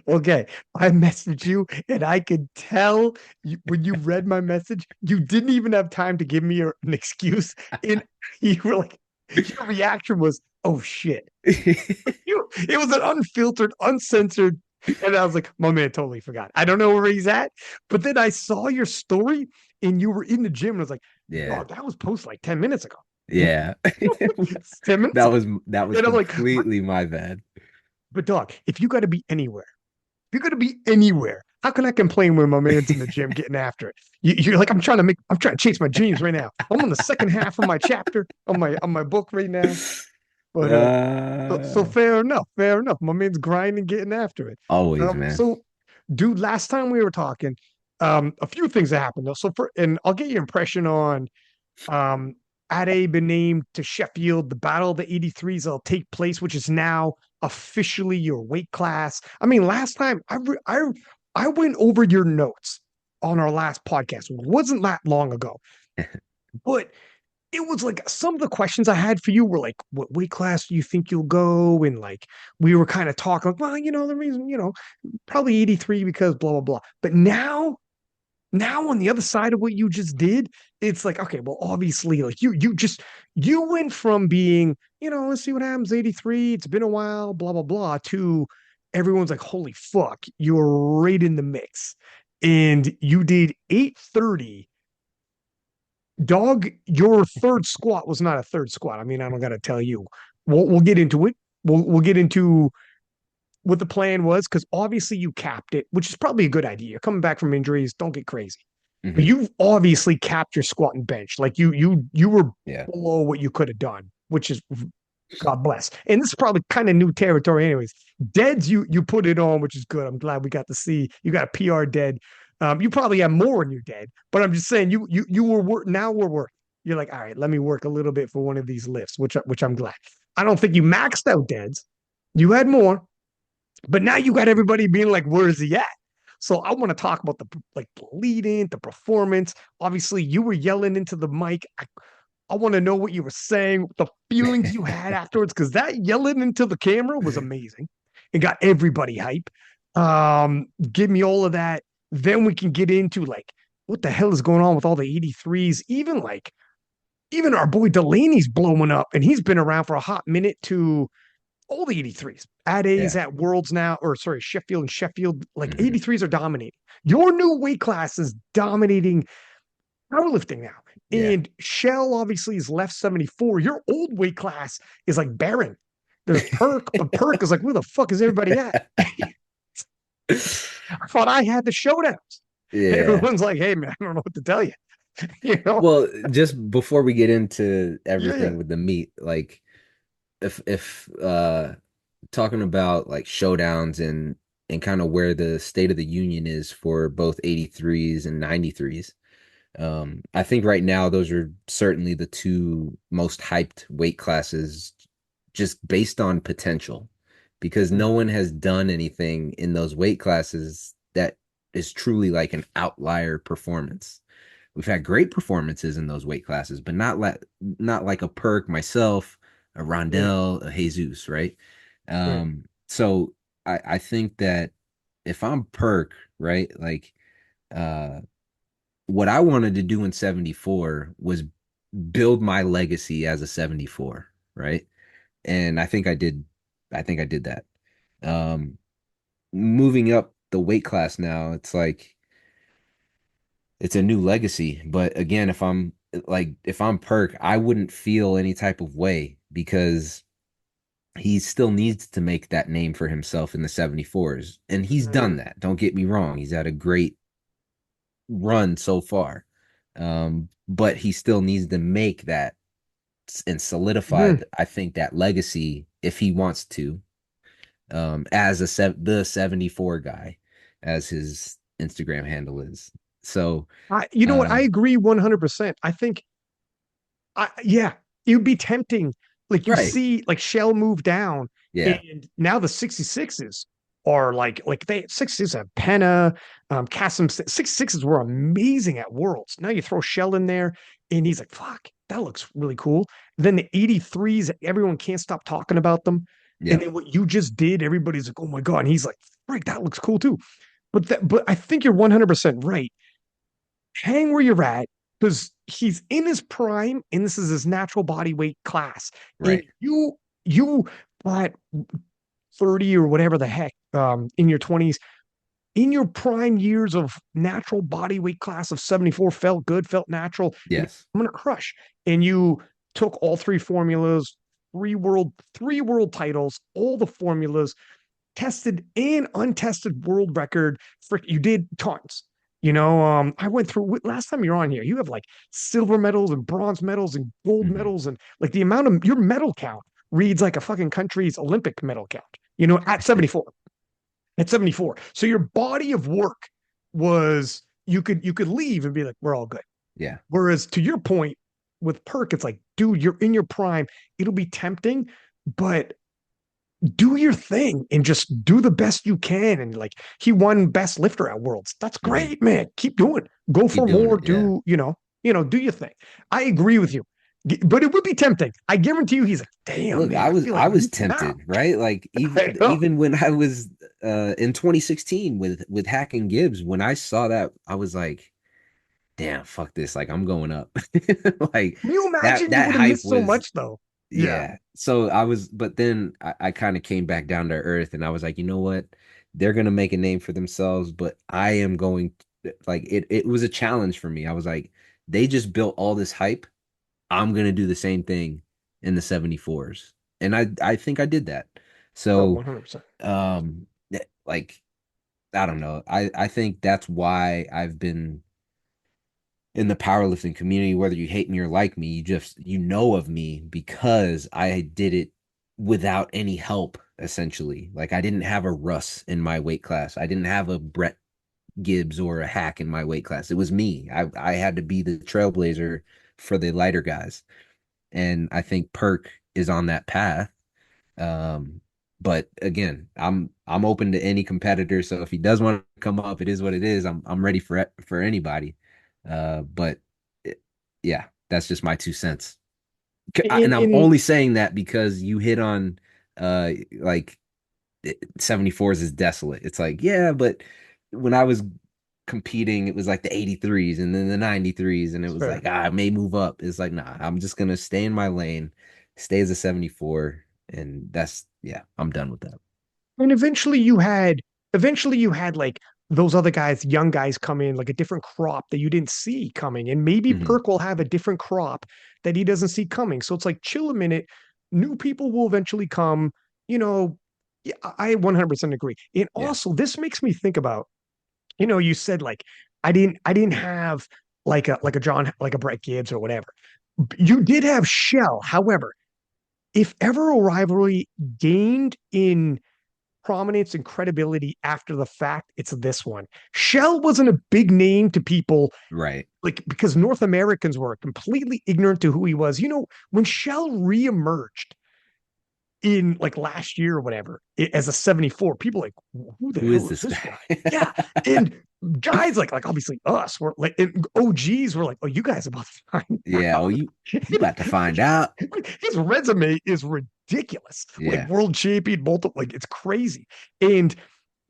Okay, I messaged you, and I could tell when you read my message, you didn't even have time to give me an excuse. And you were like, your reaction was, "Oh shit!" It was an unfiltered, uncensored, and I was like, "My man totally forgot. I don't know where he's at." But then I saw your story, and you were in the gym, and I was like, Yeah. "Dog, that was posted like 10 minutes ago." Yeah. 10 minutes That ago, was and I'm like, completely my bad. "But dog, if you got to be anywhere." You're going to be anywhere. How can I complain when my man's in the gym getting after it? You're like, I'm trying to chase my dreams right now. I'm on the second half of my chapter on my book right now. But so Uh, fair enough. My man's grinding, getting after it. always, man. So, dude, last time we were talking, a few things that happened though. And I'll get your impression on um, Ade been named to Sheffield. The Battle of the 83s will take place, which is now officially your weight class. I mean, last time I went over your notes on our last podcast. It wasn't that long ago, but it was like some of the questions I had for you were like, what weight class do you think you'll go? And like we were kind of talking, like, well, the reason, probably 83 because blah blah blah. But now on the other side of what you just did, it's like, okay, well, obviously, like you went from being, let's see what happens, 83, it's been a while, blah, blah, blah, to everyone's like, holy fuck, you're right in the mix. And you did 830. Dog, your third squat was not a third squat. I mean, I don't gotta tell you. We'll get into it. We'll get into what the plan was, because obviously you capped it, which is probably a good idea. Coming back from injuries, don't get crazy. But Hmm. you've obviously capped your squat and bench. Like you were Yeah. below what you could have done, which is God bless. And this is probably kind of new territory, anyways. Deads, you put it on, which is good. I'm glad we got to see you got a PR dead. You probably have more in your dead, but I'm just saying you were now we're working. You're like, all right, let me work a little bit for one of these lifts, which I'm glad. I don't think you maxed out deads. You had more, but now you got everybody being like, where is he at? So I want to talk about the lead in, the performance. Obviously, you were yelling into the mic. I want to know what you were saying, the feelings you had afterwards, because that yelling into the camera was amazing. It got everybody hype. Give me all of that. Then we can get into like what the hell is going on with all the 83s. Even our boy Delaney's blowing up, and he's been around for a hot minute to all the 83s. At A's Yeah. at Worlds now, or sorry, Sheffield and Sheffield, like Hmm. 83s are dominating. Your new weight class is dominating powerlifting now. Yeah. And Shell obviously is left 74. Your old weight class is like barren. There's Perk, but Perk is like, where the fuck is everybody at? I thought I had the showdowns. Yeah. Everyone's like, hey man, I don't know what to tell you. you know? Well, just before we get into Yeah, yeah. everything with the meat, like if talking about like showdowns and kind of where the state of the union is for both 83s and 93s. I think right now those are certainly the two most hyped weight classes just based on potential because no one has done anything in those weight classes that is truly like an outlier performance. We've had great performances in those weight classes, but not like a Perk, myself, a Yeah, Rondell, a Jesus, right? right. So I think that if I'm Perk, right, like uh what I wanted to do in 74 was build my legacy as a 74, right? And I think I did that. Um Moving up the weight class now, it's like it's a new legacy. But again, if I'm Perk, I wouldn't feel any type of way because he still needs to make that name for himself in the 74s. And he's done Mm, that. Don't get me wrong. He's had a great run so far. But he still needs to make that and solidify, mm. I think, that legacy if he wants to, as the 74 guy, as his Instagram handle is. So, You know what? I um, agree 100%. I think yeah, it would be tempting. Like you right. see, like Shell move down, Yeah. and now the 66s are like they 66 have Penna, Kasim 66s were amazing at Worlds. Now you throw Shell in there, and he's like, fuck, that looks really cool. Then the 83s, everyone can't stop talking about them. And Yep. then what you just did, everybody's like, oh my God. And he's like, right, that looks cool too. But I think you're 100% right. Hang where you're at because he's in his prime and this is his natural body weight class. And Right. you at 30 or whatever the heck in your 20s, in your prime years of natural body weight class of 74, felt good, felt natural, and Yes. I'm gonna crush. And you took all three formulas, three world titles, all the formulas, tested and untested world record. For you did tons. I went through last time you're on here. You have like silver medals and bronze medals and gold Hmm. medals, and like the amount of your medal count reads like a fucking country's Olympic medal count. At 74, at 74. So your body of work was you could leave and be like, we're all good. Yeah. Whereas to your point with Perk, it's like, dude, you're in your prime. It'll be tempting, but do your thing and just do the best you can. And like he won best lifter at Worlds. That's Hmm. great, man. Keep doing. Go Keep for doing more. it. Yeah. Do your thing. I agree with you. But it would be tempting. I guarantee you he's like, damn, Look, man, I feel like I was eating now. tempted, right? Like I know. even when I was in 2016 with Hack and Gibbs, when I saw that, I was like, damn, fuck this. Like I'm going up. Like Can you imagine you that would have hype missed so was, much though? Yeah. yeah. So I was, but then I kind of came back down to earth and I was like, you know what? They're gonna make a name for themselves, but I am going like it was a challenge for me. I was like, they just built all this hype. I'm gonna do the same thing in the 74s. And I think I did that. Oh, So 100%. like I don't know. I think that's why I've been in the powerlifting community, whether you hate me or like me, you know of me because I did it without any help, essentially. Like I didn't have a Russ in my weight class. I didn't have a Brett Gibbs or a Hack in my weight class. It was me. I had to be the trailblazer for the lighter guys. And I think Perk is on that path. Um, but again, I'm open to any competitor. So if he does want to come up, it is what it is. I'm ready for anybody. But it, yeah, that's just my 2 cents. And I'm In only saying that because you hit on like 74s is desolate. It's like, yeah, but when I was competing, it was like the 83s and then the 93s, and it It's was fair. like, I may move up. It's like, nah, I'm just gonna stay in my lane, stay as a 74, and that's yeah, I'm done with that. And eventually you had like those other guys, young guys come in, like a different crop that you didn't see coming. And maybe Hmm. Perk will have a different crop that he doesn't see coming. So it's like chill a minute. New people will eventually come. You know, yeah, I 100% agree. And Yeah. also this makes me think about, you said like I didn't have like a John, like a Brett Gibbs or whatever. You did have Shell. However, if ever a rivalry gained in prominence and credibility after the fact, it's this one. Shell wasn't a big name to people Right. like because North Americans were completely ignorant to who he was. When Shell reemerged in like last year or whatever as a 74, people like, who the Who is hell is this this guy? guy? Yeah. And guys like obviously us were like, and OGs were like, oh, you guys are about to find Yeah. Oh, out. you about to find out. His resume is ridiculous. Like Yeah. world champion, multiple, like it's crazy. And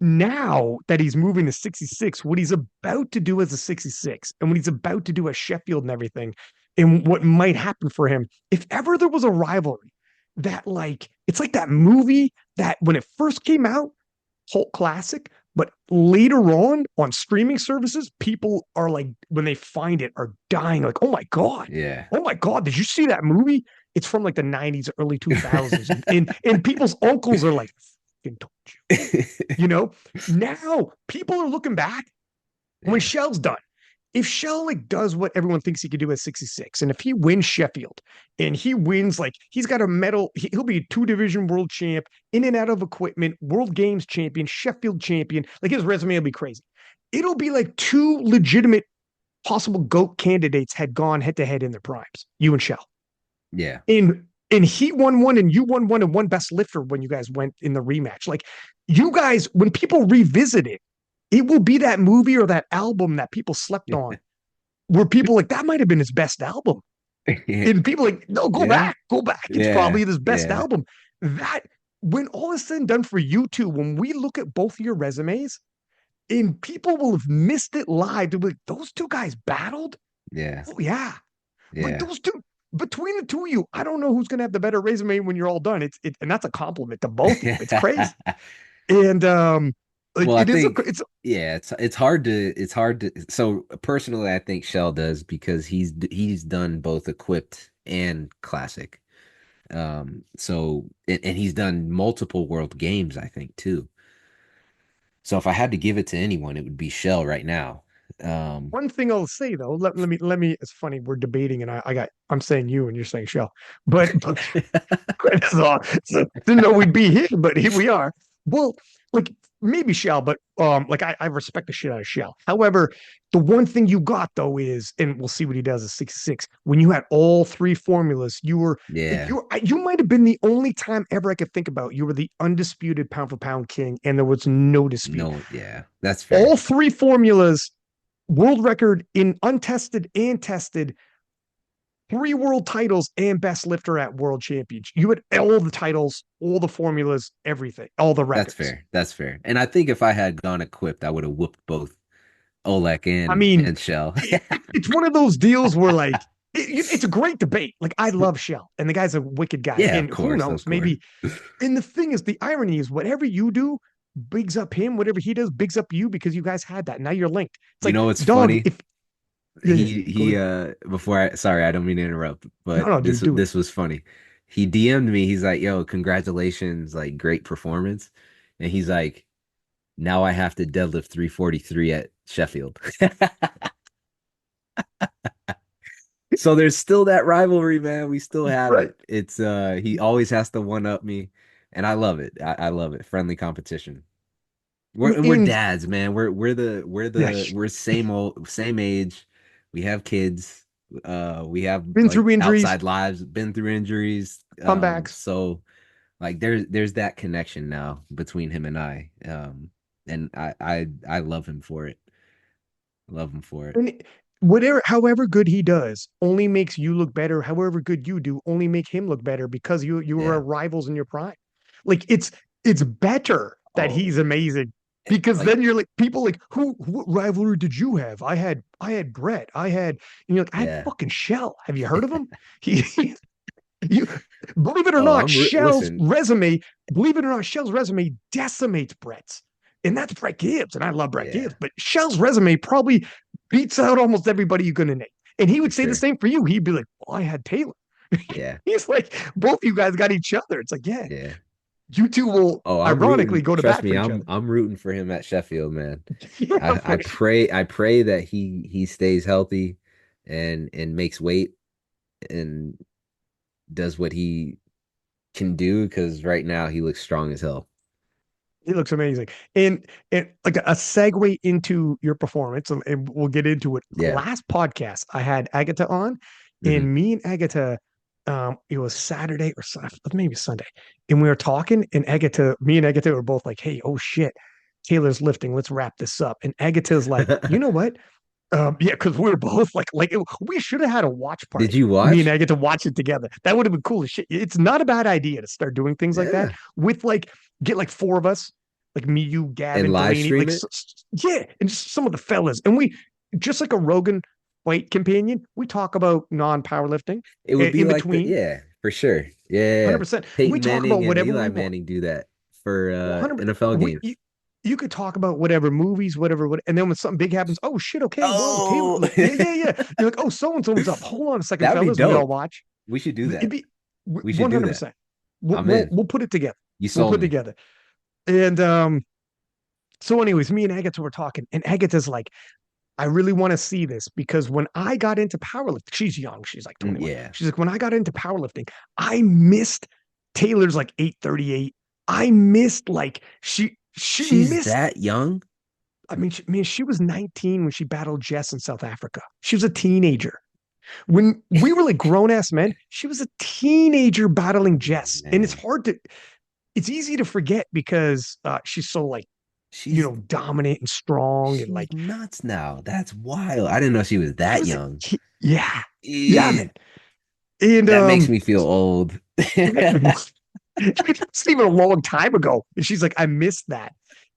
now that he's moving to 66, what he's about to do as a 66 and what he's about to do at Sheffield and everything, and what might happen for him, if ever there was a rivalry that like it's like that movie that when it first came out, cult classic, but later on streaming services, people are like when they find it are dying like, Yeah. oh my god, did you see that movie? It's from like the 90s, early 2000s, and people's uncles are like, I told you. You know, now people are looking back when Yeah. Shell's done. If Shell like does what everyone thinks he could do at 66, and if he wins Sheffield and he wins, like he's got a medal, he'll be a two-division world champ, in and out of equipment, world games champion, Sheffield champion. Like his resume will be crazy. It'll be like two legitimate possible GOAT candidates had gone head to head in their primes, you and Shell. Yeah. And he won one and you won one and one best lifter when you guys went in the rematch. Like you guys, when people revisit it, it will be that movie or that album that people slept on, where people like that might have been his best album. And people like, no, go Yeah. back, go back. It's Yeah. probably his best Yeah. album. That when all is said and done for you two, when we look at both of your resumes, and people will have missed it live, they'll be like, those two guys battled. Yeah. Oh yeah, like Yeah. those two, between the two of you, I don't know who's gonna have the better resume when you're all done. And that's a compliment to both of you. It's crazy. And like Well, I think it's yeah, it's hard to so personally I think Shell does because he's done both equipped and classic. So and he's done multiple world games, I think, too. So if I had to give it to anyone, it would be Shell right now. Um one thing I'll say though. Let me. It's funny we're debating, and I'm saying you and you're saying Shell, but that's all. So, didn't know we'd be here, but here we are. Well, like maybe Shell, but like I respect the shit out of Shell. However, the one thing you got though is, and we'll see what he does at 66. When you had all three formulas, you were like yeah, you might have been the only time ever I could think about. You were the undisputed pound for pound king, and there was no dispute. no, yeah, that's All fair. three formulas, world record in untested and tested, three world titles and best lifter at world champions. You had all the titles, all the formulas, everything, all the That's records. fair. That's fair. And I think if I had gone equipped, I would have whooped both Olek I and mean, and Shell. it's one of those deals where like it's a great debate. Like I love Shell, and the guy's a wicked guy. Yeah, of And who course, knows? of course. Maybe. And the thing is, the irony is, whatever you do bigs up him. Whatever he does bigs up you because you guys had that. Now you're linked. It's You like, know what's dog. funny? If yeah, yeah, go He ahead. before I sorry, I don't mean to interrupt, No, but no, this dude, do it. this was funny. He DM'd me. He's like, "Yo, congratulations, like great performance." And he's like, "Now I have to deadlift 343 at Sheffield." So there's still that rivalry, man. We still have Right. it. It's he always has to one up me, and I love it. I love it. Friendly competition. We're And dads, man. yeah, We're same old same age. We have kids. We have been like through injuries, outside lives, been through injuries. comebacks. So like there's that connection now between him and I. And I love him for it. Love him for it. And whatever, however good he does, only makes you look better. However good you do, only make him look better because you were Yeah. rivals in your prime. Like it's better that Oh, he's amazing because like then you're like people like who what rivalry did you have? I had Brett. And you're like I had yeah. fucking Shell. Have you heard of him? He you believe it or Oh, not, listen. believe it or not, Shell's resume decimates Brett's. And that's Brett Gibbs. And I love Brett Yeah, Gibbs, but Shell's resume probably beats out almost everybody you're gonna name. And he for would say the sure. same for you. He'd be like, well, I had Taylor. Yeah, He's like, both you guys got each other. It's like, yeah, yeah. you two will Oh, I'm ironically rooting. go to Trust bat me, for each other. I'm rooting for him at Sheffield, man. Yeah, I for sure. pray that he stays healthy and makes weight and does what he can do because right now he looks strong as hell. He looks amazing. And like a segue into your performance, and we'll get into it. The Yeah. last podcast I had Agatha on, Hmm. and me and Agatha, it was Saturday or maybe Sunday, and we were talking, and me and Agatha were both like, "Hey, oh shit, Taylor's lifting. Let's wrap this up." And Agatha's like, "You know what? Yeah, because we were both we should have had a watch Did party. you Me and watch? I get to watch it together. That would have been cool as shit. It's not a bad idea to start doing things like that Yeah. with get like four of us, like me, you, And Gavin, live Delaney, stream it? yeah, and just some of the fellas, and we just like a Rogan fight companion. We talk about non-powerlifting It would be in like the between, yeah, for sure. Yeah. 100%. We Peyton talk Manning about and whatever we Eli want. Manning do that for 100. NFL We games. you could talk about whatever movies, what, and then when something big happens, oh shit, okay, whoa, Taylor, Oh, like yeah, yeah, yeah. You're like, oh, so and so's up. Hold on a second, that would be fellas, and we all dope. watch. We should do It'd that. be We should do 100. that. percent We'll, I'm we'll in. we'll put it together. You We'll sold put it me. together. And so, anyways, me and Agatha were talking, and Agatha's like, I really want to see this because when I got into powerlifting, she's young, she's like 21. Yeah. She's like, when I got into powerlifting, I missed Taylor's like 838. I missed like she She's missed. that young? I mean, she was 19 when she battled Jess in South Africa. She was a teenager. When we were like grown ass men, she was a teenager battling Oh Jess. And man. it's easy to forget because she's so like, She's dominant and strong. And she's like, nuts now. That's wild. I didn't know she was she that was, young. yeah, yeah, Eh, man. And, that makes me feel old. It's even a long time ago. And she's like, I missed that.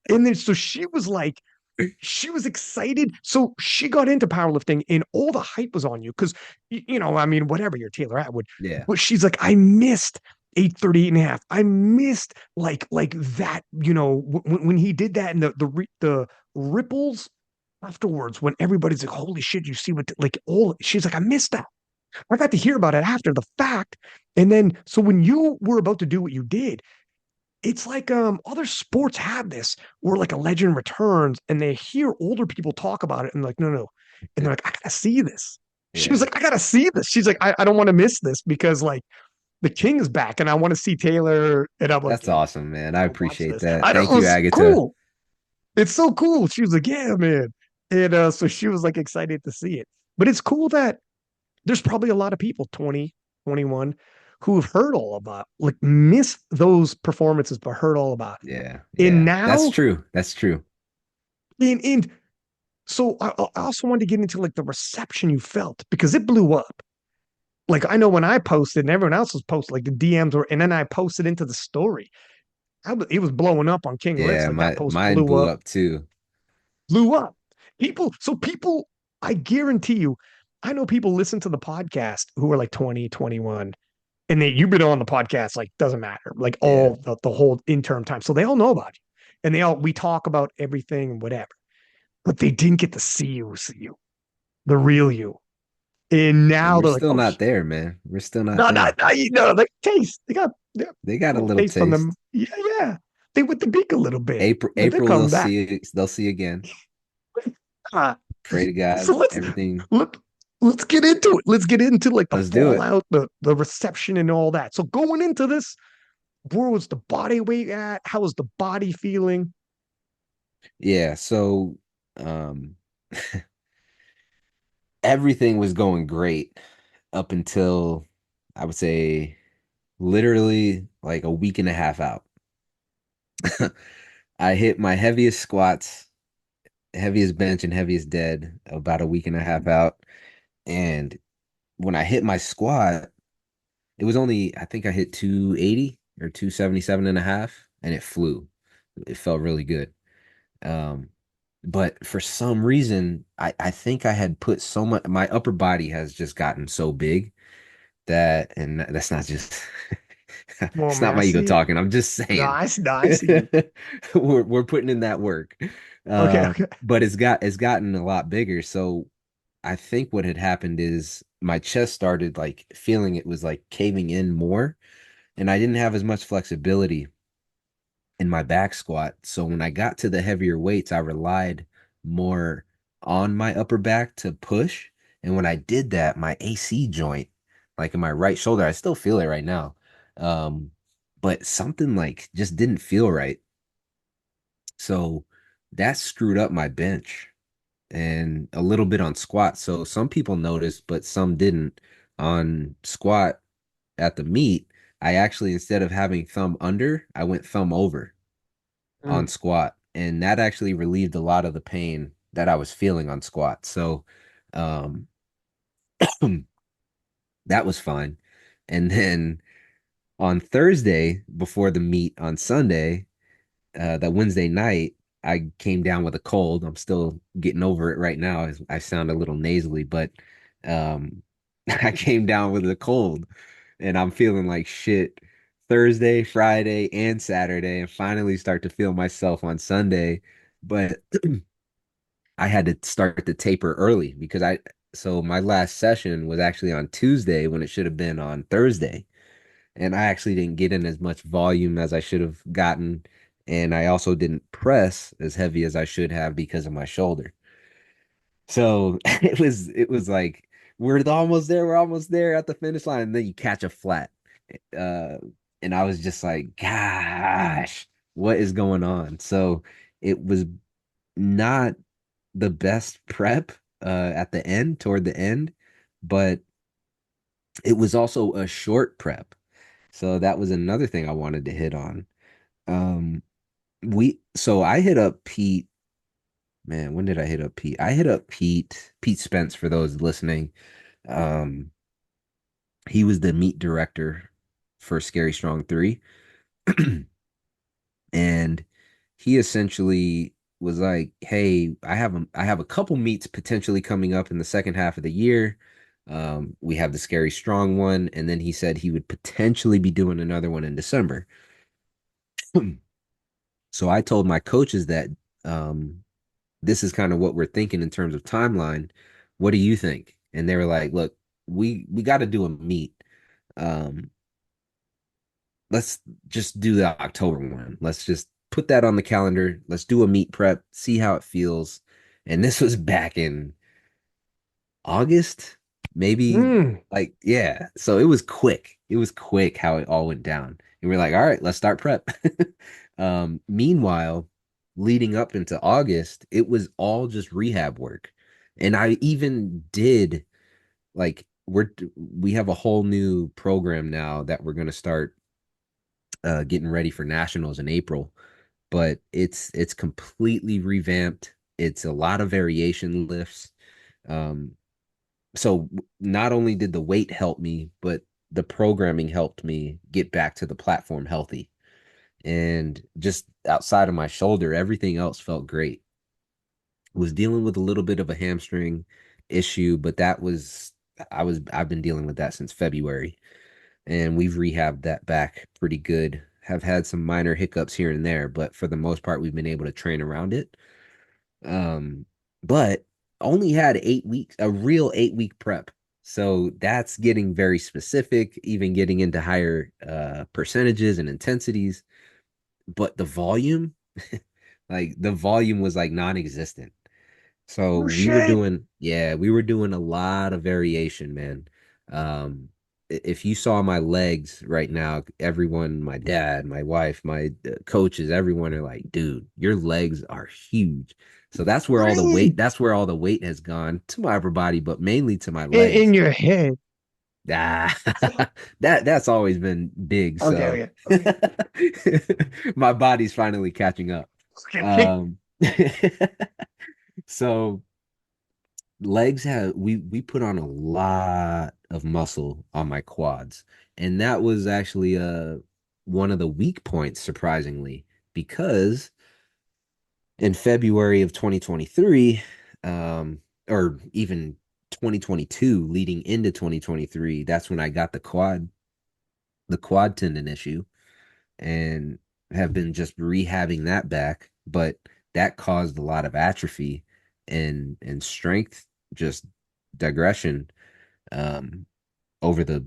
And then so she was excited. So she got into powerlifting and all the hype was on you because, I mean, whatever you're Taylor Atwood, Yeah. but she's like, I missed 838.5. I missed like that, when he did that and the ripples afterwards when everybody's like, holy shit, you see what, like, all, she's like, I missed that. I got to hear about it after the fact. And then, so when you were about to do what you did, it's like other sports have this where like a legend returns and they hear older people talk about it and like, no, no. And they're like, I gotta see this. She was Yeah. like, I gotta see this. She's like, I don't want to miss this because like the king is back and I want to see Taylor. And I'm like, That's yeah, awesome, man. I I'll watch appreciate this. that. I know it Thank you, was Agatha. cool. It's so cool. She was like, yeah, man. And so she was like excited to see it. But it's cool that there's probably a lot of people 20, 21, who have heard all about, like, miss those performances, but heard all about it. Yeah. And Yeah. That's now, true. That's true. and so I also wanted to get into like the reception you felt because it blew up. Like I know when I posted and everyone else was posted, like the DMs were, and then I posted into the story. It was blowing up on King List. Yeah, Like that my post mine blew up too. blew up. People, I guarantee you, I know people listen to the podcast who are like 20, 21, and you've been on the podcast, like doesn't matter, like Yeah. all the whole interim time. So they all know about you. And we talk about everything and whatever. But they didn't get to see you, the real you. And And now we're they're like, still oh, not there, man. We're still not no, no, there. no, no, like taste. They got They got a a little little taste on them. taste. Yeah, yeah. They went the beak a little bit, but they're April coming back. they'll see again. Uh, Pray to so God, everything. let, let's get into it. Let's get into like the Let's do it. fallout, the reception, and all that. So going into this, where was the body weight at? How was the body feeling? Yeah, so um everything was going great up until I would say literally like a week and a half out. I hit my heaviest squats, heaviest bench, and heaviest dead about a week and a half out. And when I hit my squat, it was only, I think I hit 280 or 277 and a half, and it flew. It felt really good. Um, but for some reason, I think I had put so much, my upper body has just gotten so big that, and that's not just, Well, it's man, not I my ego see. talking. I'm just saying, No, I see you. we're putting in that work. Okay, okay. But it's gotten a lot bigger. So I think what had happened is my chest started like feeling it was like caving in more, and I didn't have as much flexibility in my back squat. So when I got to the heavier weights, I relied more on my upper back to push. And when I did that, my AC joint, like in my right shoulder, I still feel it right now. Um, but something like just didn't feel right. So that screwed up my bench and a little bit on squat. So some people noticed, but some didn't. On squat at the meet, I actually, instead of having thumb under, I went thumb over on Mm. squat, and that actually relieved a lot of the pain that I was feeling on squat. So um that was fine. And then on Thursday before the meet on Sunday, that Wednesday night, I came down with a cold. I'm still getting over it right now. I sound a little nasally, but I came down with a cold and I'm feeling like shit Thursday, Friday, and Saturday, and finally start to feel myself on Sunday. But I had to start the taper early because so my last session was actually on Tuesday when it should have been on Thursday. And I actually didn't get in as much volume as I should have gotten. And I also didn't press as heavy as I should have because of my shoulder. So it was like we're almost there at the finish line, and then you catch a flat. Uh, and I was just like, gosh, what is going on? So it was not the best prep at the end, toward the end, but it was also a short prep. So that was another thing I wanted to hit on. Um, so I hit up Pete. Man, when did I hit up Pete? I hit up Pete Spence for those listening. Um, he was the meet director for Scary Strong 3. And he essentially was like, "Hey, I have a couple meets potentially coming up in the second half of the year. We have the Scary Strong one, and then he said he would potentially be doing another one in December." So I told my coaches that um, this is kind of what we're thinking in terms of timeline. What do you think? And they were like, "Look, we got to do a meet. Um, let's just do the October one. Let's just put that on the calendar. Let's do a meet prep, see how it feels." And this was back in August, maybe Mm. like, yeah. So it was quick. It was quick how it all went down. And we're like, all right, let's start prep. Meanwhile, leading up into August, it was all just rehab work. And I even did like we have a whole new program now that we're going to start getting ready for nationals in April, but it's completely revamped. It's a lot of variation lifts. Um, so not only did the weight help me, but the programming helped me get back to the platform healthy. And just outside of my shoulder, everything else felt great. Was dealing with a little bit of a hamstring issue, but I've been dealing with that since February, and we've rehabbed that back pretty good. Have had some minor hiccups here and there, but for the most part, we've been able to train around it. Um, but only had 8 weeks, a real 8 week prep. So that's getting very specific, even getting into higher percentages and intensities. But the volume, like the volume was like non-existent. So Oh shit. we were doing a lot of variation, man. Um, if you saw my legs right now, everyone, my dad, my wife, my coaches, everyone are like, dude, your legs are huge. So Right. that's where all the weight has gone to my upper body, but mainly to my In legs. your head. Ah, that's always been big. Okay, So okay, okay. my body's finally catching up. Okay. Um, so legs have we put on a lot of muscle on my quads, and that was actually one of the weak points, surprisingly, because in February of 2023, um or even 2022 leading into 2023, that's when I got the quad tendon issue, and have been just rehabbing that back, but that caused a lot of atrophy and strength just digression um over the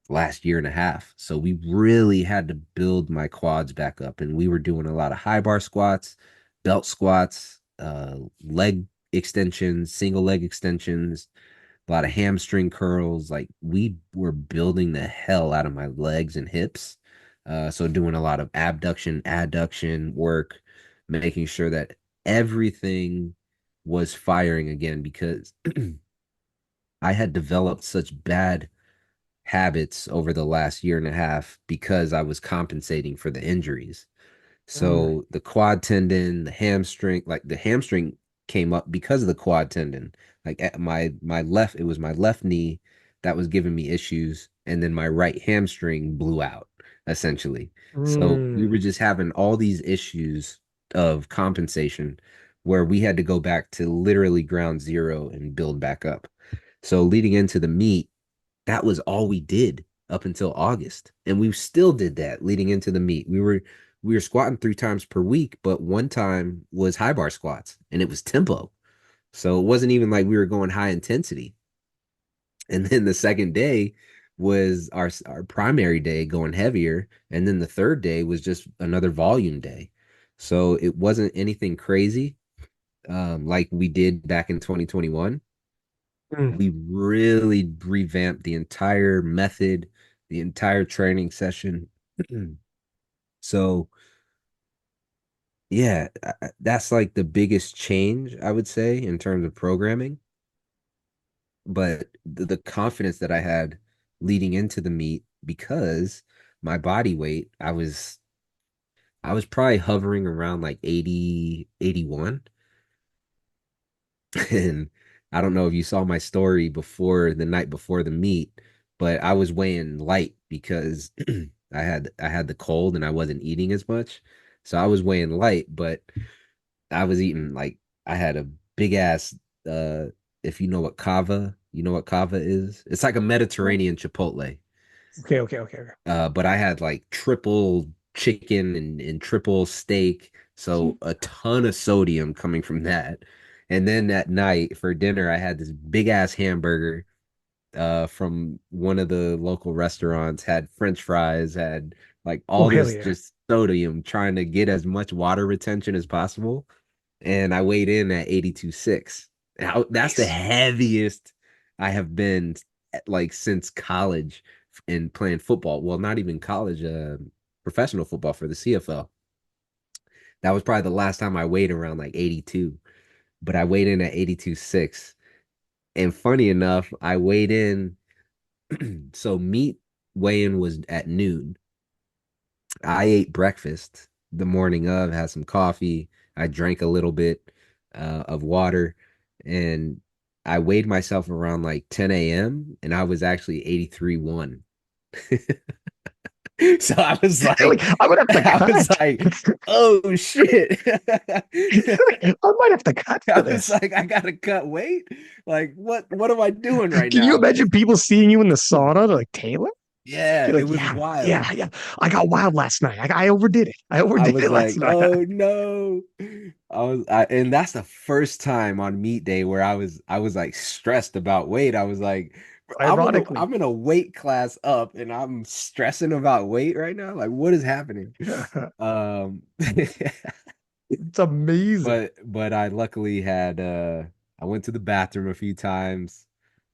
last year and a half. So we really had to build my quads back up, and we were doing a lot of high bar squats, belt squats, leg extensions, single leg extensions, a lot of hamstring curls. Like we were building the hell out of my legs and hips. So doing a lot of abduction, adduction work, making sure that everything was firing again, because I had developed such bad habits over the last year and a half because I was compensating for the injuries. Mm. So the quad tendon, the hamstring, like the hamstring came up because of the quad tendon. Like at my left, it was my left knee that was giving me issues, and then my right hamstring blew out essentially. So we were Mm. just having all these issues of compensation where we had to go back to literally ground zero and build back up. So leading into the meet, that was all we did up until August. And we still did that leading into the meet. We were squatting 3 times per week, but one time was high bar squats and it was tempo. So it wasn't even like we were going high intensity. And then the second day was our primary day going heavier. And then the third day was just another volume day. So it wasn't anything crazy like we did back in 2021. Mm. We really revamped the entire method, the entire training session. So, yeah, that's like the biggest change, I would say, in terms of programming. But the confidence that I had leading into the meet, because my body weight, I was probably hovering around like 80, 81. And I don't know if you saw my story before the night before the meet, but I was weighing light because I had the cold and I wasn't eating as much. So I was weighing light, but I was eating like I had a big ass uh if you know what kava is? It's like a Mediterranean Chipotle. Okay, okay, okay, okay. But I had like triple chicken and triple steak, so a ton of sodium coming from that. And then at night for dinner, I had this big ass hamburger from one of the local restaurants, had French fries, had like Oh all hell this yeah. just sodium, trying to get as much water retention as possible. And I weighed in at 82.6. That's the Nice. heaviest I have been like since college in playing football. Well, not even college, professional football for the CFL. That was probably the last time I weighed around like 82, but I weighed in at 82.6. And funny enough, I weighed in. So meat weigh-in was at noon. I ate breakfast the morning of, had some coffee. I drank a little bit of water, and I weighed myself around like 10 a.m. and I was actually 83.1. So I was Like, like, I would have to I was cut. like, oh shit. I might have to cut I for was this. like, I gotta cut weight. Like, what am I doing right Can you now? imagine people seeing you in the sauna? They're like, Taylor? Yeah, You're it like, was yeah, wild. yeah, yeah. I got wild last night. I overdid it. I I overdid was it last like, night. oh no. And that's the first time on meet day where I was like stressed about weight. I was like, Ironically. I'm in a weight class up and I'm stressing about weight right now. Like, what is happening? Um, It's amazing. but I luckily had I went to the bathroom a few times.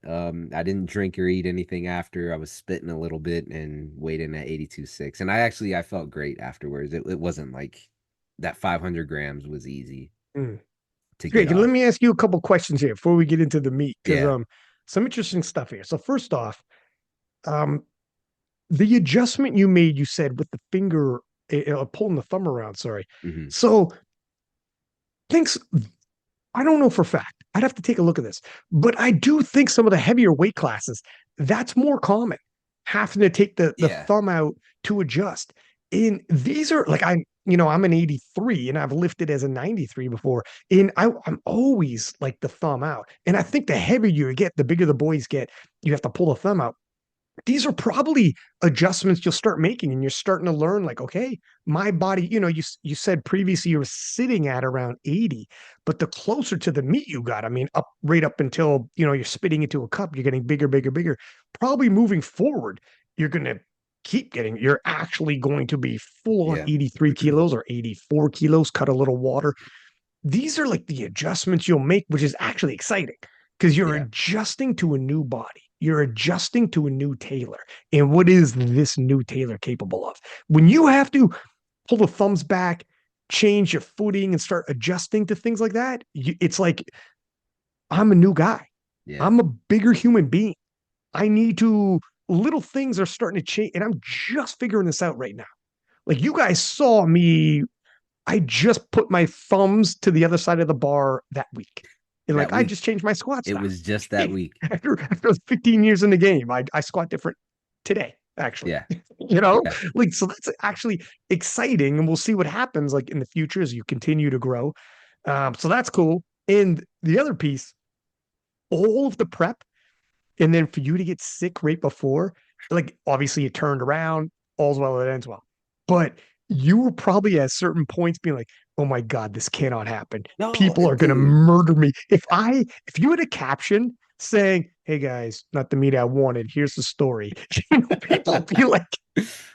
I didn't drink or eat anything after. I was spitting a little bit and weighed in at 82.6. And I felt great afterwards. It wasn't like that 500 grams was easy Mm. to Okay, get let off. me ask you a couple questions here before we get into the meat, because Yeah. some interesting stuff here. So first off, um, the adjustment you made, you said with the finger pulling the thumb around. Sorry. Hmm. So thanks. I don't know for fact. I'd have to take a look at this, but I do think some of the heavier weight classes, that's more common, having to take the Yeah. thumb out to adjust. And these are like I'm an 83 and I've lifted as a 93 before. And I'm always like the thumb out. And I think the heavier you get, the bigger the boys get, you have to pull the thumb out. These are probably adjustments you'll start making and you're starting to learn like, okay, my body, you said previously you were sitting at around 80, but the closer to the meat you got, I mean, up right up until you're spitting into a cup, you're getting bigger, bigger, bigger. Probably moving forward, you're going to keep getting, you're actually going to be full on Yeah. 83 kilos or 84 kilos, cut a little water. These are like the adjustments you'll make, which is actually exciting because you're Yeah. adjusting to a new body. You're adjusting to a new Taylor. And what is this new Taylor capable of? When you have to pull the thumbs back, change your footing, and start adjusting to things like that, it's like, I'm a new guy. Yeah. I'm a bigger human being. I need to, little things are starting to change. And I'm just figuring this out right now. Like you guys saw me, I just put my thumbs to the other side of the bar that week. And That like I week. just changed my squat It style. was just that week. After 15 years in the game, I squat different today, actually. Yeah. you know, Yeah. like so that's actually exciting. And we'll see what happens like in the future as you continue to grow. So that's cool. And the other piece, all of the prep and then for you to get sick right before, like obviously it turned around, all's well that ends well. But you were probably at certain points being like, oh my God, this cannot happen. No, People are gonna dude. murder me. If you had a caption saying, hey guys, not the meat I wanted, here's the story. People would be like,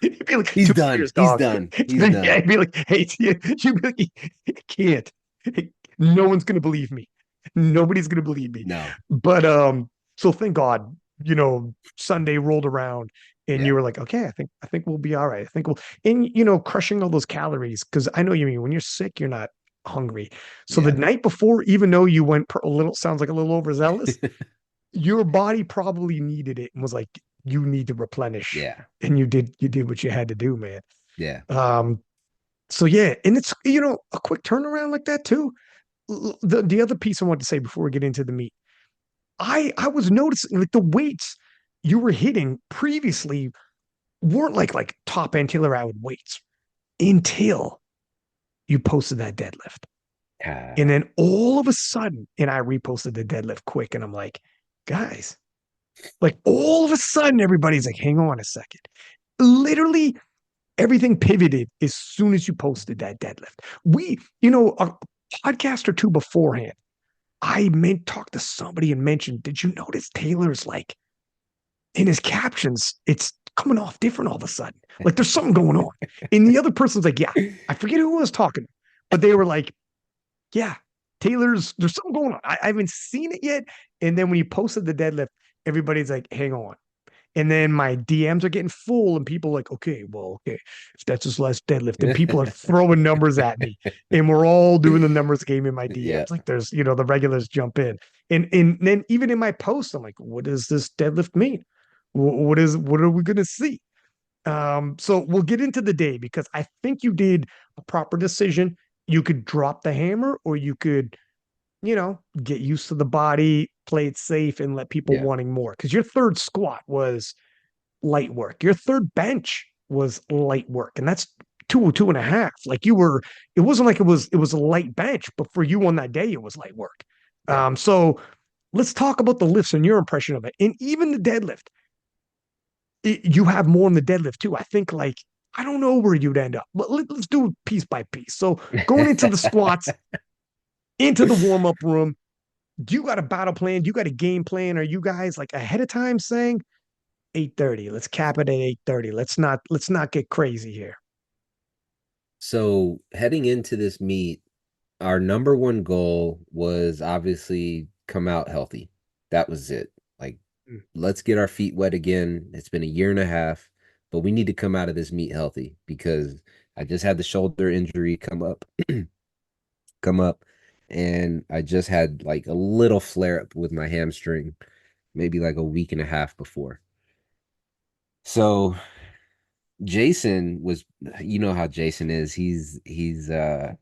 you'd be like, He's 2 years, done. He's dog. done. He's Yeah, done. I'd be like, hey, you'd be like, I can't. No one's gonna believe me. Nobody's gonna believe me. No. But so thank God, Sunday rolled around and you Yeah. were like, okay, I think we'll be all right. I think we'll and crushing all those calories because I know you mean when you're sick, you're not hungry. So the Yeah. night before, even though you went a little, sounds like a little overzealous, your body probably needed it and was like, you need to replenish. Yeah. And you did what you had to do, man. Yeah. Um, so yeah, and it's a quick turnaround like that too. The other piece I want to say before we get into the meat, I was noticing like the weights you were hitting previously. weren't like top end Taylor Atwood weights until you posted that deadlift. And Ah, then all of a sudden, and I reposted the deadlift quick, and I'm like, guys, like all of a sudden, everybody's like, hang on a second. Literally everything pivoted as soon as you posted that deadlift. A podcast or two beforehand, I meant talked to somebody and mentioned, did you notice Taylor's like in his captions, it's coming off different all of a sudden. Like there's something going on. And the other person's like, yeah, I forget who was talking, but they were like, yeah, there's something going on. I haven't seen it yet. And then when you posted the deadlift, everybody's like, hang on. And then my DMs are getting full, and people are like, okay, well, okay, if that's his last deadlift, and people are throwing numbers at me, and we're all doing the numbers game in my yeah. DMs. Like there's, the regulars jump in, and then even in my posts, I'm like, what does this deadlift mean? What are we gonna see? So we'll get into the day because I think you did a proper decision. You could drop the hammer, or you could, get used to the body, play it safe, and let people Yeah. wanting more. Because your third squat was light work. Your third bench was light work, and that's two and a half. Like you were, it wasn't like it was a light bench, but for you on that day, it was light work. Yeah. So let's talk about the lifts and your impression of it, and even the deadlift. You have more in the deadlift too. I think like I don't know where you'd end up, but let's do it piece by piece. So going into the squats, into the warm up room, do you got a battle plan? Do you got a game plan? Are you guys like ahead of time saying 8:30? Let's cap it at 8:30. Let's not get crazy here. So heading into this meet, our number one goal was obviously come out healthy. That was it. Like, Mm. let's get our feet wet again. It's been a year and a half, but we need to come out of this meet healthy because I just had the shoulder injury come up, and I just had like a little flare up with my hamstring, maybe like a week and a half before. So Jason was, you know how Jason is. He's the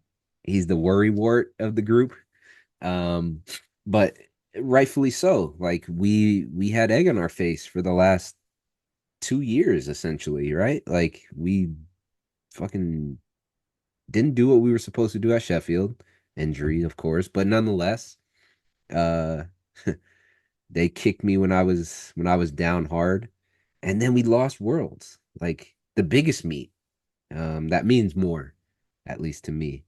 worry wart of the group. Um, but rightfully so. Like we had egg on our face for the last 2 years, essentially, right? Like we fucking didn't do what we were supposed to do at Sheffield. Injury, of course, but nonetheless, uh, they kicked me when I was down hard, and then we lost Worlds, like the biggest meet. That means more, at least to me.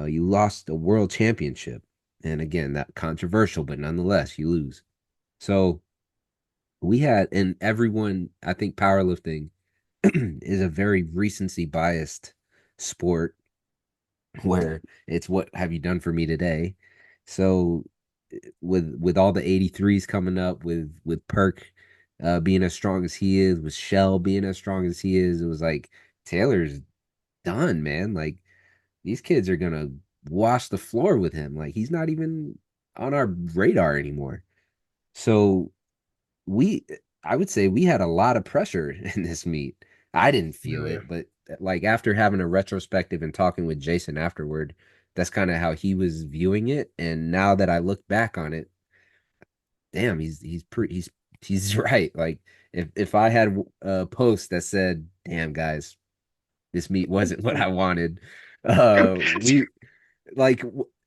You lost a world championship. And again, that controversial, but nonetheless, you lose. So we had, and everyone, I think powerlifting is a very recency biased sport where it's what have you done for me today? So with all the 83s coming up, with Perk being as strong as he is, with Shell being as strong as he is, it was like Taylor's done, man. Like these kids are gonna wash the floor with him. Like he's not even on our radar anymore. So we, I would say we had a lot of pressure in this meet. I didn't feel Yeah. it, but like after having a retrospective and talking with Jason afterward, that's kind of how he was viewing it. And now that I look back on it, damn, he's right. Like if I had a post that said, "Damn guys, this meet wasn't what I wanted," we like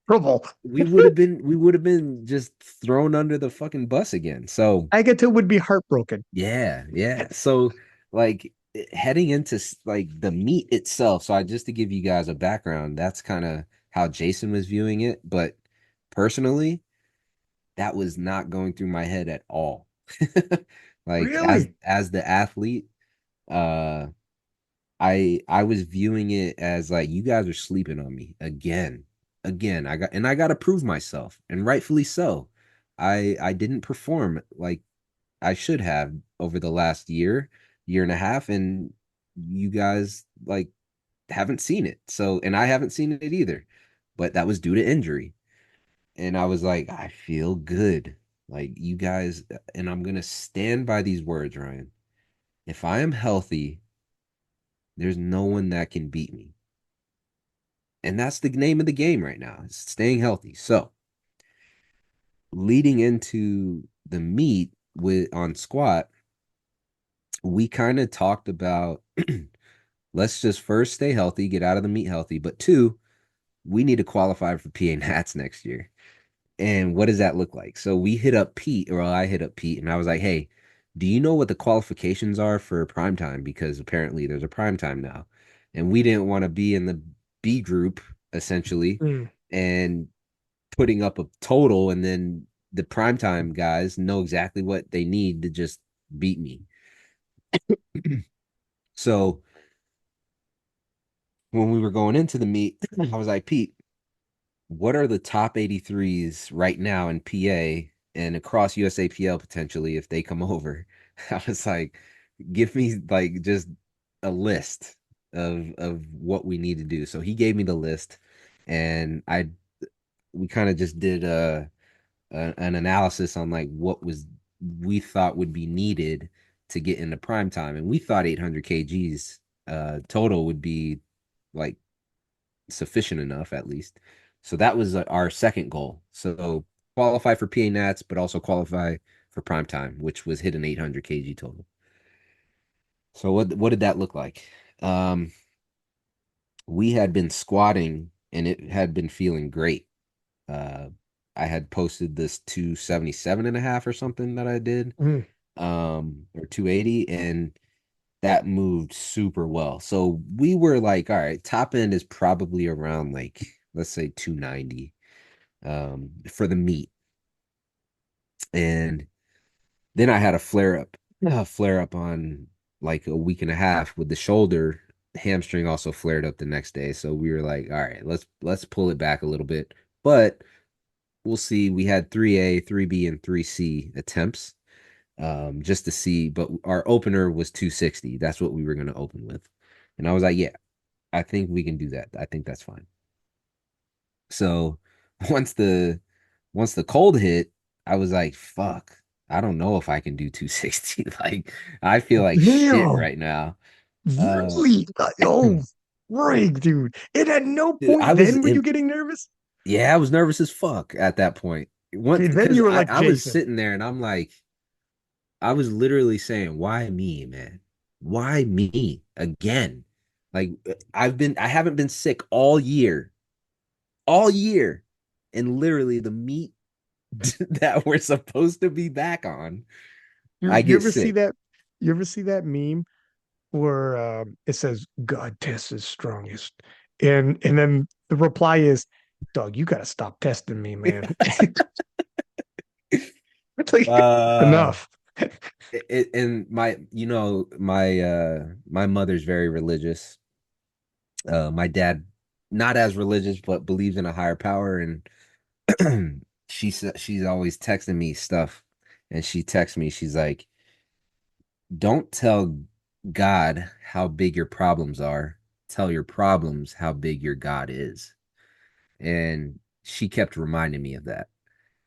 Trouble. we would have been just thrown under the fucking bus again. So Agatha would be heartbroken. yeah, yeah. So like heading into like the meet itself. So I just to give you guys a background, that's kind of how Jason was viewing it, but personally, that was not going through my head at all. Like Really? as the athlete, uh I was viewing it as like you guys are sleeping on me again. Again, I got to prove myself, and rightfully so. I didn't perform like I should have over the last year and a half, and you guys like haven't seen it. So, and I haven't seen it either. But that was due to injury. And I was like, I feel good. Like you guys, and I'm gonna stand by these words, Ryan. If I am healthy, there's no one that can beat me. And that's the name of the game right now. It's staying healthy. So, leading into the meet with on squat, we kind of talked about let's just first stay healthy, get out of the meet healthy, but two, we need to qualify for PA Nats next year. And what does that look like? So we hit up Pete, or I hit up Pete, and I was like, hey, do you know what the qualifications are for prime time? Because apparently there's a prime time now. And we didn't want to be in the B group, essentially, Mm. and putting up a total, and then the prime time guys know exactly what they need to just beat me. So when we were going into the meet, I was like, Pete, what are the top 83s right now in PA and across USAPL potentially if they come over? I was like, give me like just a list of what we need to do. So he gave me the list, and I we kind of just did an analysis on like what was we thought would be needed to get into prime time, and we thought 800 kgs total would be like sufficient enough at least. So that was our second goal. So qualify for PA Nats, but also qualify for prime time, which was hit an 800 kg total. So what did that look like? Um, we had been squatting and it had been feeling great. Uh, I had posted this 277 and a half or something that I did, Mm. or 280, and that moved super well. So we were like, all right, top end is probably around like, let's say 290 for the meet. And then I had a flare up on like a week and a half with the shoulder. Hamstring also flared up the next day. So we were like, all right, let's pull it back a little bit. But we'll see. We had 3A, 3B, and 3C attempts just to see. But our opener was 260. That's what we were going to open with. And I was like, yeah, I think we can do that. I think that's fine. So once the once the cold hit, I was like, fuck, I don't know if I can do 260. Like I feel like shit Damn. right now. Uh Really? Oh, Rig, dude. And at no dude, I point was then were you in getting nervous? yeah, I was nervous as fuck at that point. Once Okay, then because you were I, like I was Jason. sitting there and I'm like, I was literally saying, why me, man? Why me again? Like I haven't been sick all year. And literally the meet that we're supposed to be back on, I You get ever see sick. that? You ever see that meme where it says God tests his strongest, and then the reply is, "Dog, you gotta stop testing me, man." It's like Uh, enough. and my, my mother's very religious. My dad, not as religious, but believes in a higher power. And she's always texting me stuff. And she texts me, she's like, don't tell God how big your problems are. Tell your problems how big your God is. And she kept reminding me of that.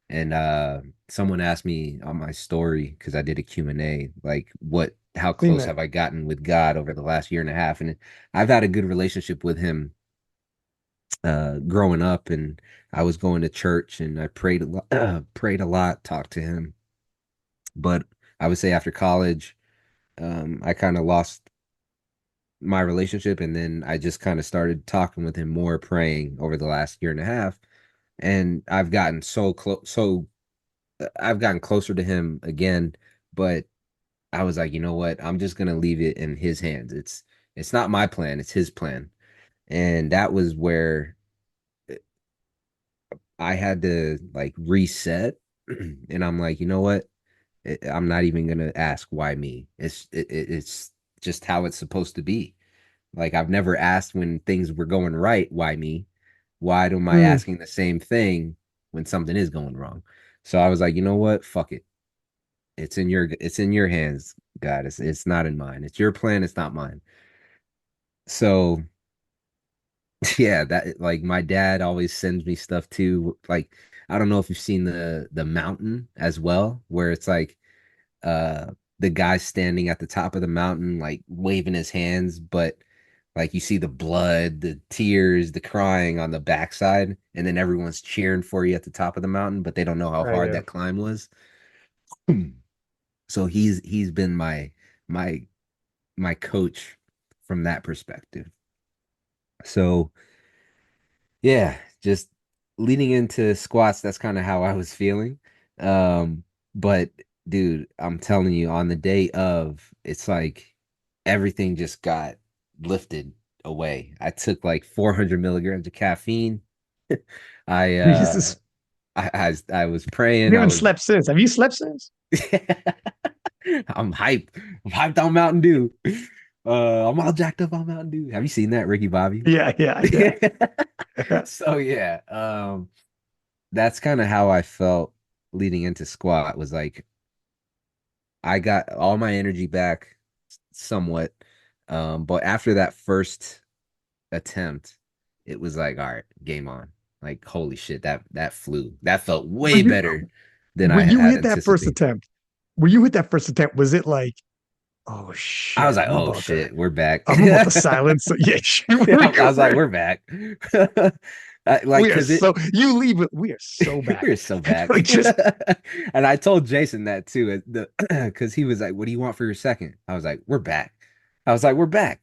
And someone asked me on my story because I did a Q&A, like how Seen close that. have I gotten with God over the last year and a half? And I've had a good relationship with him growing up, and I was going to church and I prayed a lot, prayed a lot, talked to him. But I would say after college, I kind of lost my relationship, and then I just kind of started talking with him more, praying over the last year and a half. And I've gotten so close, I've gotten closer to him again, but I was like, you know what? I'm just gonna leave it in his hands. It's not my plan, it's his plan. And that was where I had to like reset. And I'm like, you know what? I'm not even gonna ask why me. It's just how it's supposed to be. Like I've never asked when things were going right, why me? Why am I Mm, asking the same thing when something is going wrong? So I was like, you know what? Fuck it. It's in your hands, God. It's not in mine. It's your plan, it's not mine. So yeah, that like my dad always sends me stuff too. Like I don't know if you've seen the mountain as well, where it's like uh the guy standing at the top of the mountain, like waving his hands, but like you see the blood, the tears, the crying on the backside, and then everyone's cheering for you at the top of the mountain, but they don't know how right, hard yeah. that climb was. So he's been my my coach from that perspective. So yeah, just leading into squats, that's kind of how I was feeling. But dude, I'm telling you, on the day of, it's like everything just got lifted away. I took like 400 milligrams of caffeine. I uh Jesus. I was You praying. I haven't was slept since. Have you slept since? I'm hyped. I'm hyped on Mountain Dew. I'm all jacked up on Mountain Dew. Have you seen that, Ricky Bobby? Yeah, yeah, yeah. So yeah, that's kind of how I felt leading into squat was like I got all my energy back somewhat. But after that first attempt, it was like, all right, game on. Like, holy shit, that flew. That felt way when you better than I when you had hit that first anticipated. attempt, when you hit that first attempt, was it like, oh I was shit, like, oh shit, we're back. I'm about to silence. Yeah, I was like, we're back. Like, we are cause it so you leave it. We are so back. we're so back. Like just And I told Jason that too, because he was like, what do you want for your second? I was like, we're back. I was like, we're back.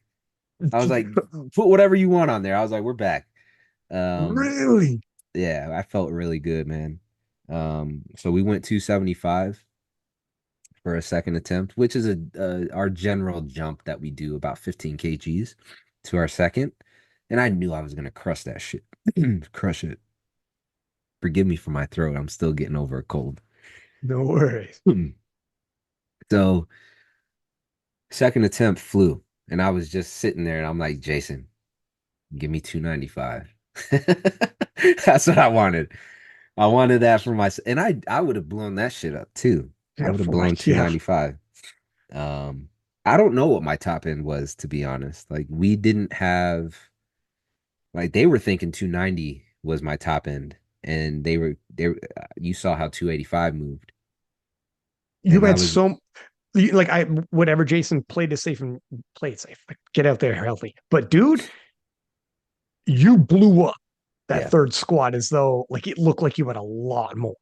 I was like, put whatever you want on there. I was like, we're back. Um, really. yeah, I felt really good, man. So we went 275 for a second attempt, which is a our general jump that we do about 15 kgs to our second. And I knew I was gonna crush that shit. Crush it. Forgive me for my throat. I'm still getting over a cold. No worries. So second attempt flew. And I was just sitting there and I'm like, Jason, give me 295. That's what I wanted. I wanted that for myself. And I would have blown that shit up too. I Yeah, would have for blown like yeah. 295. Um, I don't know what my top end was, to be honest. Like we didn't have like they were thinking 290 was my top end, and they were you saw how 285 moved, You and I had was so like I whatever Jason played it safe and play it safe. Like, get out there healthy. But dude, you blew up that yeah. third squad as though like it looked like you had a lot more.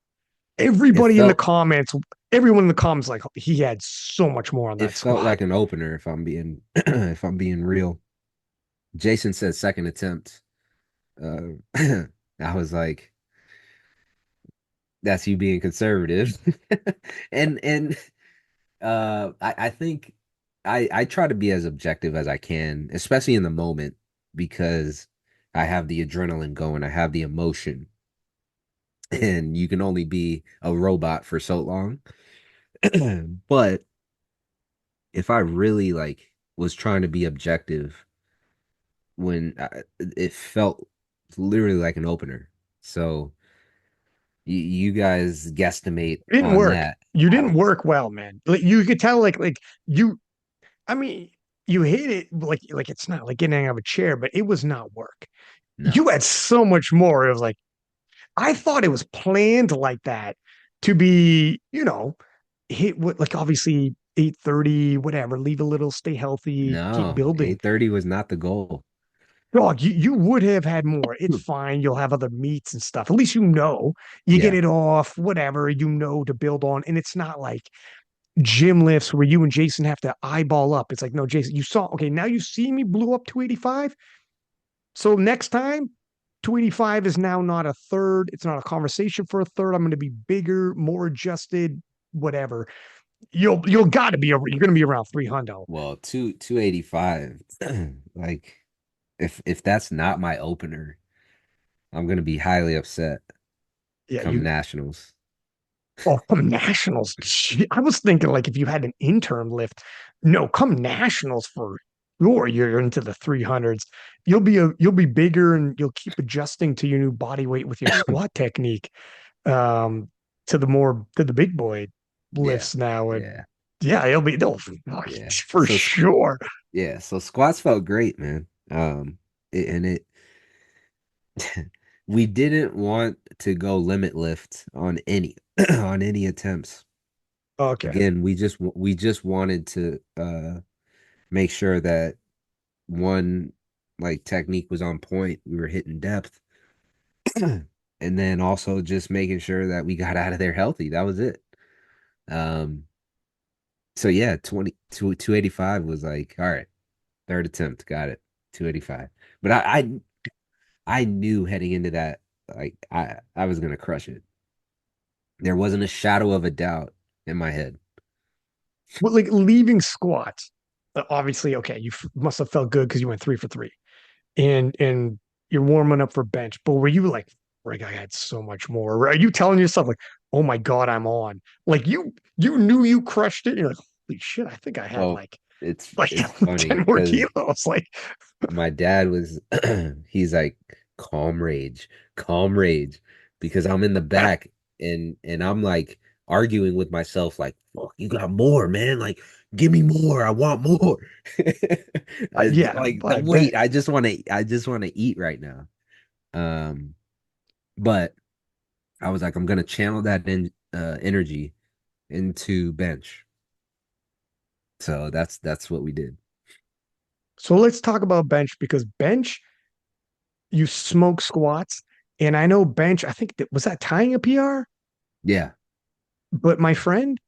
It Everybody in the felt comments, everyone in the comments like he had so much more on it that felt squad. like an opener if I'm being if I'm being real. Jason said second attempt. Uh, I was like, that's you being conservative, and I think I try to be as objective as I can, especially in the moment, because I have the adrenaline going, I have the emotion, and you can only be a robot for so long. But if I really like was trying to be objective when it felt literally like an opener. So you guys guesstimate It didn't on work. that. You I didn't don't work well, man. Like you could tell like you I mean, you hit it like it's not like getting out of a chair, but it was not work. know. You had so much more. It was like I thought it was planned like that to be, hit with like obviously 8:30, whatever, leave a little, stay healthy, keep No, building. 8:30 was not the goal. Dog, you would have had more. It's Hmm. fine. You'll have other meats and stuff. At least you get Yeah. it off, whatever, to build on. And it's not like gym lifts where you and Jason have to eyeball up. It's like, no, Jason, you saw, okay, now you see me blew up 285. So next time, 285 is now not a third. It's not a conversation for a third. I'm going to be bigger, more adjusted, whatever. You'll got to be over. You're going to be around 300. Well, 285. Like if that's not my opener, I'm gonna be highly upset Yeah, come you. nationals. Oh, come nationals. Gee, I was thinking like if you had an interim lift. No, come nationals for sure. You're into the 300s. You'll be bigger and you'll keep adjusting to your new body weight with your squat technique. Um, to the big boy Yeah. lifts now. And Yeah. yeah, they'll Yeah. for sure. So squats felt great, man. And it we didn't want to go limit lift on any on any attempts. Okay. Again, we just wanted to make sure that one like technique was on point. We were hitting depth. And then also just making sure that we got out of there healthy. That was it. Um So yeah, 285 was like, all right, third attempt, got it. 285. But I knew heading into that, like I was gonna crush it. There wasn't a shadow of a doubt in my head. But like leaving squats, obviously, okay, you must have felt good because you went 3 for 3, and you're warming up for bench. But were you like, Rick, I had so much more? Are you telling yourself like, oh my god, I'm on? Like you knew you crushed it. And you're like, holy shit, I think I had Well, like it's funny 10 more because kilos. Like, my dad was he's like calm rage because I'm in the back and I'm like arguing with myself like, fuck, you got more, man. Like, give me more. I want more. yeah, Like the I bet. weight, I just want to eat right now. Um, but I was like, I'm gonna channel that energy into bench. So that's what we did. So let's talk about bench because bench, you smoke squats. And I know bench, I think that was that tying a PR? Yeah. But my friend,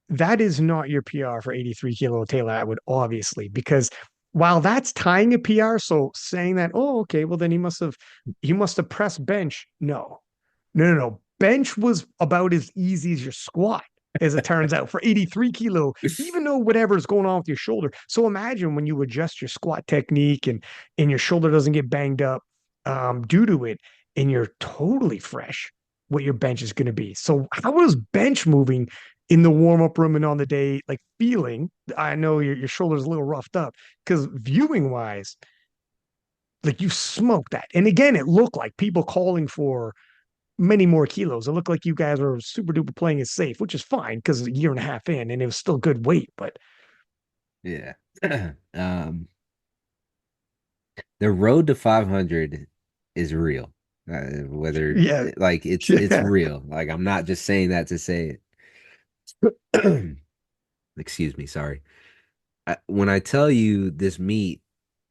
that is not your PR for 83 kilo Taylor Atwood, obviously, because while that's tying a PR, so saying that, oh, okay, well then he must have pressed bench. No, no, no, no. Bench was about as easy as your squat, as it turns out, for 83 kilo, even though whatever's going on with your shoulder. So imagine when you adjust your squat technique and your shoulder doesn't get banged up due to it, and you're totally fresh, what your bench is going to be. So how was bench moving in the warm-up room and on the day, like feeling? I know your shoulder's a little roughed up because viewing wise, like you smoked that. And again, it looked like people calling for many more kilos. It looked like you guys were super duper playing it safe, which is fine because a year and a half in and it was still good weight. But Yeah. Um, the road to 500 is real. Whether yeah, like it's yeah. real. Like I'm not just saying that to say it. Excuse me, sorry. When I tell you this meet,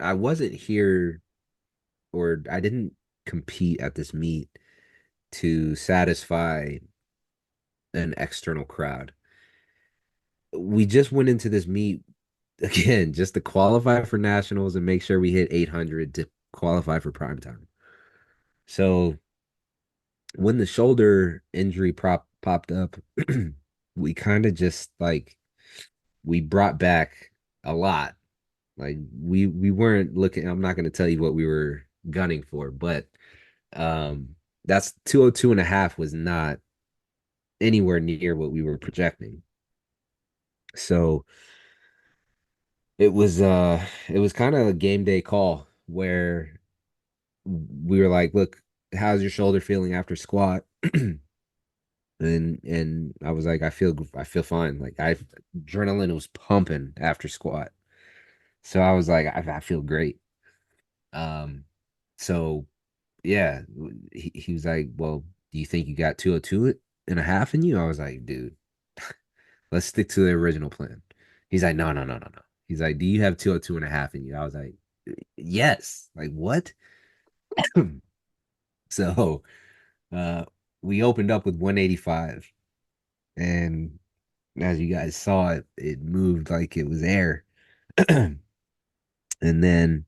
I wasn't here or I didn't compete at this meet to satisfy an external crowd. We just went into this meet again just to qualify for nationals and make sure we hit 800 to qualify for prime time. So when the shoulder injury popped up, we kind of just like we brought back a lot. Like we weren't looking. I'm not going to tell you what we were gunning for, but um, that's 202 and a half was not anywhere near what we were projecting. So it was kind of a game day call where we were like, look, how's your shoulder feeling after squat? And I was like, I feel fine. Like I adrenaline was pumping after squat. So I was like, I feel great. Um, so yeah, he was like, well, do you think you got 202 and a half in you? I was like, dude, let's stick to the original plan. He's like, no, no, no, no, no. He's like, do you have 202 and a half in you? I was like, yes. Like, what? So uh we opened up with 185 and as you guys saw it, it moved like it was air. And then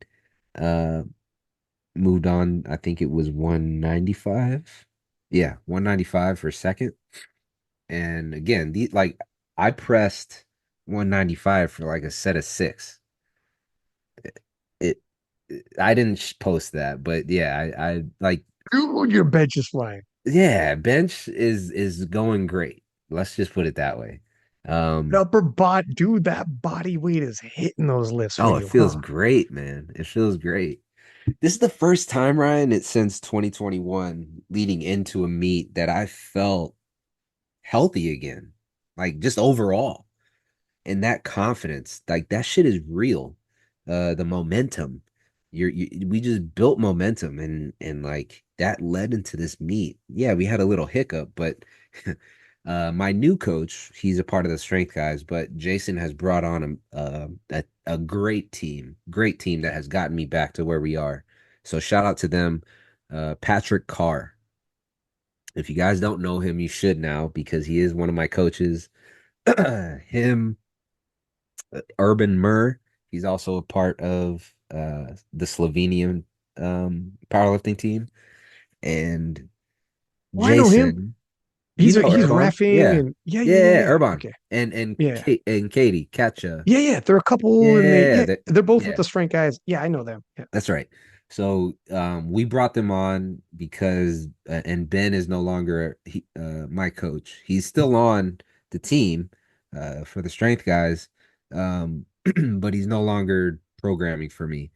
uh moved on, I think it was 195. Yeah, 195 for second. And again, the like I pressed 195 for like a set of six. It, I didn't post that, but yeah, I like Dude, your bench is flying. yeah, bench is going great. Let's just put it that way. Um, Upper bot, dude, that body weight is hitting those lifts for oh, it you, feels huh? great, man. It feels great. This is the first time, Ryan, it's since 2021 leading into a meet that I felt healthy again. Like just overall. And that confidence, like that shit is real. The momentum, we just built momentum, and like that led into this meet. Yeah, we had a little hiccup, but my new coach, he's a part of the strength guys, but Jason has brought on a great team that has gotten me back to where we are. So shout out to them. Patrick Carr. If you guys don't know him, you should now because he is one of my coaches. Him Urban Mur. He's also a part of the Slovenian powerlifting team. And Oh, I know him. Jason, you know He's Urban, reffing yeah, and yeah, yeah, yeah, yeah, yeah. Urban, Okay. and Yeah. Katie Katja, Yeah, yeah. They're a couple and yeah, they're both with yeah, the strength guys. Yeah, I know them. Yeah. that's right. So we brought them on because and Ben is no longer my coach. He's still on the team for the strength guys, but he's no longer programming for me.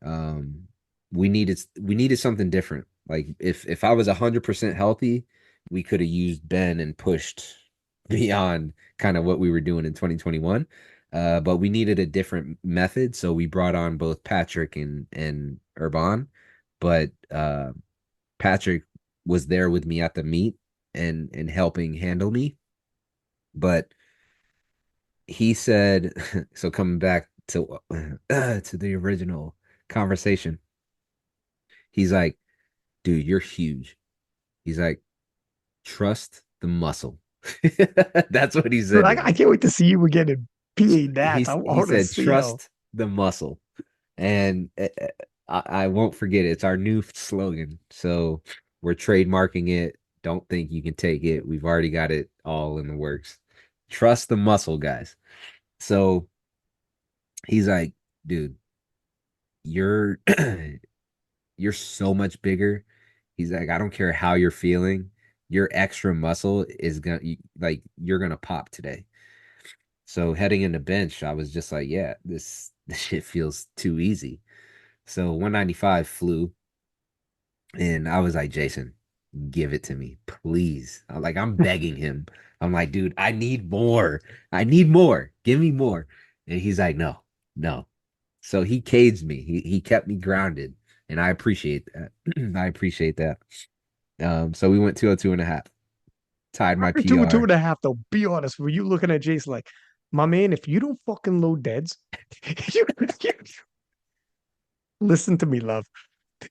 Um, we needed something different. Like if I was 100% healthy, we could have used Ben and pushed beyond kind of what we were doing in 2021. But we needed a different method, so we brought on both Patrick and Urban. But Patrick was there with me at the meet and helping handle me. But he said, so coming back to the original conversation, he's like, dude, you're huge. He's like, trust the muscle. That's what he Dude, said to I me. can't wait to see you again in PA Nats. I He want to said, see how. trust the muscle. And I won't forget it. It's our new slogan. So we're trademarking it. Don't think you can take it. We've already got it all in the works. Trust the muscle, guys. So he's like, dude, you're you're so much bigger. He's like, I don't care how you're feeling. Your extra muscle is gonna like you're gonna pop today. So heading into bench, I was just like, yeah, this shit feels too easy. So 195 flew, and I was like, Jason, give it to me, please. I'm begging him. I'm like, dude, I need more. I need more. Give me more. And he's like, no, no. So he caged me. He kept me grounded, and I appreciate that. I appreciate that. So we went 202.5, tied my After two PR. and a half, though, be honest, were you looking at Jason like, my man, if you don't fucking load deads, you listen to me, love.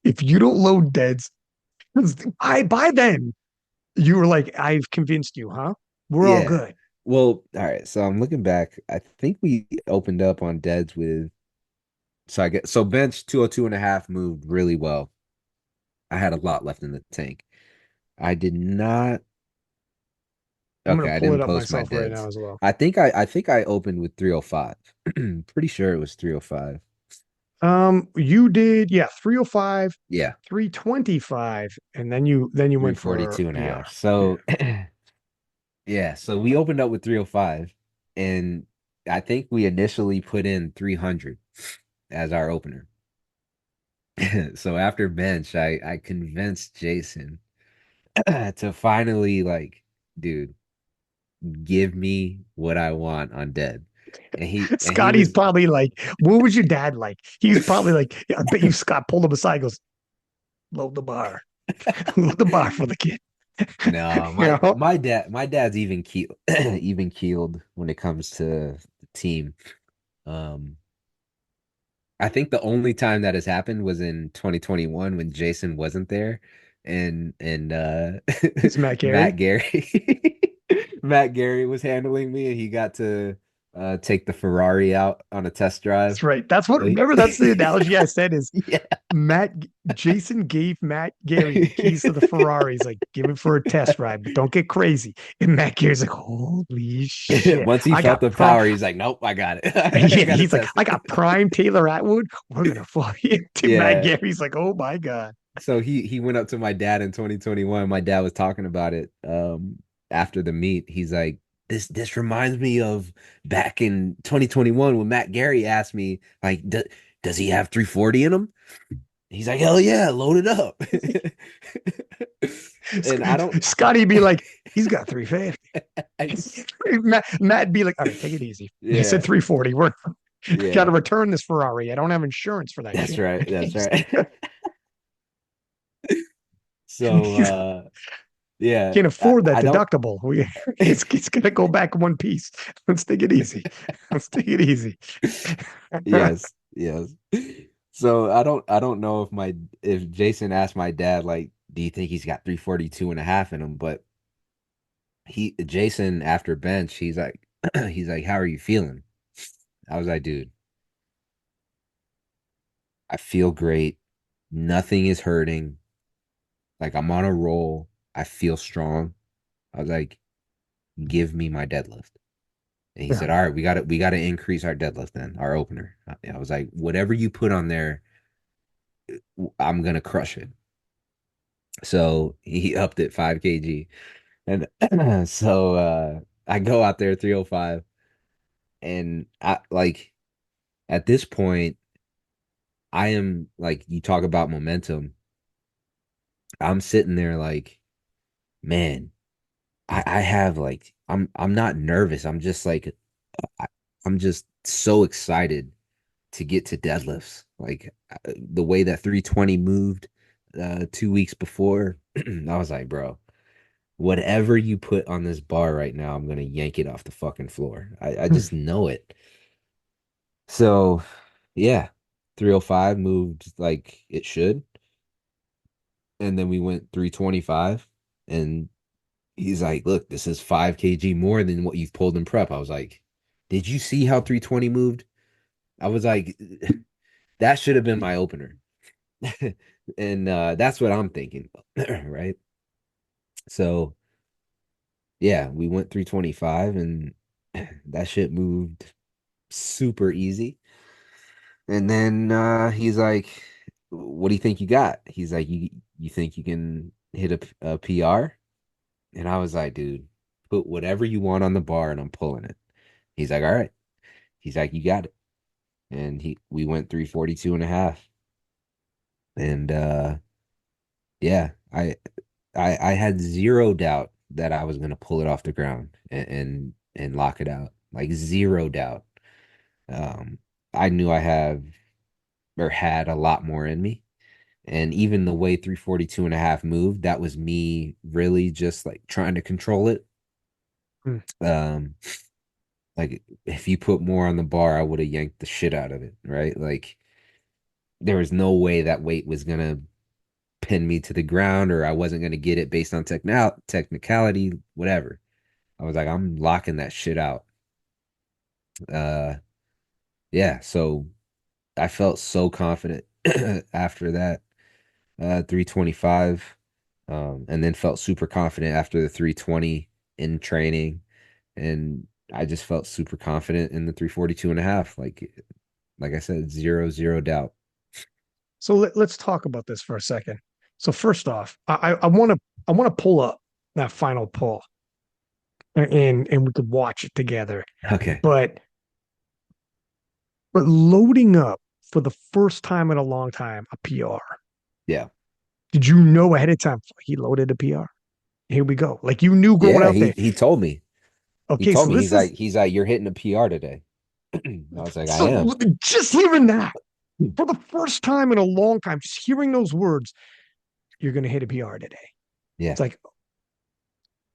If you don't load deads, by then you were like, I've convinced you, huh? We're all Yeah. good. Well, all right. So I'm looking back. I think we opened up on deads with so I get so bench 202.5 moved really well. I had a lot left in the tank. I did not I'm gonna okay, I pull it didn't up post my myself right now deads. as well. I think I opened with 305. Pretty sure it was 305. You did, yeah, 305, Yeah, 325, and then you went for 342 and a PR. half. Yeah. So yeah, so we opened up with 305 and I think we initially put in 300 as our opener. So after bench, I convinced Jason to finally like, dude, give me what I want on dead. And he Scotty's was probably like, what was your dad like? He's probably like, yeah, I bet you Scott pulled him aside, goes, load the bar. Load the bar for the kid. no, You know? my dad's even keel even keeled when it comes to the team. Um I think the only time that has happened was in 2021 when Jason wasn't there and It's Matt Matt Gary. Gary Matt Gary was handling me and he got to take the Ferrari out on a test drive. That's right. That's what, So remember, that's the analogy I said is yeah. Matt, Jason gave Matt Gary the keys to the Ferrari. He's like, give it for a test ride, but don't get crazy. And Matt Gary's like, holy shit. Once he I felt got the prime. power, he's like, nope, I got it. I Yeah, got to he's like, test I it. got prime Taylor Atwood. We're gonna fly into Matt Yeah. Gary's like, oh my God. So he went up to my dad in 2021. My dad was talking about it after the meet. He's like, this reminds me of back in 2021 when Matt Gary asked me like, does he have 340 in him? He's like, hell yeah, load it up. And I don't Scotty be like, he's got 350. I, Matt be like, all right, take it easy. You said yeah, 340. We're got yeah. to return this Ferrari. I don't have insurance for that That's shit. right. That's He's right. like, So yeah, can't afford that I don't deductible. It's gonna go back one piece. Let's take it easy. Let's take it easy. Yes, yes. So I don't know if Jason asked my dad like, do you think he's got 342.5 in him? But Jason after bench, he's like he's like, how are you feeling? I was like, dude, I feel great. Nothing is hurting. Like I'm on a roll. I feel strong. I was like, give me my deadlift. And he Yeah. said, all right, we gotta increase our deadlift then, our opener. I was like, whatever you put on there, I'm gonna crush it. So he upped it 5 kg. And so I go out there 305 and I like at this point I am like you talk about momentum. I'm sitting there like, man, I have like I'm not nervous. I'm just like I, I'm just so excited to get to deadlifts. Like the way that 320 moved 2 weeks before, I was like, bro, whatever you put on this bar right now, I'm gonna yank it off the fucking floor. I just know it. So yeah, 305 moved like it should. And then we went 325 and he's like, look, this is 5 kg more than what you've pulled in prep. I was like, did you see how 320 moved? I was like, that should have been my opener. And that's what I'm thinking, right? So yeah, we went 325 and that shit moved super easy. And then he's like, what do you think you got? He's like, you think you can hit a PR? And I was like, dude, put whatever you want on the bar and I'm pulling it. He's like, all right. He's like, you got it. And we went 342 and a half. And yeah, I had zero doubt that I was gonna pull it off the ground and lock it out. Like zero doubt. Um, I knew I have or had a lot more in me. And even the way 342 and a half moved, that was me really just like trying to control it. Mm. Um, like if you put more on the bar, I would have yanked the shit out of it, right? Like there was no way that weight was gonna pin me to the ground or I wasn't gonna get it based on technicality, whatever. I was like, I'm locking that shit out. Uh yeah, so I felt so confident after that 325 and then felt super confident after the 320 in training and I just felt super confident in the 342 and a half like I said zero doubt. So let's talk about this for a second. So first off, I want to pull up that final pull and we could watch it together. Okay. But but loading up for the first time in a long time a PR. Yeah. Did you know ahead of time he loaded a PR? Here we go. Like you knew going Yeah, out he there. he told me. He Okay, told so me this is he's like you're hitting a PR today. I was like I so am. just hearing that for the first time in a long time, just hearing those words, you're gonna hit a PR today. Yeah. It's like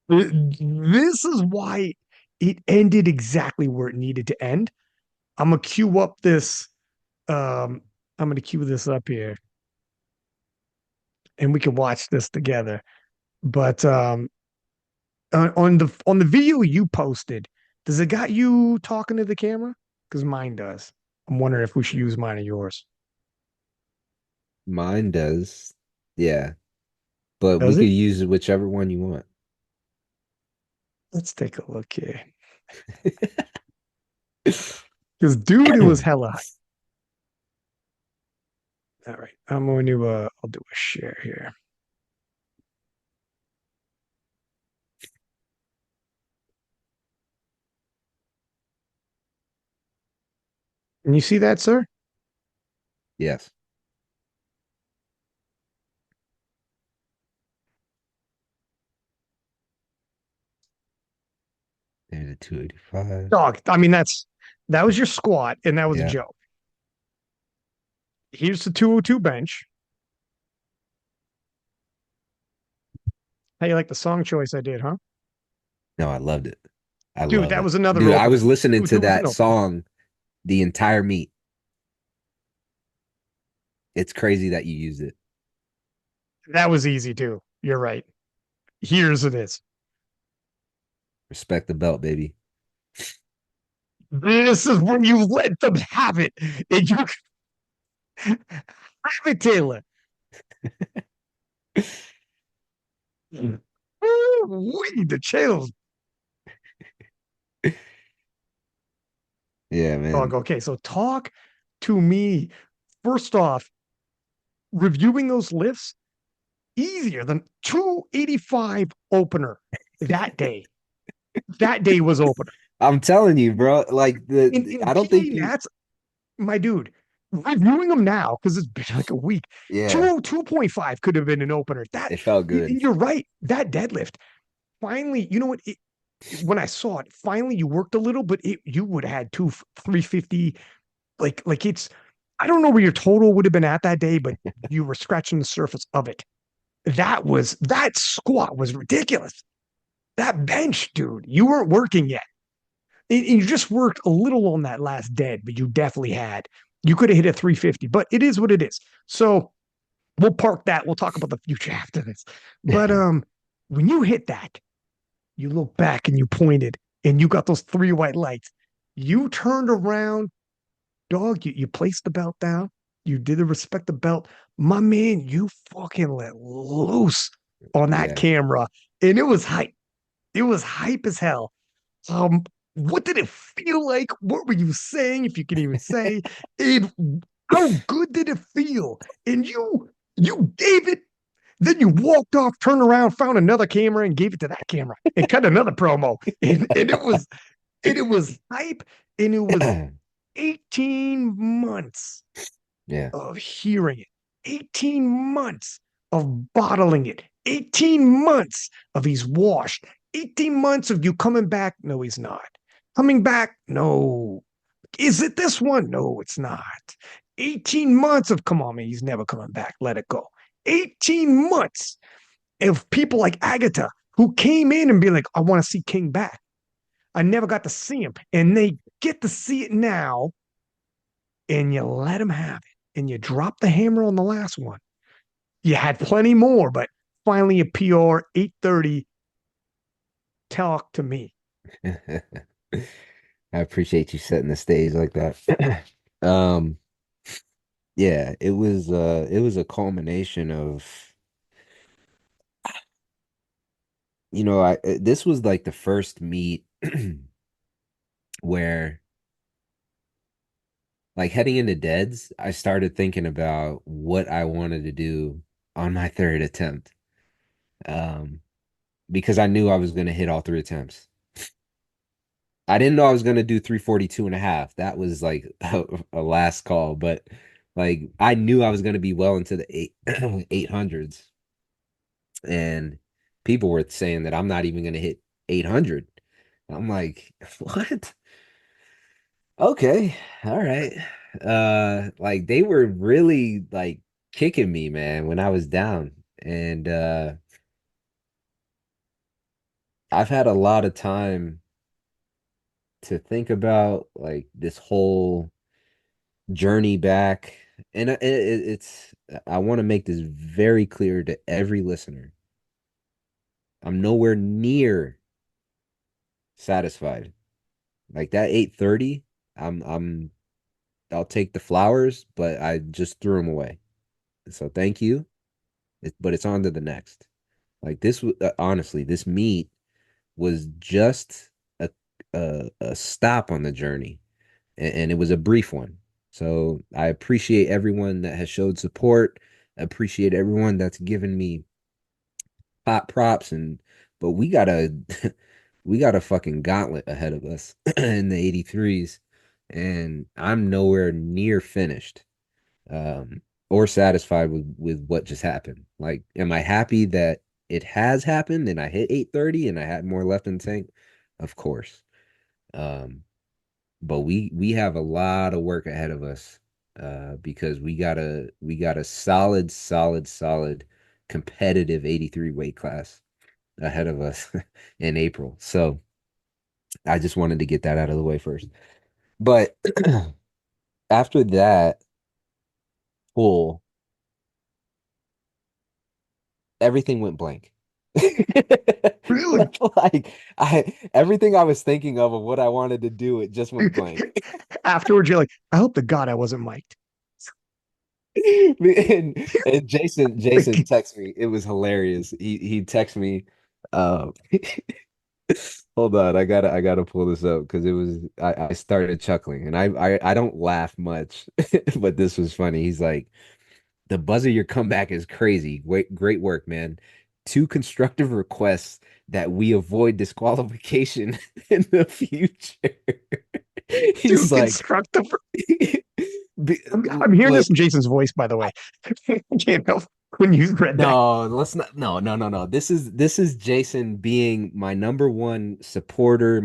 this is why it ended exactly where it needed to end. I'm gonna cue up this. Um, I'm gonna cue this up here, and we can watch this together. But on the video you posted, does it got you talking to the camera? Because mine does. I'm wondering if we should use mine or yours. Mine does. Yeah. But we Does could it? use whichever one you want. Let's take a look here. Because dude, it was hella high. All right, I'm going to I'll do a share here. Can you see that, sir? Yes. There's a 285. Dog. I mean, that was your squat, and that was a Yeah. joke. Here's the 202 bench. How you like the song choice I did, huh? No, I loved it. I Dude, love that it. was another Dude, I opener. was listening to There was that an opener. song the entire meet. It's crazy that you used it. That was easy too. You're right. Here's it is. Respect the belt, baby. This is when you let them have it. And you have it, Taylor. Ooh, the chills. Yeah, Dog. man. Okay, so talk to me. First off, reviewing those lifts easier than 285 opener that day. That day was opener. I'm telling you, bro. Like In I don't think PE you. Nats, my dude, reviewing them now because it's been like a week. Yeah, 202.5 could have been an opener. That it felt good. you're right. That deadlift finally, you know what? When I saw it, finally you worked a little, but you would have had 350. Like it's I don't know where your total would have been at that day, but you were scratching the surface of it. That squat was ridiculous. That bench, dude, you weren't working yet. You just worked a little on that last dead, but you definitely had. You could have hit a 350, but it is what it is. So we'll park that. We'll talk about the future after this. But when you hit that, you look back and you pointed and you got those three white lights. You turned around, dog. You placed the belt down. You did the respect the belt. My man, you fucking let loose on that Yeah. camera. And it was hype. It was hype as hell. Um, what did it feel like? What were you saying, if you can even say? And how good did it feel? And you gave it, then you walked off, turned around, found another camera, and gave it to that camera and cut another promo. And it was hype, and it was 18 months Yeah. of hearing it, 18 months of bottling it, 18 months of he's washed, 18 months of you coming back. No, he's not. Coming back. No. Is it this one? No, it's not. 18 months of come on, man, he's never coming back. Let it go. 18 months of people like Agatha who came in and be like, I want to see King back. I never got to see him. And they get to see it now, and you let him have it. And you drop the hammer on the last one. You had plenty more, but finally a PR 830. Talk to me. I appreciate you setting the stage like that. Um, yeah, it was a culmination of, this was like the first meet where like heading into deads, I started thinking about what I wanted to do on my third attempt. Um, because I knew I was going to hit all three attempts. I didn't know I was going to do 342 and a half. That was like a last call, but like I knew I was going to be well into the 800s. And people were saying that I'm not even going to hit 800. I'm like, what? Okay. All right. Like they were really like kicking me, man, when I was down. And I've had a lot of time to think about like this whole journey back. And it's I want to make this very clear to every listener. I'm nowhere near satisfied. Like that 830, I'm I'll take the flowers, but I just threw them away. So thank you. But it's on to the next. Like this honestly, this meet was just a a stop on the journey, and it was a brief one. So I appreciate everyone that has showed support. I appreciate everyone that's given me hot props, and but we got a we got a fucking gauntlet ahead of us in the 83s, and I'm nowhere near finished or satisfied with what just happened. Like, am I happy that it has happened and I hit 830 and I had more left in the tank? Of course. Um, but we have a lot of work ahead of us because we got a solid competitive 83 weight class ahead of us in April. So I just wanted to get that out of the way first. But after that pull, everything went blank. Really? Like I everything I was thinking of what I wanted to do, it just went blank. Afterwards, you're like, I hope to God I wasn't mic'd. And Jason Like, texted me. It was hilarious. He texted me. Um, hold on, I gotta pull this up because it was I started chuckling and I don't laugh much, but this was funny. He's like, the buzz of your comeback is crazy. Great work, man. Two constructive requests that we avoid disqualification in the future. too He's like, constructive. I'm hearing this look, in Jason's voice, by the way. I can't help when you read that. no, let's not. No. This is Jason being my number one supporter,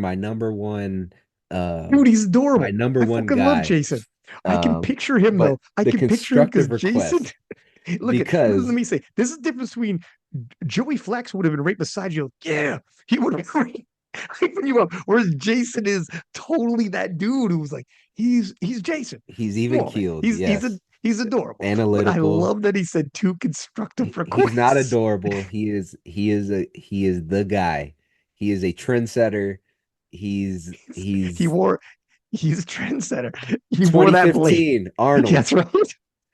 uh Dude, he's my adorable. number I one fucking love guy. Jason. I can Um, picture him but though. I the can picture him because constructive Jason, request look at, let because me say, this is the difference between Joey Flex would have been right beside you. Like, yeah, he would have been hyping you up. Whereas Jason is totally that dude who's like, he's Jason. he's Come even on, man. keeled. Yes, He's adorable. But I analytical. love that he said two constructive He's not requests. adorable. He is the guy. He is a trendsetter. He's He he's wore he's a trendsetter. He wore that blade. 2015 Arnold. That's right.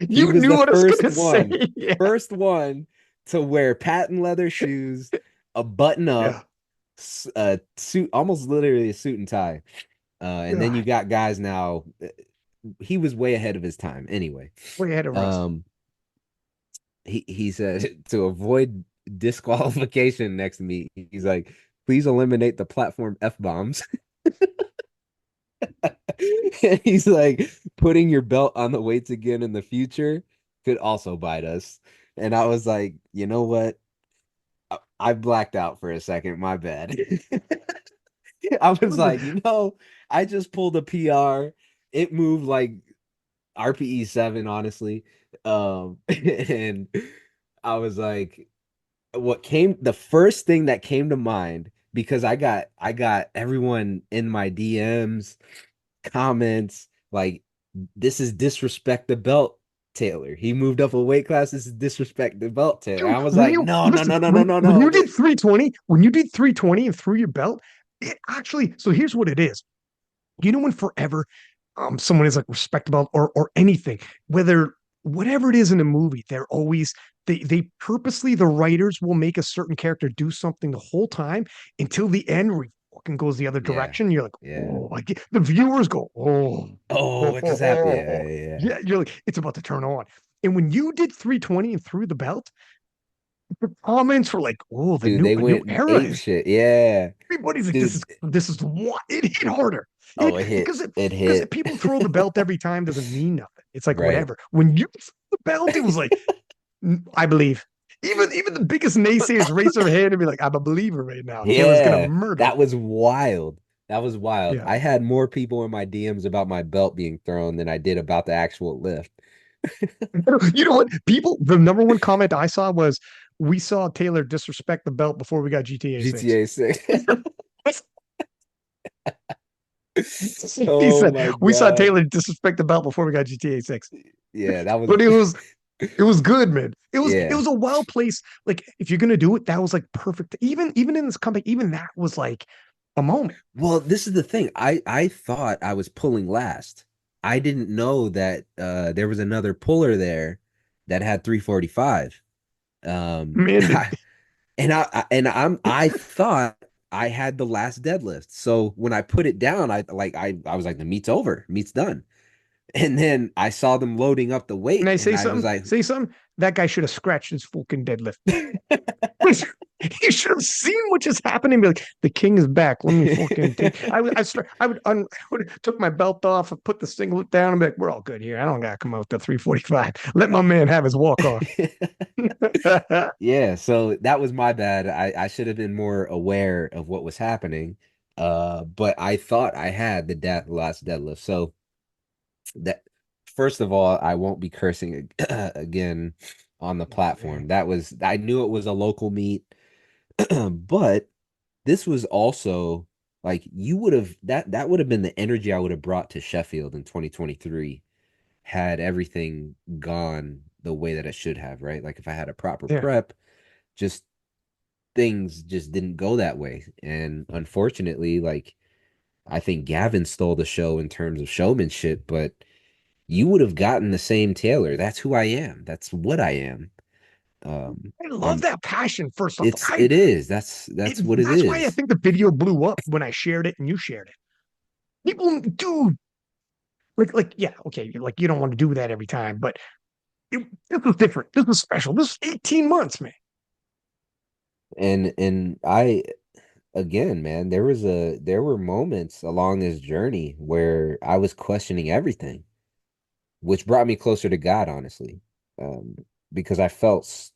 He You was knew the what I was gonna say. Yeah. first one to wear patent leather shoes, a button up, Yeah. a suit, almost literally a suit and tie. And then you God, got guys now. He was way ahead of his time. Anyway, way ahead of us. um, he said to avoid disqualification next to me. He's like, please eliminate the platform f bombs. And he's like, putting your belt on the weights again in the future could also bite us. And I was like, you know what? I blacked out for a second. My bad. I was like, I just pulled a PR. It moved like RPE 7, honestly. And I was like, the first thing that came to mind, because I got everyone in my DMs, comments, like, this is disrespect the belt, Taylor. He moved up a weight class. This is disrespect the belt, Taylor. Dude, I was when like, you no, no, listen, no, no, no, no, when no. you did 320, when you did 320 and threw your belt, it actually, so here's what it is. You know, when forever someone is like respectable or anything, whether whatever it is in a movie, they're always they purposely the writers will make a certain character do something the whole time until the end where he fucking goes the other Yeah, direction. You're like, yeah. oh, like the viewers go, oh, Oh, oh, what oh, just happened? oh, Yeah, oh. yeah, yeah. Yeah, you're like, it's about to turn on. And when you did 320 and threw the belt, the comments were like, "Oh, Dude, they a new went era ape is." shit. Yeah. Everybody's like, Dude, this is what it hit harder." oh, Like it hit. It because hit. people throw the belt every time doesn't mean nothing. It's like Right. whatever. When you threw the belt, it was like, I believe. Even the biggest naysayers raise their hand and be like, "I'm a believer right now." Taylor's gonna Yeah. murder. That was wild. That was wild. Yeah. I had more people in my DMs about my belt being thrown than I did about the actual lift. You know what? People, the number one comment I saw was, "We saw Taylor disrespect the belt before we got GTA 6." GTA 6. He Oh said, my "We saw God. Taylor disrespect the belt before we got GTA 6." Yeah, that was But it was good, man. It yeah. was a well placed. Like if you're gonna do it, that was like perfect. Even in this comeback, even that was like a moment. Well, this is the thing. I thought I was pulling last. I didn't know that there was another puller there that had 345. Man, I thought I had the last deadlift. So when I put it down, I was like, the meet's over, meet's done. And then I saw them loading up the can weight, I and say I was something? like, Say something. That guy should have scratched his fucking deadlift. He should have seen what just happened and be like, "The king is back. Let me fucking take." I would took my belt off, and put the singlet down, and be like, "We're all good here. I don't gotta come out to 345. Let my man have his walk off." yeah. So that was my bad. I should have been more aware of what was happening. But I thought I had the last deadlift. So that first of all, I won't be cursing again on the platform. I knew it was a local meet, but this was also like you would have that would have been the energy I would have brought to Sheffield in 2023 had everything gone the way that it should have, right? Like if I had a proper Yeah. prep, just things just didn't go that way. And unfortunately, like I think Gavin stole the show in terms of showmanship, but you would have gotten the same Taylor. That's who I am. That's what I am. I love I'm that passion. First off, it's it is. That's what it that's why I is. think the video blew up when I shared it and you shared it. People, dude, yeah, okay, like you don't want to do that every time, but this was different. This was special. This was 18 months, man. And I again, man, there were moments along this journey where I was questioning everything, which brought me closer to God, honestly. Because I felt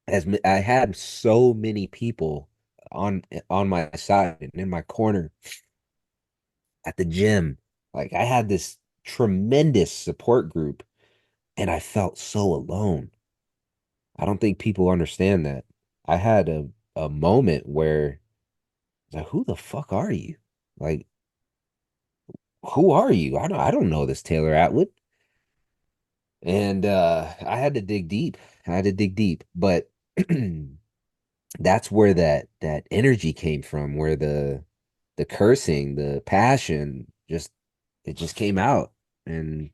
I had so many people on my side and in my corner at the gym. Like I had this tremendous support group and I felt so alone. I don't think people understand that. I had a moment where like, who the fuck are you? Like, who are you? I don't know this Taylor Atwood. And I had to dig deep. I had to dig deep. But that's where that energy came from, where the cursing, the passion, just it just came out. And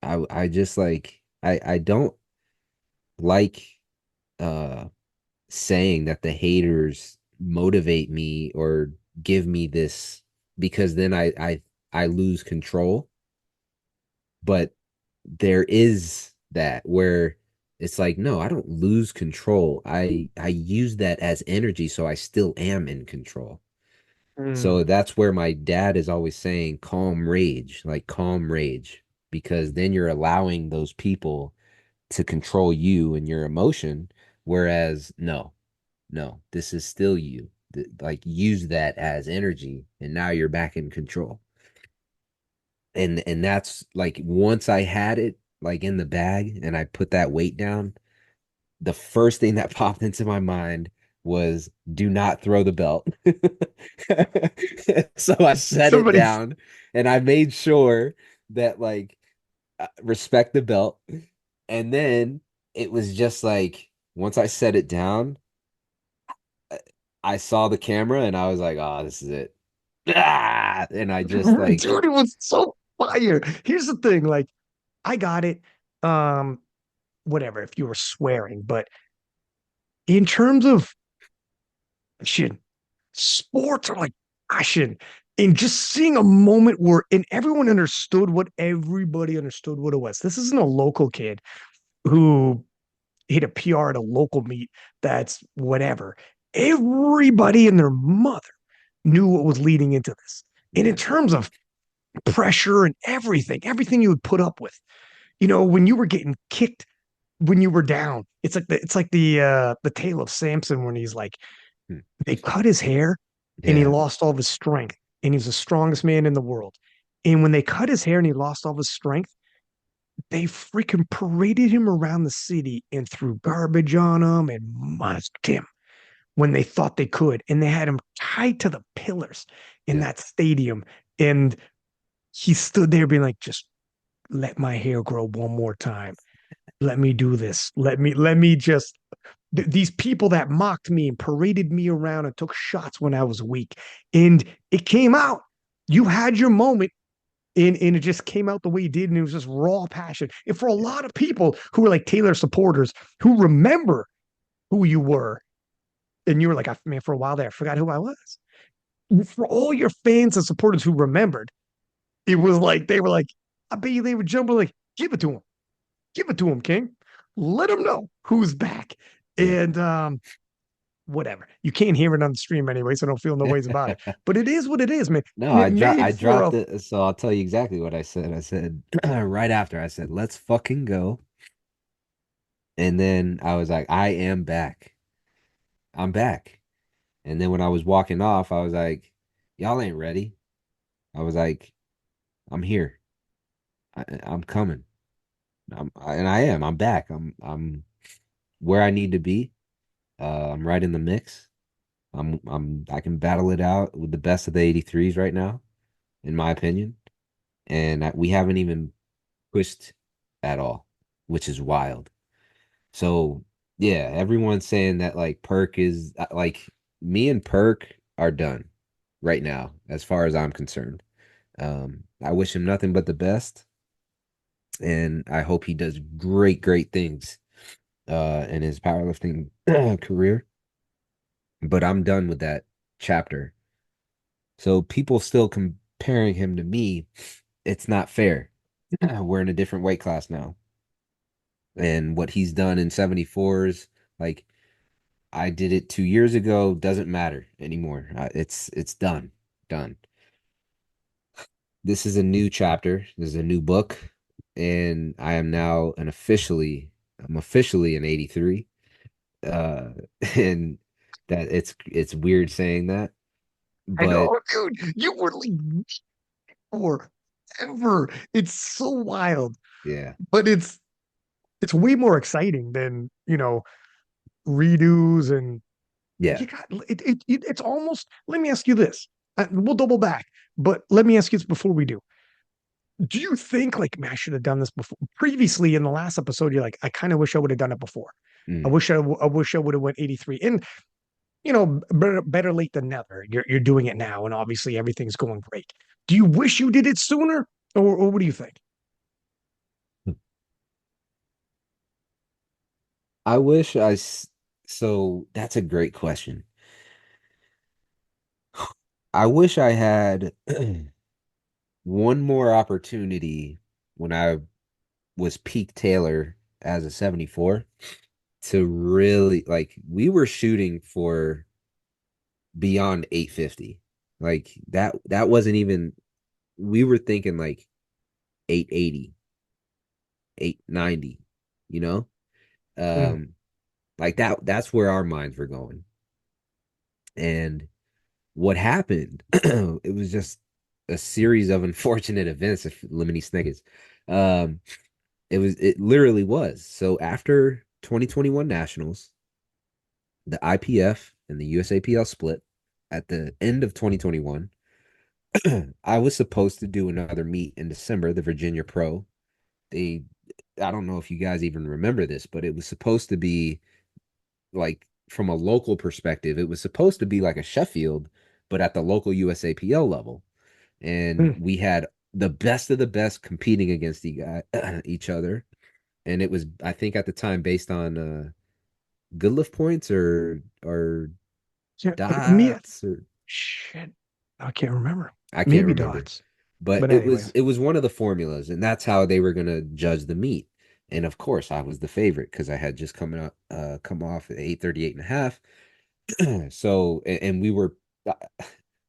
I just like I don't like uh saying that the haters motivate me or give me this because then I lose control. But there is that where it's like, no, I don't lose control. I use that as energy, so I still am in control. So Mm. that's where my dad is always saying calm rage, like calm rage, because then you're allowing those people to control you and your emotion. Whereas, no, no, this is still you. Like use that as energy, and now you're back in control. And that's like once I had it like in the bag and I put that weight down, the first thing that popped into my mind was do not throw the belt. So I set it Somebody, down and I made sure that like respect the belt. And then it was just like once I set it down, I saw the camera and I was like, "Oh, this is it." Ah! And I just like, dude, it was so fire. Here's the thing, like I got it. Um, Whatever if you were swearing, but in terms of shit, sports are like passion. And just seeing a moment where and everyone understood what everybody understood what it was. This isn't a local kid who hit a PR at a local meet that's whatever. Everybody and their mother knew what was leading into this. And in yeah, terms of pressure and everything you would put up with, when you were getting kicked when you were down, it's like the tale of Samson when he's like hmm, they cut his hair and he yeah, lost all of his strength and he's the strongest man in the world. And when they cut his hair and he lost all of his strength, they freaking paraded him around the city and threw garbage on him and musked him when they thought they could. And they had him tied to the pillars in yeah. that stadium. And he stood there being like, just let my hair grow one more time. Let me do this. Let me just these people that mocked me and paraded me around and took shots when I was weak. And it came out. You had your moment and it just came out the way it did. And it was just raw passion. And for a lot of people who were like Taylor supporters who remember who you were, and you were like, I man, for a while there, I forgot who I was. For all your fans and supporters who remembered, it was like they were like, I bet you they were jumping like, give it to him, King. Let him know who's back. Yeah. And whatever. You can't hear it on the stream anyway, so don't feel no ways about it. But it is what it is, man. No, And it I made for dropped a it, so I'll tell you exactly what I said. I said right after I said, "Let's fucking go." And then I was like, "I am back. I'm back." And then when I was walking off, I was like, "Y'all ain't ready." I was like, "I'm here. I'm coming. And I am. I'm back. I'm where I need to be. I'm right in the mix. I can battle it out with the best of the 83s right now, in my opinion. And we haven't even pushed at all, which is wild. So Yeah, everyone's saying that like Perk is like me and Perk are done right now, as far as I'm concerned. I wish him nothing but the best, and I hope he does great, great things in his powerlifting career. But I'm done with that chapter. So people still comparing him to me, it's not fair. We're in a different weight class now. And what he's done in 74s, like I did it 2 years ago, doesn't matter anymore. It's done. Done. This is a new chapter. This is a new book. And I am now I'm officially an 83. Uh and that it's weird saying that, I but know, dude. You were like forever. It's so wild, yeah. but it's way more exciting than redos and Yeah. you got it's almost. Let me ask you this. We'll double back, but let me ask you this before we do. Do you think like, man, I should have done this before? Previously in the last episode, you're like, I kind of wish I would have done it before. Mm. I wish I would have went 83. And better late than never. You're doing it now, and obviously everything's going great. Do you wish you did it sooner, or what do you think? I wish I so that's a great question. I wish I had one more opportunity when I was peak Taylor as a 74 to really like we were shooting for beyond 850. Like that wasn't even we were thinking like 880, 890, you know? Mm, Um like that's where our minds were going. And what happened, it was just a series of unfortunate events, if Lemony Snickets. Um it literally was. So after 2021 Nationals, the IPF and the USAPL split at the end of 2021. I was supposed to do another meet in December, the Virginia Pro. They, I don't know if you guys even remember this, but it was supposed to be like from a local perspective, it was supposed to be like a Sheffield, but at the local USAPL level. And mm. we had the best of the best competing against each other. And it was, I think at the time, based on good lift points or Yeah, me, dots or shit, I can't remember. I can't Maybe remember. dots, But but anyways. it was one of the formulas, and that's how they were gonna judge the meat. And of course, I was the favorite because I had just come off at 838 and a half. So and we were uh,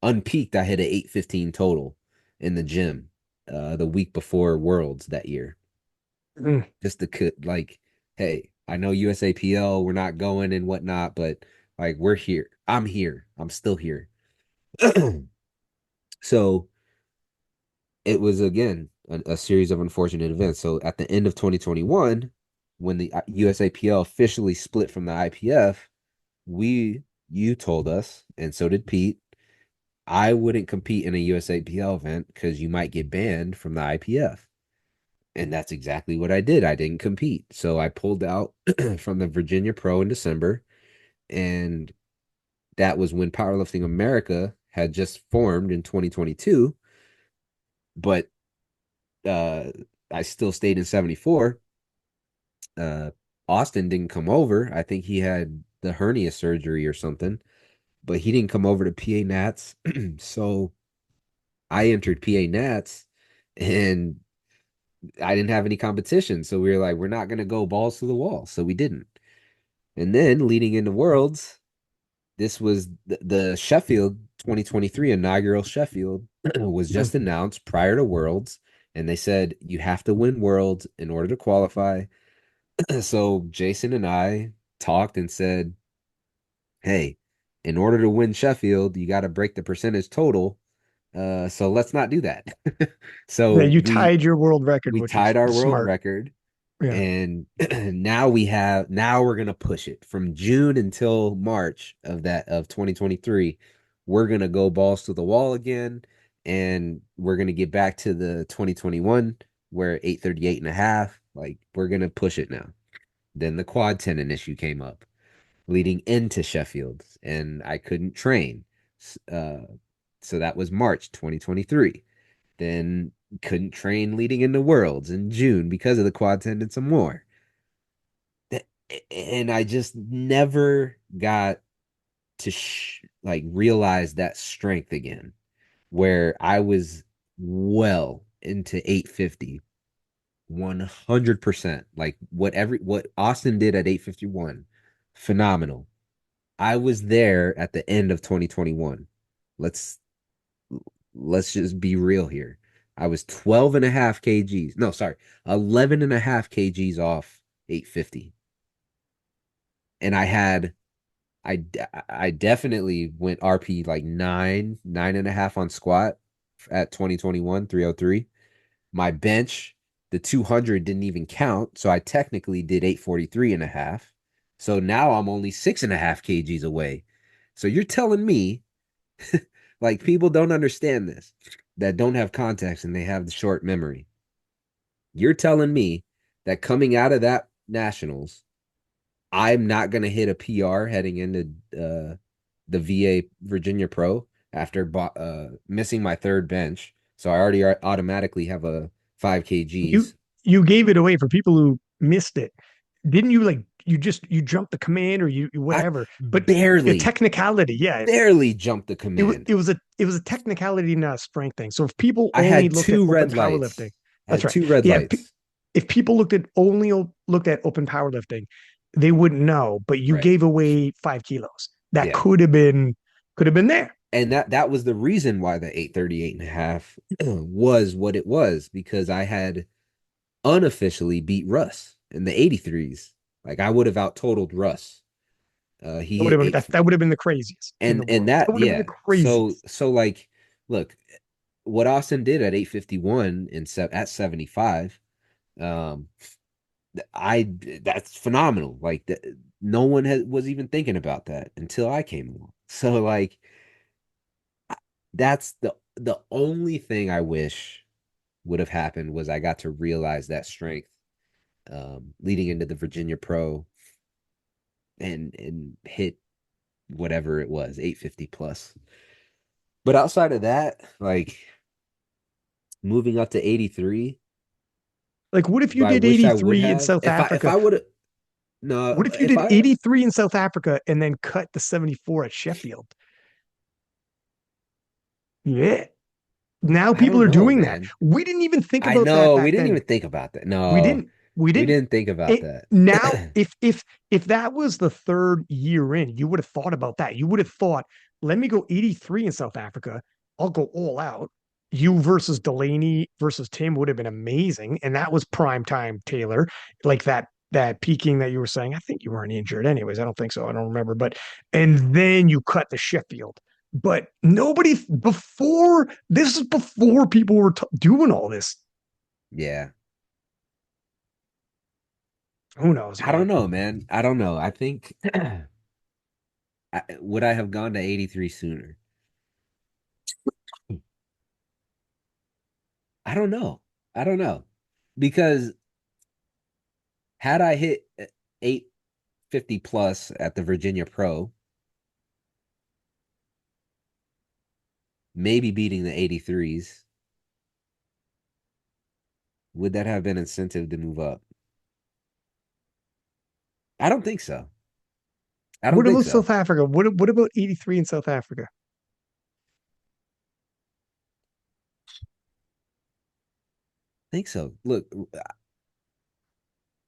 unpeaked. I hit an 815 total in the gym the week before Worlds that year. Mm. Just to cut like, hey, I know USAPL, we're not going and whatnot, but like we're here. I'm here. I'm still here. So it was again a series of unfortunate events. So at the end of 2021, when the USAPL officially split from the IPF, we you told us, and so did Pete, I wouldn't compete in a USAPL event because you might get banned from the IPF. And that's exactly what I did. I didn't compete. So I pulled out from the Virginia Pro in December. And that was when Powerlifting America had just formed in 2022. But uh, I still stayed in 74. Uh, Austin didn't come over. I think he had the hernia surgery or something, but he didn't come over to PA Nats. So I entered PA Nats and I didn't have any competition. So we were like, we're not going to go balls to the wall. So we didn't. And then leading into Worlds, this was the Sheffield 2023 inaugural Sheffield was Mm. just announced prior to Worlds. And they said you have to win Worlds in order to qualify. So Jason and I talked and said, hey, in order to win Sheffield, you got to break the percentage total. So let's not do that. Yeah, So you tied your world record, we which is tied our world smart. record, Yeah. and now we're gonna push it from June until March of 2023. We're gonna go balls to the wall again, and we're gonna get back to the 2021 where 838 and a half. Like we're gonna push it now. Then the quad tendon issue came up leading into Sheffield, and I couldn't train. Uh, so that was March 2023. Then couldn't train leading into Worlds in June because of the quad tendon some more. And I just never got to like realize that strength again, where I was well into 850, 100%. Like what Austin did at 851, phenomenal. I was there at the end of 2021. Let's let's just be real here. I was 12 and a half kgs. No, sorry, 11 and a half kgs off 850. And I definitely went RP like nine and a half on squat at 2021, 303. My bench, the 200 didn't even count. So I technically did 843 and a half. So now I'm only 6.5 kgs away. So you're telling me, like, people don't understand this, that don't have context and they have the short memory. You're telling me that coming out of that nationals, I'm not going to hit a PR heading into the VA Virginia Pro after missing my third bench. So I already automatically have a 5 You kgs. you gave it away for people who missed it. Didn't you, like, you jumped the command, or you I whatever? But a barely, technicality, yeah. barely jumped the command. It was a technicality, not a strength thing. So if people I only had looked at two open red powerlifting, lights. I that's had right. two red Yeah, lights. if people looked at open powerlifting, they wouldn't know. But you Right. gave away 5 kilos. That Yeah. could have been there. And that was the reason why the 838 and a half was what it was, because I had unofficially beat Russ in the 83s. Like I would have out totaled Russ. He hit eight, That would have been the craziest in the and world. that That would have been the yeah. So craziest. like, look, what Austin did at 851 and at 75, um, I that's phenomenal. Like no one was even thinking about that until I came along. So like, that's the only thing I wish would have happened was I got to realize that strength leading into the Virginia Pro and hit whatever it was, 850 plus. But outside of that, like moving up to 83, Like, what if do you I did wish I would 83 in have? South If Africa? I would have no, What if you if did I 83 in South Africa and then cut the 74 at Sheffield? Yeah. Now I people don't are know, doing that. man. We didn't even think I about that know we back didn't then. even think about that. We No, didn't. We we didn't. didn't think about It that. now, if that was the third year in, you would have thought about that. You would have thought, let me go 83 in South Africa. I'll go all out. You versus Delaney versus Tim would have been amazing. And that was prime time Taylor, like that peaking that you were saying. I think you weren't injured anyways. I don't think so. I don't remember. But and then you cut the Sheffield. But nobody before this is before people were doing all this. Yeah. Who knows, I don't man? know, man. I don't know. I think would I have gone to 83 sooner? I don't know. I don't know. Because had I hit 850 plus at the Virginia Pro, maybe beating the 83s, would that have been incentive to move up? I don't think so. I don't What think about so. South Africa? What about 83 in South Africa? Think so. Look,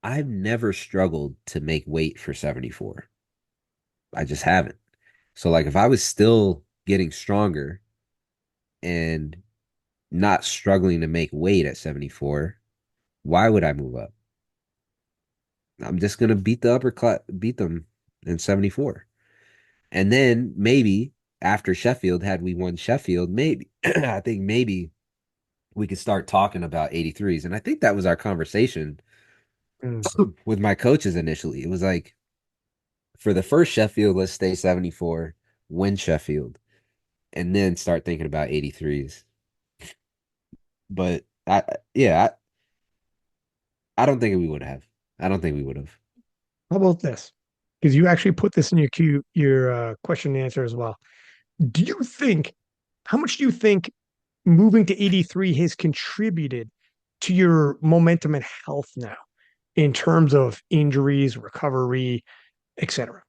I've never struggled to make weight for 74. I just haven't. So like if I was still getting stronger and not struggling to make weight at 74, why would I move up? I'm just gonna beat the upper class, beat them in 74. And then maybe after Sheffield, had we won Sheffield, maybe I think maybe we could start talking about 83s. And I think that was our conversation Mm. with my coaches initially. It was like, for the first Sheffield, let's stay 74, win Sheffield, and then start thinking about 83s. But yeah, I don't think we would have. I don't think we would have. How about this? Because you actually put this in your question and answer as well. Do you think, how much do you think moving to 83 has contributed to your momentum and health now in terms of injuries, recovery, etc.?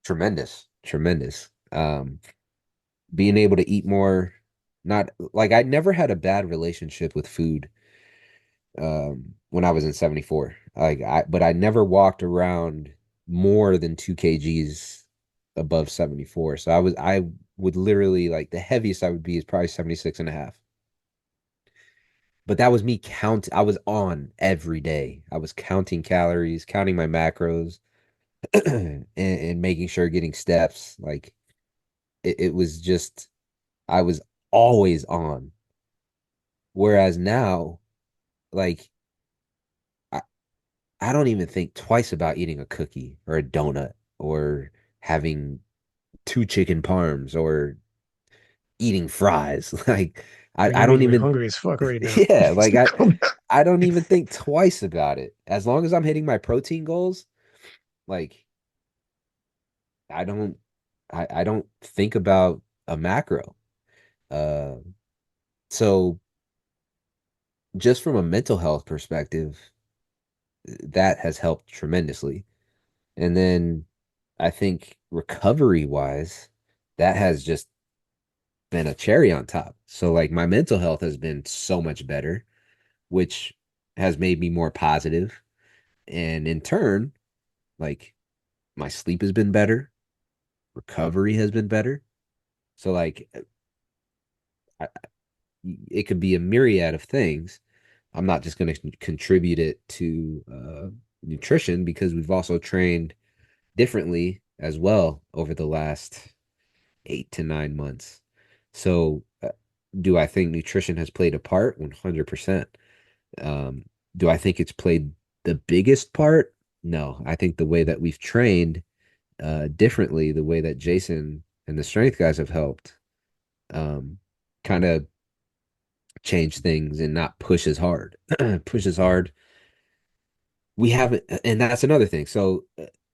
Tremendous, tremendous. Being able to eat more, not like I never had a bad relationship with food when I was in 74. But I never walked around more than 2 kgs above 74. So I would literally like the heaviest I would be is probably 76 and a half. But that was me I was on every day. I was counting calories, counting my macros, and making sure getting steps. Like it was just I was always on. Whereas now, like I, I don't even think twice about eating a cookie or a donut or having two chicken parms or eating fries. Like Well, I you're don't making me even hungry as fuck right now. yeah, like I don't even think twice about it. As long as I'm hitting my protein goals, like I don't I don't think about a macro. Uh so just from a mental health perspective, that has helped tremendously. And then I think recovery wise, that has just been a cherry on top. So like my mental health has been so much better, which has made me more positive. And in turn, like my sleep has been better, recovery has been better. So like I, it could be a myriad of things. I'm not just going to contribute it to nutrition because we've also trained differently as well over the last 8 to 9 months. So, do I think nutrition has played a part? 100%. Um, do I think it's played the biggest part? No. I think the way that we've trained differently, the way that Jason and the strength guys have helped kind of change things and not push as hard. Push as hard. We haven't, and that's another thing. So,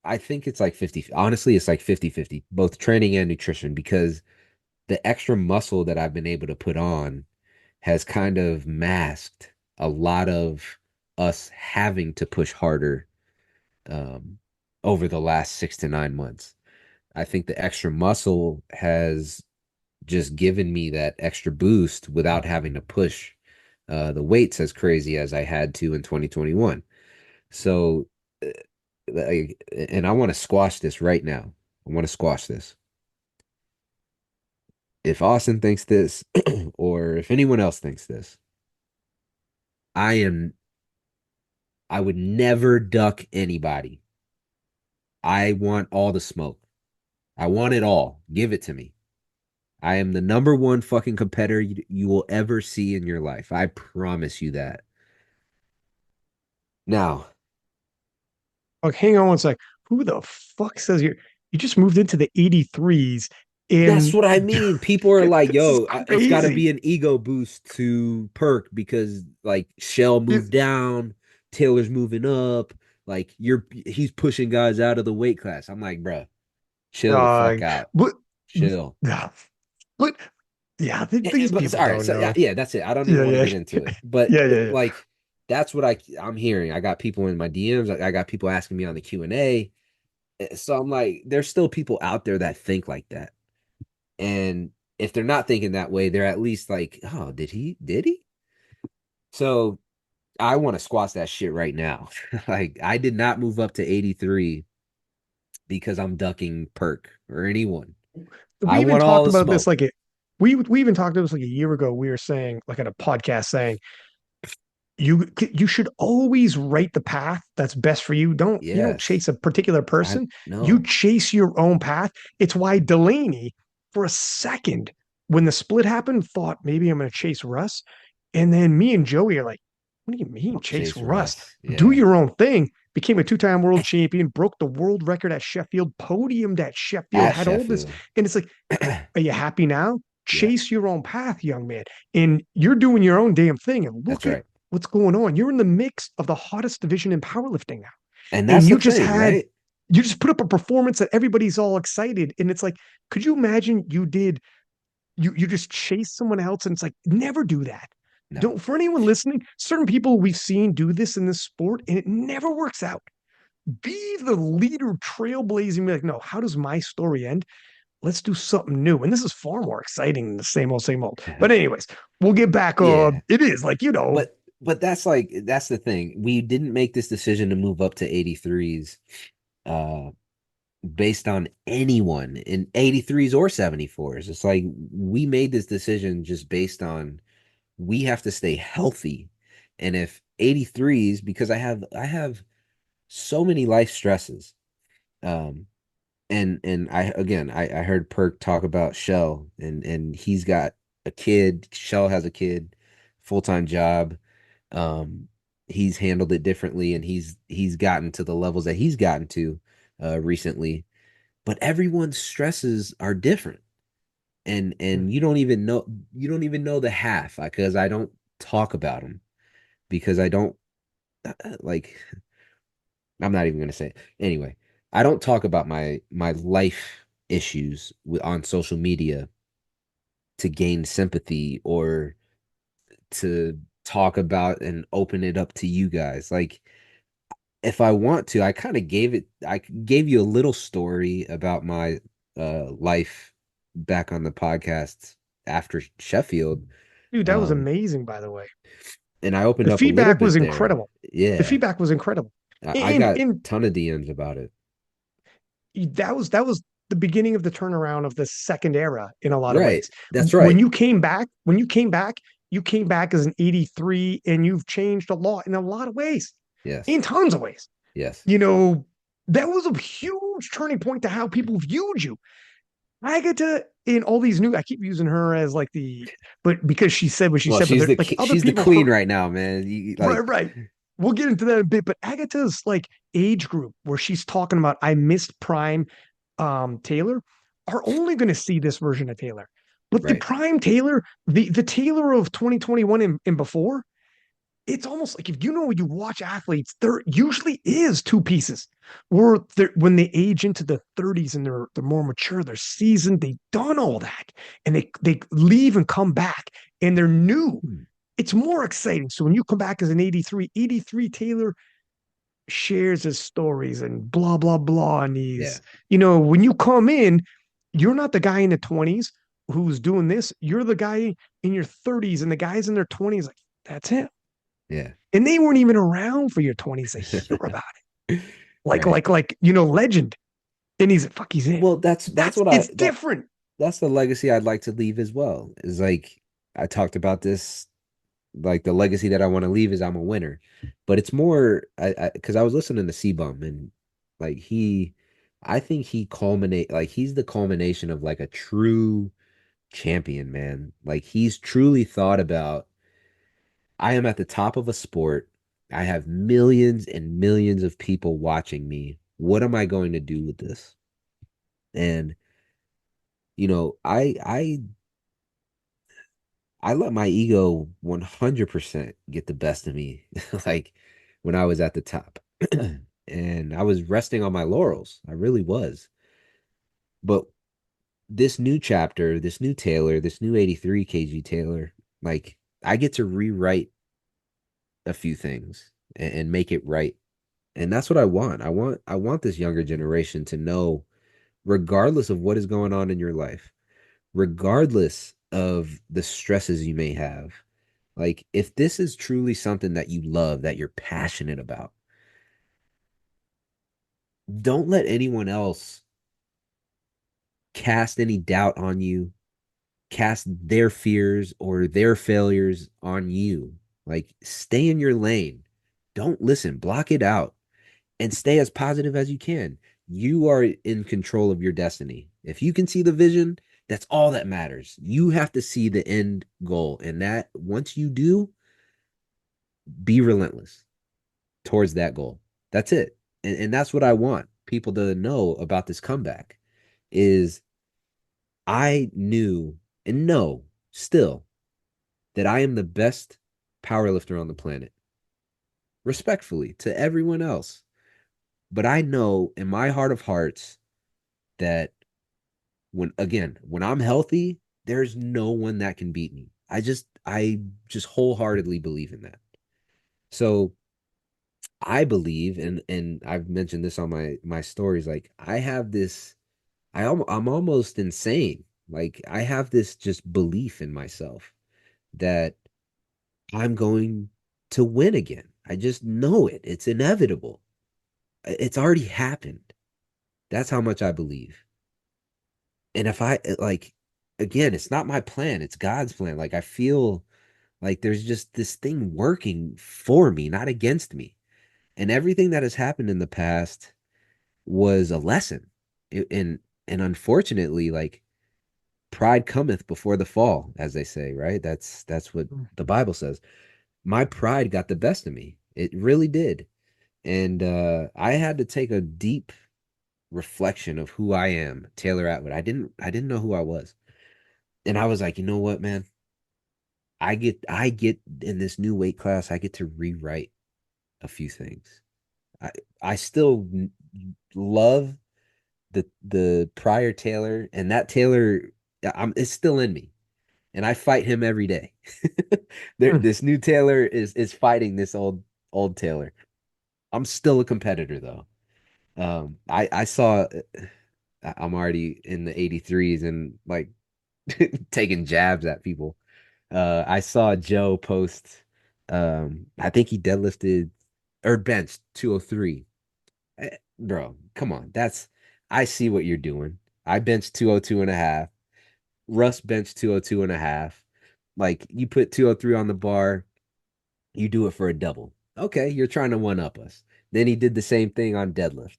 I think it's like 50, honestly, it's like 50-50, both training and nutrition, because the extra muscle that I've been able to put on has kind of masked a lot of us having to push harder um, over the last 6 to 9 months. I think the extra muscle has just given me that extra boost without having to push the weights as crazy as I had to in 2021. So, uh, and I want to squash this right now. I want to squash this. If Austin thinks this, or if anyone else thinks this, I am I would never duck anybody. I want all the smoke. I want it all. Give it to me. I am the number one fucking competitor you will ever see in your life. I promise you that. Now, Like, hang on one sec. Who the fuck says you just moved into the 83s that's in what I mean. People are like, this is yo, it's got to crazy. be an ego boost to Perk because like Shell You, moved down, Taylor's moving up, like he's pushing guys out of the weight class. I'm like, bro, chill the uh, fuck out. but, Chill. yeah, but yeah, these But people all right, don't so yeah, know. yeah, that's it. I don't even Yeah, want to yeah, get into it, but yeah, yeah, yeah. like that's what I'm hearing. I got people in my DMs. I got people asking me on the Q&A. So I'm like, there's still people out there that think like that, and if they're not thinking that way, they're at least like, oh, did he? Did he? So I want to squash that shit right now. Like I did not move up to 83 because I'm ducking Perk or anyone. I We even want all talked the about this smoke. like we even talked about this like a year ago. We were saying like on a podcast saying you should always write the path that's best for you. Don't Yes, chase a particular I person. You know. chase your own path. It's why Delaney, for a second, when the split happened, thought maybe I'm going to chase Russ, and then me and Joey are like, "What do you mean chase Chase Russ? Russ. Do Yeah. your own thing." Became a two-time world champion, broke the world record at Sheffield, podiumed at Sheffield, At had all this, Sheffield. and it's like, are you happy now? Yeah, Chase your own path, young man, and you're doing your own damn thing. And that's look at right. what's going on. You're in the mix of the hottest division in powerlifting now. And and that's the thing, right? you just put up a performance that everybody's all excited. And it's like, could you imagine you just chase someone else, and it's like, never do that. No. Don't, for anyone listening, certain people we've seen do this in this sport and it never works out. Be the leader, trailblazing, be like, no, how does my story end? Let's do something new. And this is far more exciting than the same old, same old. But anyways, we'll get back. Yeah. It is like, But that's the thing. We didn't make this decision to move up to 83s uh based on anyone in 83s or 74s. It's like we made this decision just based on we have to stay healthy. And if 83s, because I have so many life stresses. Um and I heard Perk talk about Shell, and he's got a kid. Shell has a kid, full-time job. Um he's handled it differently, and he's gotten to the levels that he's gotten to recently. But everyone's stresses are different, and you don't even know the half, because I don't talk about them, because I don't like I'm not even going to say it. Anyway, I don't talk about my life issues on social media to gain sympathy, or to talk about and open it up to you guys. Like, if I want to, I gave you a little story about my life back on the podcast after Sheffield. dude, that was Um amazing, by the way. and I The opened up a little feedback was bit there. incredible. The Yeah. feedback was incredible. I And got ton of DMs about it. that was the beginning of the turnaround of the second era in a lot of Right. ways. That's When right. you came back as an 83, and you've changed a lot in a lot of ways, Yes. in tons of ways. Yes. You know, that was a huge turning point to how people viewed you. Agatha in all these new, I keep using her as like but because she said what she Well, said, but they're like other she's the people, queen her, right now, man. right, right. We'll get into that in a bit, but Agatha's like age group where she's talking about I missed prime Taylor are only going to see this version of Taylor. But the right. prime Taylor, the Taylor of 2021 and before, it's almost like if you watch athletes, there usually is two pieces. Or when they age into the 30s and they're more mature, they're seasoned, they've done all that, and they leave and come back and they're new. Hmm. It's more exciting. So when you come back as an 83 Taylor shares his stories and blah blah blah, and Yeah. when you come in, you're not the guy in the 20s who's doing this. You're the guy in your 30s, and the guys in their 20s like, that's him. Yeah. And they weren't even around for your 20s to hear about it. Right. Legend. And he's in. Well, that's That's what it's different. that's the legacy I'd like to leave as well. Is like I talked about this, like the legacy that I want to leave is I'm a winner. But it's more I because I was listening to C-Bum, and like I think he's the culmination of like a true champion, man. Like, he's truly thought about, I am at the top of a sport. I have millions and millions of people watching me. What am I going to do with this? And I let my ego 100% get the best of me, like when I was at the top. And I was resting on my laurels. I really was. But this new chapter, this new Taylor, this new 83 kg Taylor, like, I get to rewrite a few things and make it right. And that's what I want. I want this younger generation to know, regardless of what is going on in your life, regardless of the stresses you may have, like, if this is truly something that you love, that you're passionate about, don't let anyone else cast any doubt on you, cast their fears or their failures on you. Like, stay in your lane. Don't listen, block it out, and stay as positive as you can. You are in control of your destiny. If you can see the vision, that's all that matters. You have to see the end goal. And that, once you do, be relentless towards that goal. That's it. And that's what I want people to know about this comeback is I knew and know still that I am the best powerlifter on the planet, respectfully to everyone else. But I know in my heart of hearts that when I'm healthy, there's no one that can beat me. I just wholeheartedly believe in that. So I believe, and I've mentioned this on my stories, like I have this, I'm almost insane. Like I have this just belief in myself that I'm going to win again. I just know it. It's inevitable. It's already happened. That's how much I believe. And if I like, again, it's not my plan, it's God's plan. Like I feel like there's just this thing working for me, not against me. And everything that has happened in the past was a lesson. And unfortunately, like pride cometh before the fall, as they say, right? That's what Mm. the Bible says. My pride got the best of me. It really did. And I had to take a deep reflection of who I am, Taylor Atwood. I didn't know who I was. And I was like, you know what, man? I get in this new weight class, I get to rewrite a few things. I I still love the prior Taylor, and that Taylor, it's still in me, and I fight him every day. Mm. This new Taylor is fighting this old Taylor. I'm still a competitor though. I saw I'm already in the 83s and like taking jabs at people. I saw Joe post. I think he deadlifted or benched 203. Bro, come on. I see what you're doing. I benched 202 and a half. Russ benched 202 and a half. Like you put 203 on the bar, you do it for a double. Okay, you're trying to one up us. Then he did the same thing on deadlift.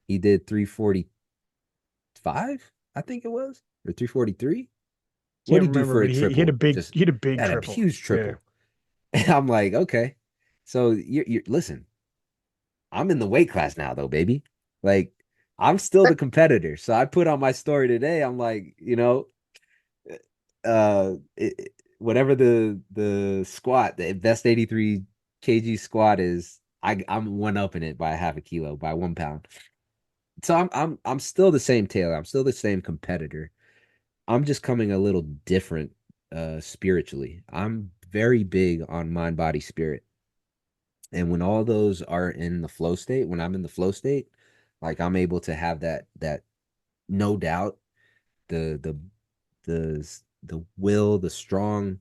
He did 345, I think it was, or 343. What'd Can't he do remember, for but a triple? Just he hit a big had a triple. huge Yeah. triple. And I'm like, okay. So you listen, I'm in the weight class now though, baby. Like I'm still the competitor. So I put on my story today. I'm like, whatever the squat, the best 83 kg squat is, I'm one up in it by half a kilo, by 1 pound. So I'm still the same Taylor. I'm still the same competitor. I'm just coming a little different spiritually. I'm very big on mind, body, spirit. And when all those are in the flow state, when I'm in the flow state, like I'm able to have that no doubt, the the will, the strong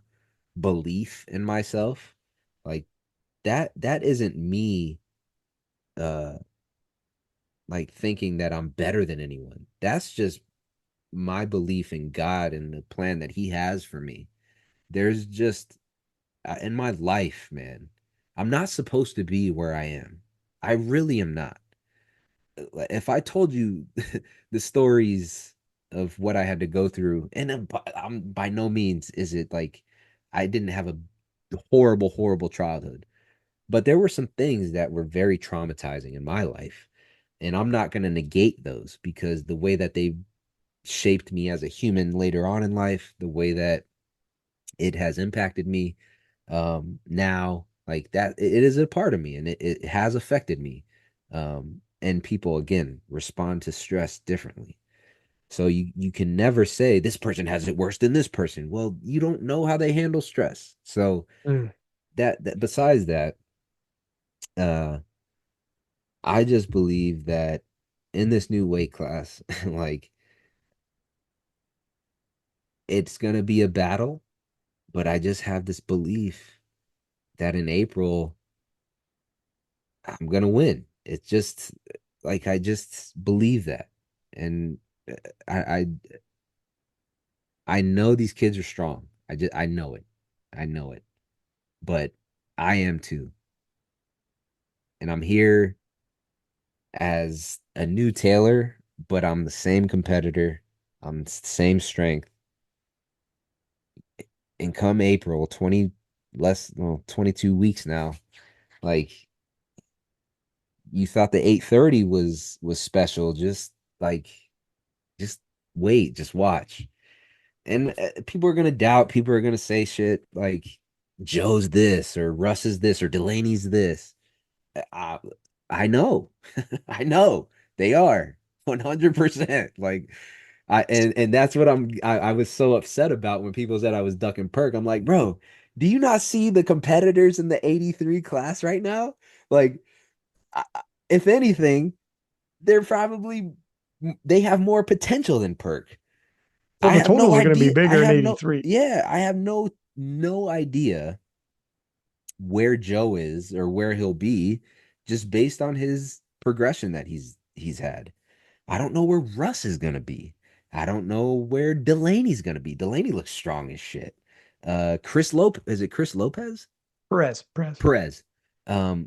belief in myself, like that isn't me uh like thinking that I'm better than anyone. That's just my belief in God and the plan that he has for me. There's just in my life, man, I'm not supposed to be where I am. I really am not. If I told you the stories of what I had to go through, and I'm by no means is it like I didn't have a horrible, horrible childhood, but there were some things that were very traumatizing in my life. And I'm not going to negate those because the way that they shaped me as a human later on in life, the way that it has impacted me now, like that, it is a part of me and it has affected me. And people again respond to stress differently. So you can never say this person has it worse than this person. Well, you don't know how they handle stress. So Mm. that besides that, uh I just believe that in this new weight class, like it's gonna be a battle, but I just have this belief that in April I'm gonna win. It's just like I just believe that, and uh, I I I know these kids are strong. I know it, I know it, but I am too, and I'm here as a new Taylor, but I'm the same competitor. I'm the same strength. And come April, 22 weeks now, like you thought the 830 was special, like just wait, just watch. And people are gonna doubt, people are gonna say shit like Joe's this or Russ is this or Delaney's this. I know. I know. They are 100%. Like and that's what I was so upset about when people said I was ducking perk. I'm like, bro, do you not see the competitors in the 83 class right now? Like, if anything, they're probably they have more potential than perk. Well, I the have no totals are going to be idea. bigger in 83. I have no idea where Joe is or where he'll be just based on his progression that he's had. I don't know where Russ is gonna be. I don't know where Delaney's gonna be. Delaney looks strong as shit. Chris Lopez, is it Chris Lopez? Perez. Perez.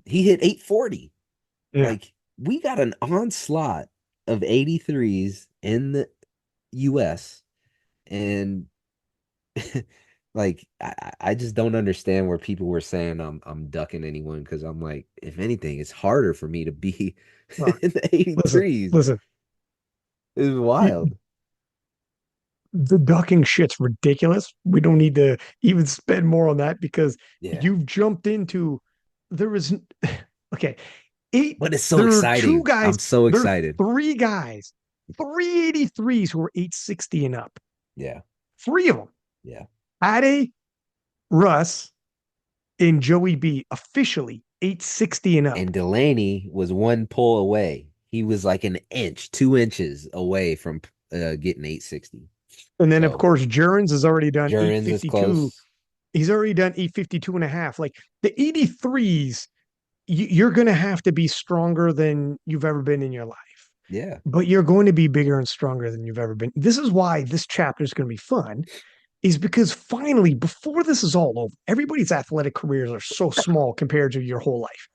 He hit 840. Yeah. Like we got an onslaught of 83s in the US and like I just don't understand where people were saying I'm ducking anyone because I'm like, if anything, it's harder for me to be Look, in the listen, 83s. listen. It's You, wild. the ducking shit's ridiculous. We don't need to even spend more on that because Yeah. you've jumped into there is okay. Eight, But it's so there are two exciting. guys, I'm so there are excited. three guys, 383s who are 860 and up. Yeah. Three of them. Yeah. Ade, Russ, and Joey B officially 860 and up. And Delaney was one pull away. He was like an inch, 2 inches away from getting 860. And then, of So course, Jurens has already done Jurens is 852. close. He's already done 852 and a half. Like the 83s, you're going to have to be stronger than you've ever been in your life, Yeah. but you're going to be bigger and stronger than you've ever been. This is why this chapter is going to be fun, is because finally, before this is all over, everybody's athletic careers are so small compared to your whole life.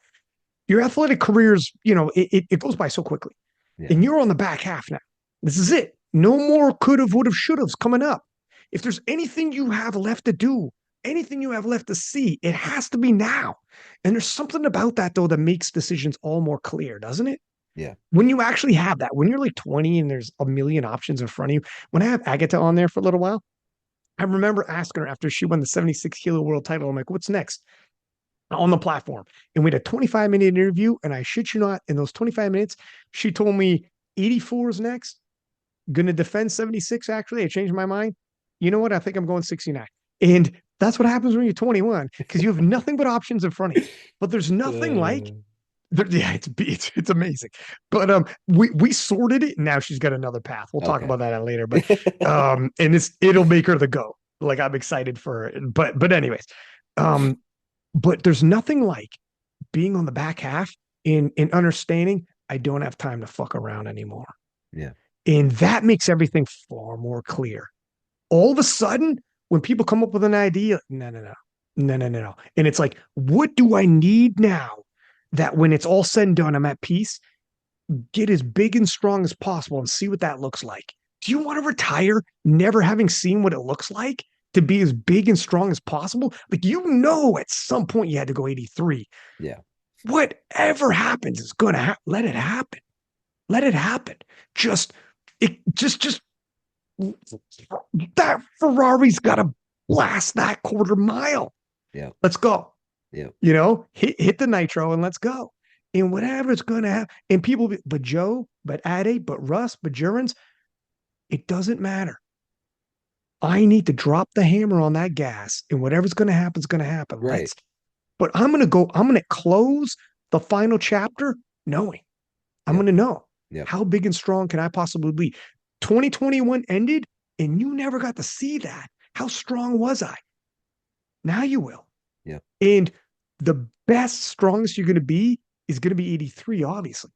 Your athletic careers, it goes by so quickly. Yeah. And you're on the back half now. This is it. No more could have, would have, should have's coming up. If there's anything you have left to do, anything you have left to see, it has to be now. And there's something about that, though, that makes decisions all more clear, doesn't it? Yeah. When you actually have that, when you're like 20 and there's a million options in front of you. When I have Agatha on there for a little while, I remember asking her after she won the 76 kilo world title, I'm like, what's next on the platform? And we had a 25-minute interview. And I shit you not, in those 25 minutes, she told me 84 is next. Gonna defend 76. Actually, I changed my mind. You know what? I think I'm going 69. And that's what happens when you're 21 because you have nothing but options in front of you. But there's nothing like Uh, there, yeah, it's amazing. But we sorted it. And now she's got another path. We'll talk okay. about that later. But and it'll make her the go. Like I'm excited for it. But anyways, um, but there's nothing like being on the back half in understanding I don't have time to fuck around anymore. Yeah. And that makes everything far more clear. All of a sudden, when people come up with an idea, no. And it's like, what do I need now that when it's all said and done, I'm at peace? Get as big and strong as possible and see what that looks like. Do you want to retire never having seen what it looks like to be as big and strong as possible? Like, at some point you had to go 83. Yeah. Whatever happens is going to happen. Let it happen. Let it happen. Just, just that Ferrari's got to blast that quarter mile. Yeah. Let's go. Yeah. Hit the nitro and let's go. And whatever's going to happen. And people, but Joe, but Ade, but Russ, but Jurens, it doesn't matter. I need to drop the hammer on that gas, and whatever's going to happen is going to happen. Right. But I'm going to close the final chapter knowing I'm Yep. going to know Yep. how big and strong can I possibly be. 2021 ended, and you never got to see that. How strong was I? Now you will. Yep. And the best, strongest you're going to be is going to be 83, obviously.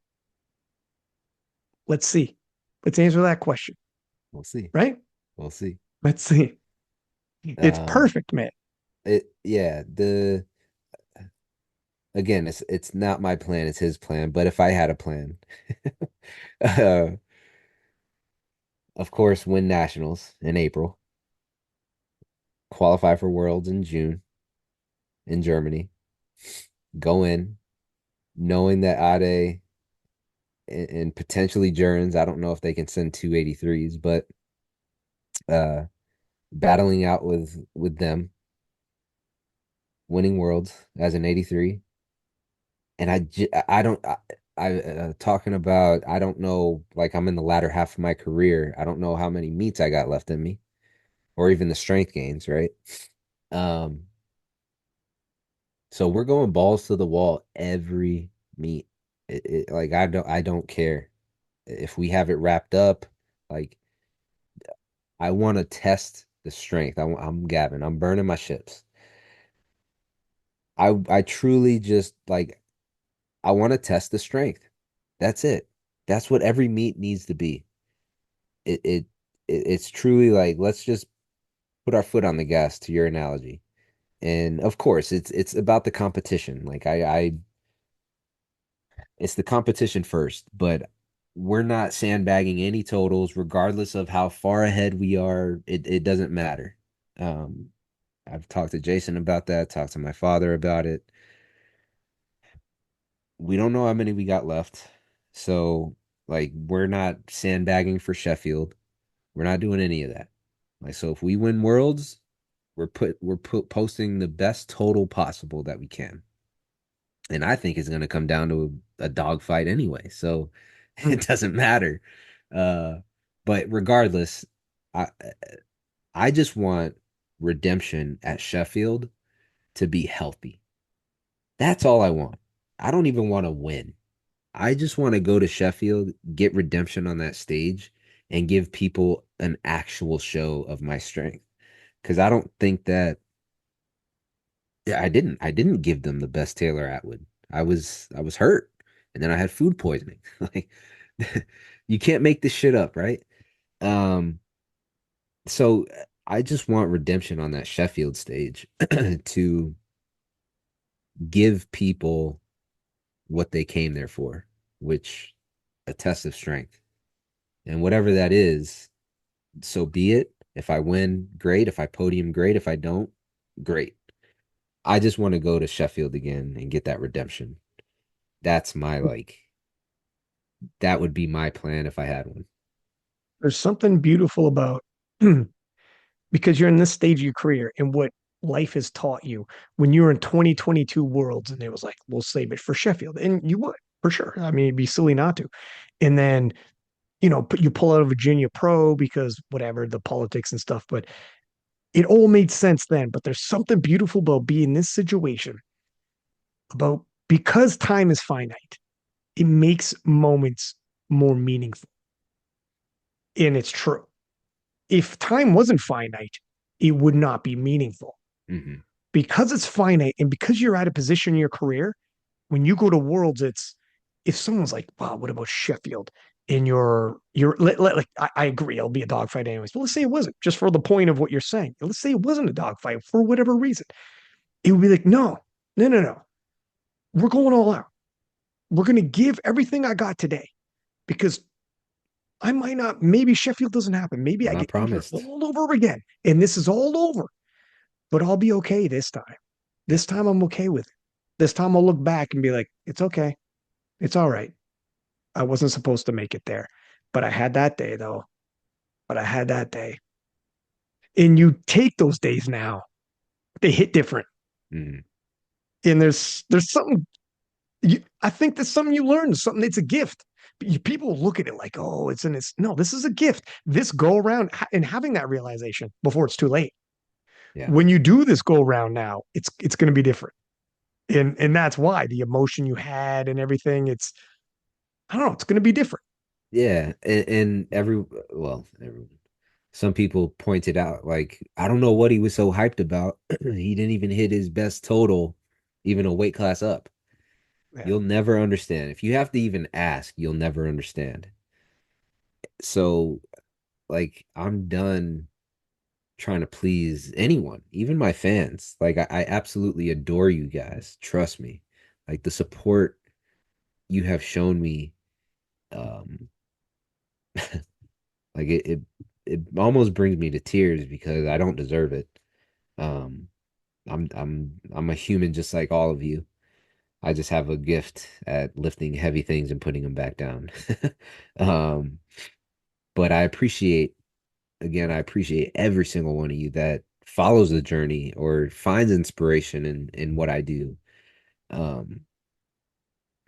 Let's see. Let's answer that question, We'll see. right? We'll see. Let's see. It's Um, perfect, man. the again, it's not my plan, it's his plan. But if I had a plan, uh, of course, win nationals in April, qualify for Worlds in June in Germany, go in knowing that Ade and potentially Jurgens, I don't know if they can send 283s, but uh, battling out with them, winning Worlds as an 83, and I don't. I talking about I don't know, like I'm in the latter half of my career. I don't know how many meets I got left in me, or even the strength gains, right? Um, so we're going balls to the wall every meet. Like I don't care if we have it wrapped up. Like I want to test the strength. I'm Gavin. I'm burning my ships. I truly just like I want to test the strength. That's it. That's what every meet needs to be. It it, it's truly like let's just put our foot on the gas to your analogy. And of course, it's about the competition. Like I it's the competition first, but we're not sandbagging any totals regardless of how far ahead we are. It doesn't matter. Um I've talked to Jason about that, talked to my father about it. We don't know how many we got left. So, like, we're not sandbagging for Sheffield. We're not doing any of that. Like, so if we win worlds, we're posting the best total possible that we can. And I think it's going to come down to a dogfight anyway. So it doesn't matter. Uh, but regardless, I I just want redemption at Sheffield to be healthy. That's all I want. I don't even want to win. I just want to go to Sheffield, get redemption on that stage, and give people an actual show of my strength. Because I don't think that yeah, I didn't give them the best Taylor Atwood. I was hurt, and then I had food poisoning. Like you can't make this shit up, right? Um, so I just want redemption on that Sheffield stage to give people what they came there for, which a test of strength. And whatever that is, so be it. If I win, great. If I podium, great. If I don't, great. I just want to go to Sheffield again and get that redemption. That's my like, that would be my plan if I had one. There's something beautiful about because you're in this stage of your career and what life has taught you when you're in 2022 worlds and it was like, we'll save it for Sheffield. And you would for sure. I mean, it'd be silly not to. And then, you pull out of Virginia Pro because whatever the politics and stuff, but it all made sense then. But there's something beautiful about being in this situation about because time is finite, it makes moments more meaningful. And it's true. If time wasn't finite, it would not be meaningful. Hmm. Because it's finite and because you're at a position in your career, when you go to worlds, it's if someone's like, wow, what about Sheffield? In like I agree, it'll be a dogfight anyways. But let's say it wasn't, just for the point of what you're saying. Let's say it wasn't a dogfight for whatever reason. It would be like, no, no, no, no. We're going all out. We're gonna give everything I got today because I might not, maybe Sheffield doesn't happen. Maybe I'm I not get injured promised. all over again. And this is all over. But I'll be okay this time. Yeah. This time I'm okay with it. This time I'll look back and be like, it's okay. It's all right. I wasn't supposed to make it there. But I had that day though. But I had that day. And you take those days now. They hit different. Mm. And there's something I think there's something you learn, something it's a gift. People look at it like, oh, it's no, this is a gift. This go around and having that realization before it's too late. Yeah. When you do this go around now, it's going to be different. And that's why the emotion you had and everything, it's I don't know, it's going to be different. Yeah. And well, everyone, some people pointed out, like, I don't know what he was so hyped about. He didn't even hit his best total, even a weight class up. Yeah. You'll never understand. If you have to even ask, you'll never understand. So, like, I'm done trying to please anyone, even my fans. Like, I absolutely adore you guys. Trust me. Like, the support you have shown me, um, like it almost brings me to tears because I don't deserve it. Um, I'm a human just like all of you. I just have a gift at lifting heavy things and putting them back down. Um, but I appreciate every single one of you that follows the journey or finds inspiration in what I do. Um,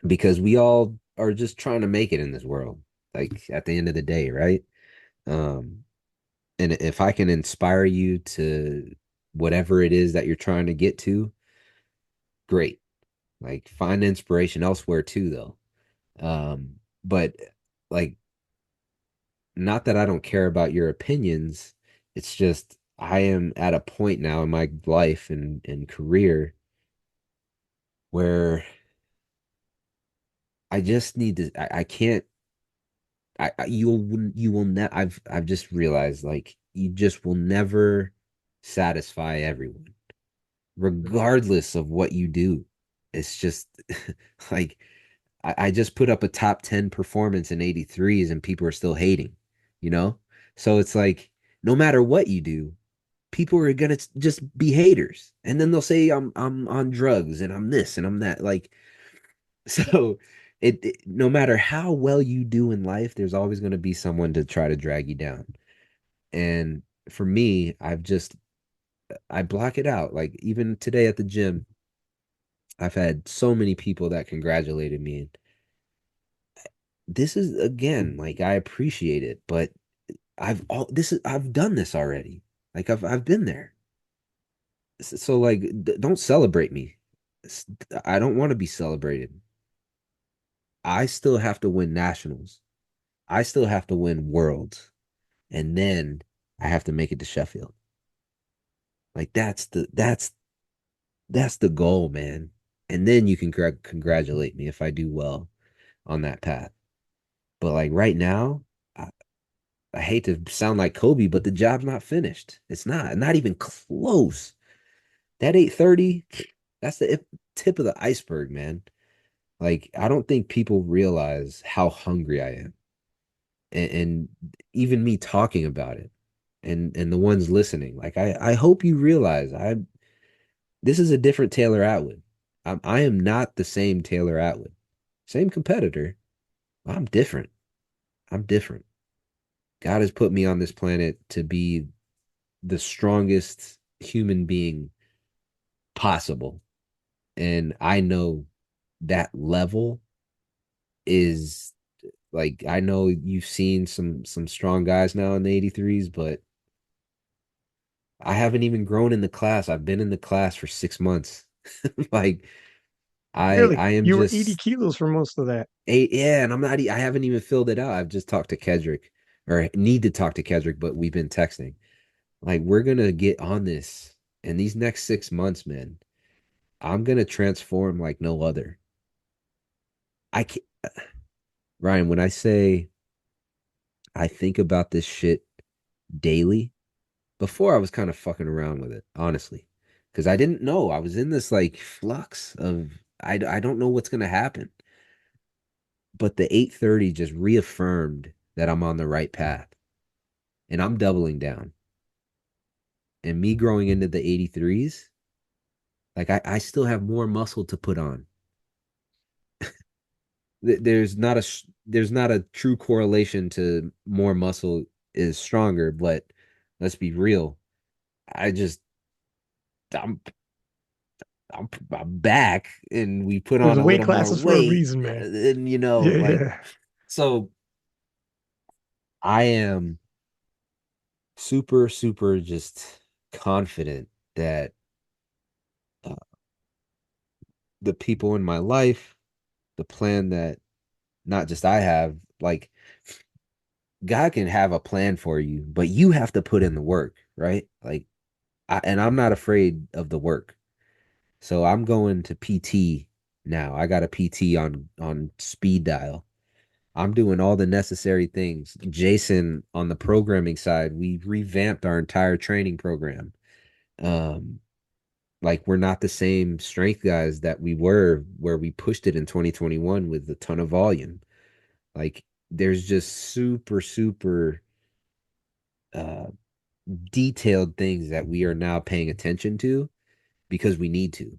because we all are just trying to make it in this world. Like at the end of the day, right? Um, and if I can inspire you to whatever it is that you're trying to get to, great. Like find inspiration elsewhere too, though. But like, not that I don't care about your opinions. It's just I am at a point now in my life and career where I just need to. I can't. You will never. I've just realized like you just will never satisfy everyone, regardless of what you do. It's just like I just put up a top 10 performance in 83s and people are still hating, you know? So it's like no matter what you do, people are gonna just be haters. And then they'll say I'm on drugs and I'm this and I'm that. Like so no matter how well you do in life, there's always gonna be someone to try to drag you down. And for me, I block it out. Like even today at the gym, I've had so many people that congratulated me. This is again, like I appreciate it, but I've done this already. Like I've been there. So like don't celebrate me. I don't want to be celebrated. I still have to win nationals. I still have to win worlds. And then I have to make it to Sheffield. Like that's the goal, man. And then you can congratulate me if I do well on that path. But like right now, I, I hate to sound like Kobe, but the job's not finished. It's not even close. That 830, that's the tip of the iceberg, man. Like I don't think people realize how hungry I am. And even me talking about it and the ones listening, like I hope you realize this is a different Taylor Atwood. I am not the same Taylor Atwood. Same competitor. I'm different. I'm different. God has put me on this planet to be the strongest human being possible. And I know that level is like I know you've seen some strong guys now in the 83s, but I haven't even grown in the class. I've been in the class for 6 months. Like Really, I am you were 80 just kilos for most of that. yeah, and I haven't even filled it out. I've just talked to Kedrick or need to talk to Kedrick, but we've been texting. Like we're gonna get on this in these next 6 months, man. I'm gonna transform like no other. I can Ryan, when I say I think about this shit daily, before I was kind of fucking around with it, honestly, because I didn't know. I was in this like flux of I don't know what's gonna happen. But the 830 just reaffirmed that I'm on the right path, and I'm doubling down. And me growing into the 83s, like I still have more muscle to put on. There's not a true correlation to more muscle is stronger, but let's be real. I just I'm I'm back and we put There's on a weight little more classes for a weight reason, man. and Yeah, like yeah. so I am super just confident that uh, the people in my life, the plan that not just I have, like God can have a plan for you, but you have to put in the work, right? Like and I'm not afraid of the work. So I'm going to PT now. I got a PT on speed dial. I'm doing all the necessary things. Jason on the programming side, we revamped our entire training program. Um like we're not the same strength guys that we were where we pushed it in 2021 with a ton of volume. Like there's just super uh detailed things that we are now paying attention to because we need to.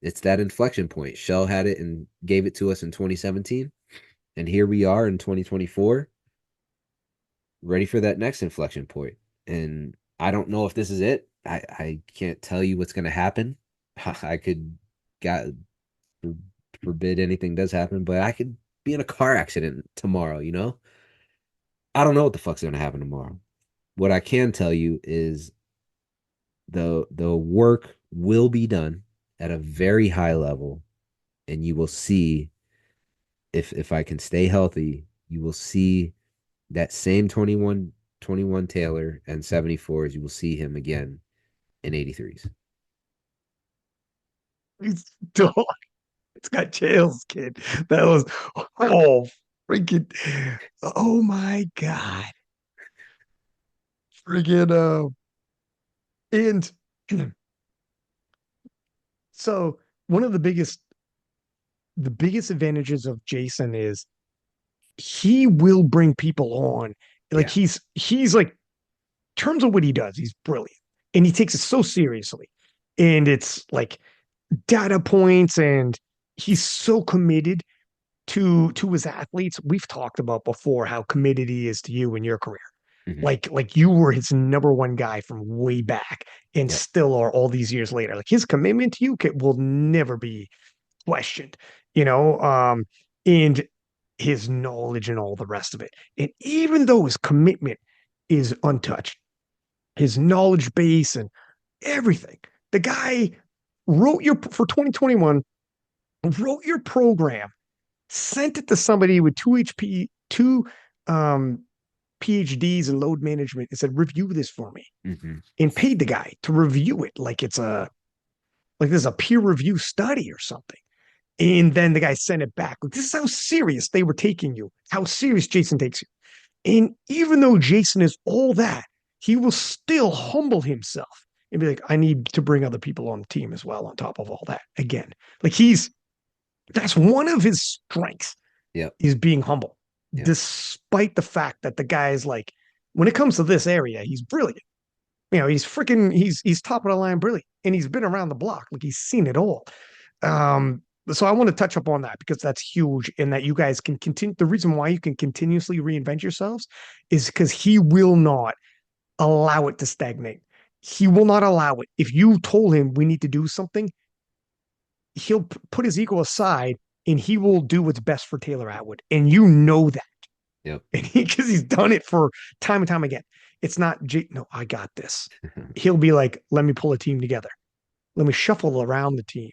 It's that inflection point. Shell had it and gave it to us in 2017. And here we are in 2024, ready for that next inflection point. And I don't know if this is it. I can't tell you what's going to happen. I could, God forbid anything does happen, but I could. be in a car accident tomorrow, you know? I don't know what the fuck's gonna happen tomorrow. What I can tell you is the work will be done at a very high level, and you will see if I can stay healthy, you will see that same 21 Taylor and 74s, you will see him again in 83s. He's dog. It's got chills, kid. That was oh freaking oh my god. Freaking and so one of the biggest advantages of Jason is he will bring people on. Like Yeah. he's like terms of what he does, he's brilliant. And he takes it so seriously. And it's like data points and he's so committed to his athletes. We've talked about before how committed he is to you in your career. Hmm. Like you were his number one guy from way back and Yep. still are all these years later. Like his commitment to you will never be questioned, you know, and his knowledge and all the rest of it. And even though his commitment is untouched, his knowledge base and everything, the guy wrote your for 2021, wrote your program, sent it to somebody with two um, PhDs in load management, and said, "Review this for me," Hmm. and paid the guy to review it like there's a peer review study or something. And then the guy sent it back. Like, this is how serious they were taking you, how serious Jason takes you. And even though Jason is all that, he will still humble himself and be like, I need to bring other people on the team as well, on top of all that. Again, like that's one of his strengths Yep. is being humble, Yep. despite the fact that the guy is like, when it comes to this area, he's brilliant. He's freaking, he's top of the line brilliant. And he's been around the block. Like he's seen it all. So I want to touch up on that because that's huge and that you guys can continue. The reason why you can continuously reinvent yourselves is because he will not allow it to stagnate. He will not allow it. If you told him we need to do something, he'll put his ego aside and he will do what's best for Taylor Atwood. And you know that. Yep. And because he's done it for time and time again. It's not, no, I got this. He'll be like, let me pull a team together. Let me shuffle around the team.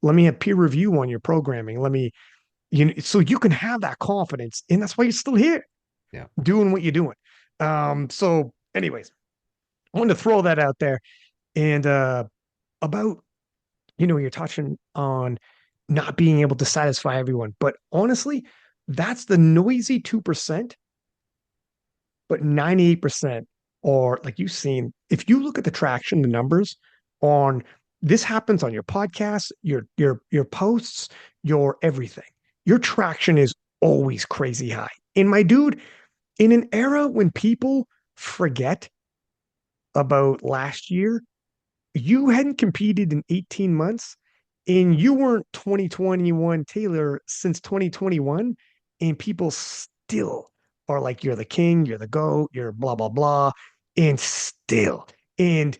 Let me have peer review on your programming. Let me, so you can have that confidence. And that's why you're still here Yeah. doing what you're doing. So, anyways, I wanted to throw that out there. And about, you're touching on not being able to satisfy everyone. But honestly, that's the noisy 2%, but 98% are like you've seen. If you look at the traction, the numbers on this happens on your podcast, your posts, your everything. Your traction is always crazy high. And my dude, in an era when people forget about last year, you hadn't competed in 18 months and you weren't 2021 Taylor since 2021, and people still are like, you're the king, you're the GOAT, you're blah, blah, blah. And still, and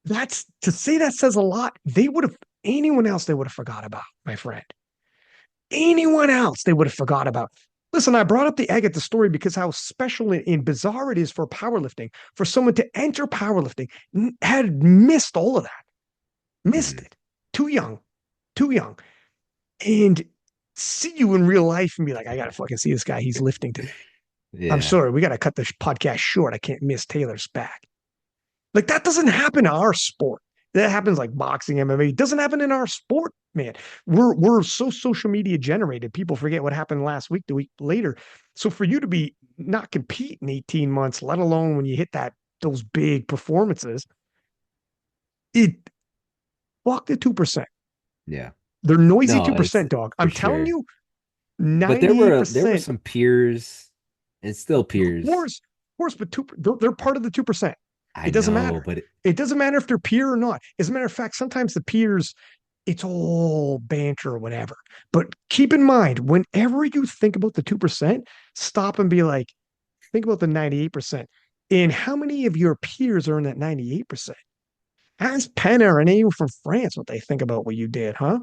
that's to say that says a lot. They would have, anyone else, they would have forgot about, my friend. Anyone else, they would have forgot about. Listen, I brought up the egg at the story because how special and bizarre it is for powerlifting, for someone to enter powerlifting, had missed all of that, missed Hmm. it, too young, and see you in real life and be like, I gotta fucking see this guy. He's lifting today. I'm Yeah. sorry, we gotta cut this podcast short. I can't miss Taylor's back. Like that doesn't happen in our sport. That happens like boxing, MMA. It doesn't happen in our sport, man. We're so social media generated. People forget what happened last week, the week later. So for you to be not compete in 18 months, let alone when you hit those big performances, it walk the 2%. Yeah. They're noisy No, it's 2%, dog. for I'm telling sure. you, But there were 98%. some peers and still peers. Of course, but they're part of the 2%. I It doesn't know, matter. but It doesn't matter if they're peer or not. As a matter of fact, sometimes the peers, it's all banter or whatever. But keep in mind, whenever you think about the 2%, stop and be like, think about the 98%. And how many of your peers are in that 98%? Ask Penner and anyone from France what they think about what you did, huh?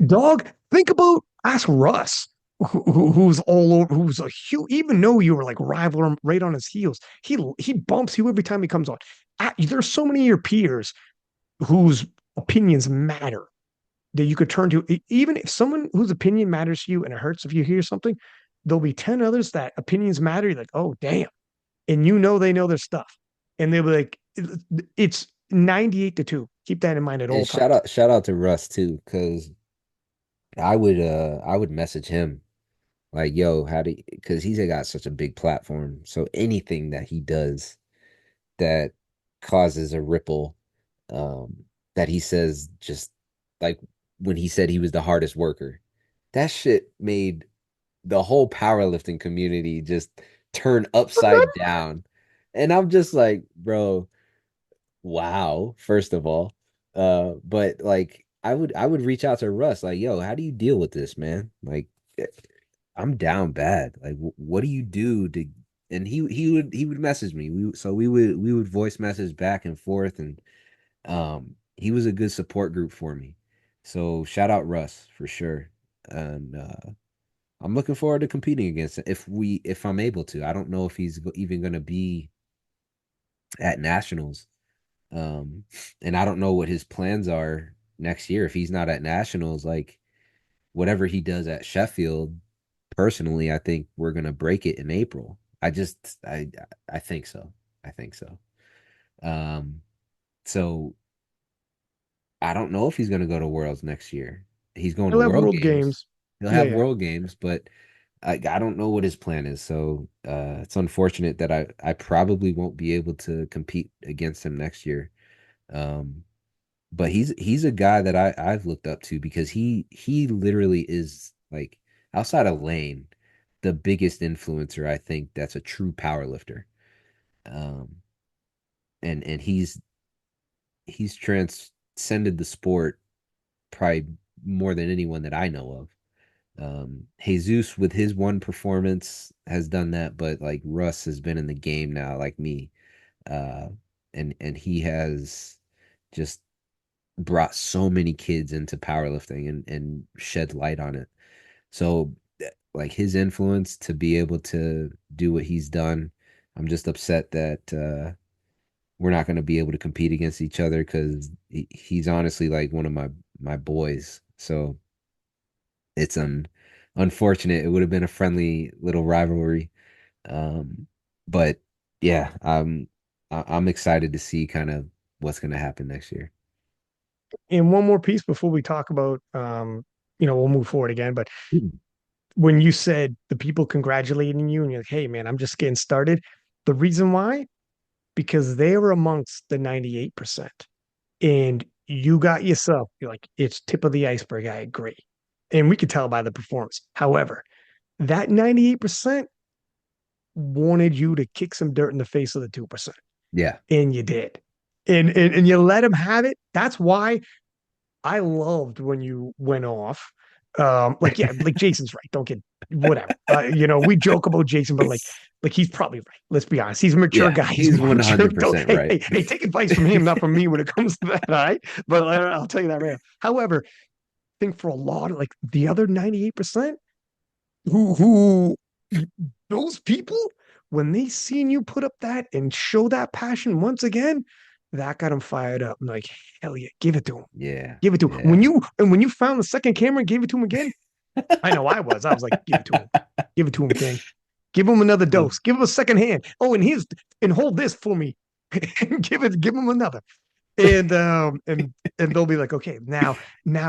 Dog, think about, ask Russ. who's all over, who's a huge, even though you were like rival right on his heels, he bumps you every time he comes on. There's so many of your peers whose opinions matter that you could turn to. Even if someone whose opinion matters to you and it hurts if you hear something, there'll be 10 others that opinions matter. You're like, oh, damn. And you know they know their stuff. And they'll be like, it's 98-2. Keep that in mind at And all times. shout out to Russ too, because I would message him like, yo, how do you, because he's got such a big platform. So anything that he does that causes a ripple, um, that he says just like when he said he was the hardest worker, that shit made the whole powerlifting community just turn upside down. And I'm just like, bro, wow, first of all. But like I would reach out to Russ, like, yo, how do you deal with this, man? Like I'm down bad. Like what do you do to and he would message me. We would voice message back and forth and he was a good support group for me. So shout out Russ for sure. And I'm looking forward to competing against him if I'm able to. I don't know if he's even going to be at nationals. Um, and I don't know what his plans are next year. If he's not at nationals, like whatever he does at Sheffield, personally, I think we're gonna break it in April. I think so. I think so. Um, so I don't know if he's gonna go to Worlds next year. He's going to He'll have World world Games. games. He'll Yeah, have yeah. World Games, but I don't know what his plan is. So it's unfortunate that I probably won't be able to compete against him next year. Um, but he's a guy that I've looked up to because he literally is like outside of Lane, the biggest influencer I think that's a true power lifter. Um, and he's transcended the sport probably more than anyone that I know of. Jesus with his one performance has done that, but like Russ has been in the game now, like me, uh, and he has just brought so many kids into powerlifting and shed light on it. So like his influence to be able to do what he's done, I'm just upset that we're not going to be able to compete against each other because he's honestly like one of my boys. So it's unfortunate. It would have been a friendly little rivalry. Um, but yeah, I'm excited to see kind of what's going to happen next year. And one more piece before we talk about, we'll move forward again. But when you said the people congratulating you and you're like, hey, man, I'm just getting started, the reason why, because they were amongst the 98%. And you got yourself, you're like, it's tip of the iceberg. I agree. And we could tell by the performance. However, that 98% wanted you to kick some dirt in the face of the 2%. Yeah. And you did. And you let them have it. That's why I loved when you went off. Like, yeah, like Jason's right. Don't get whatever. We joke about Jason, but like he's probably right. Let's be honest. He's a mature Yeah, guy. He's he's more mature. Don't 100% hey, right. hey, hey, take advice from him, not from me when it comes to that. All right. But I'll tell you that right now. However, I think for a lot of like the other 98%, who those people, when they seen you put up that and show that passion once again, that got them fired up. I'm like, hell yeah, give it to him. Yeah, Give it to him. yeah. When you found the second camera and gave it to him again, I know I was. I was like, give it to him. Give it to him, King. Give him another So dose. Give him a second hand. Oh, and hold this for me. And give him another. And they'll be like, okay, now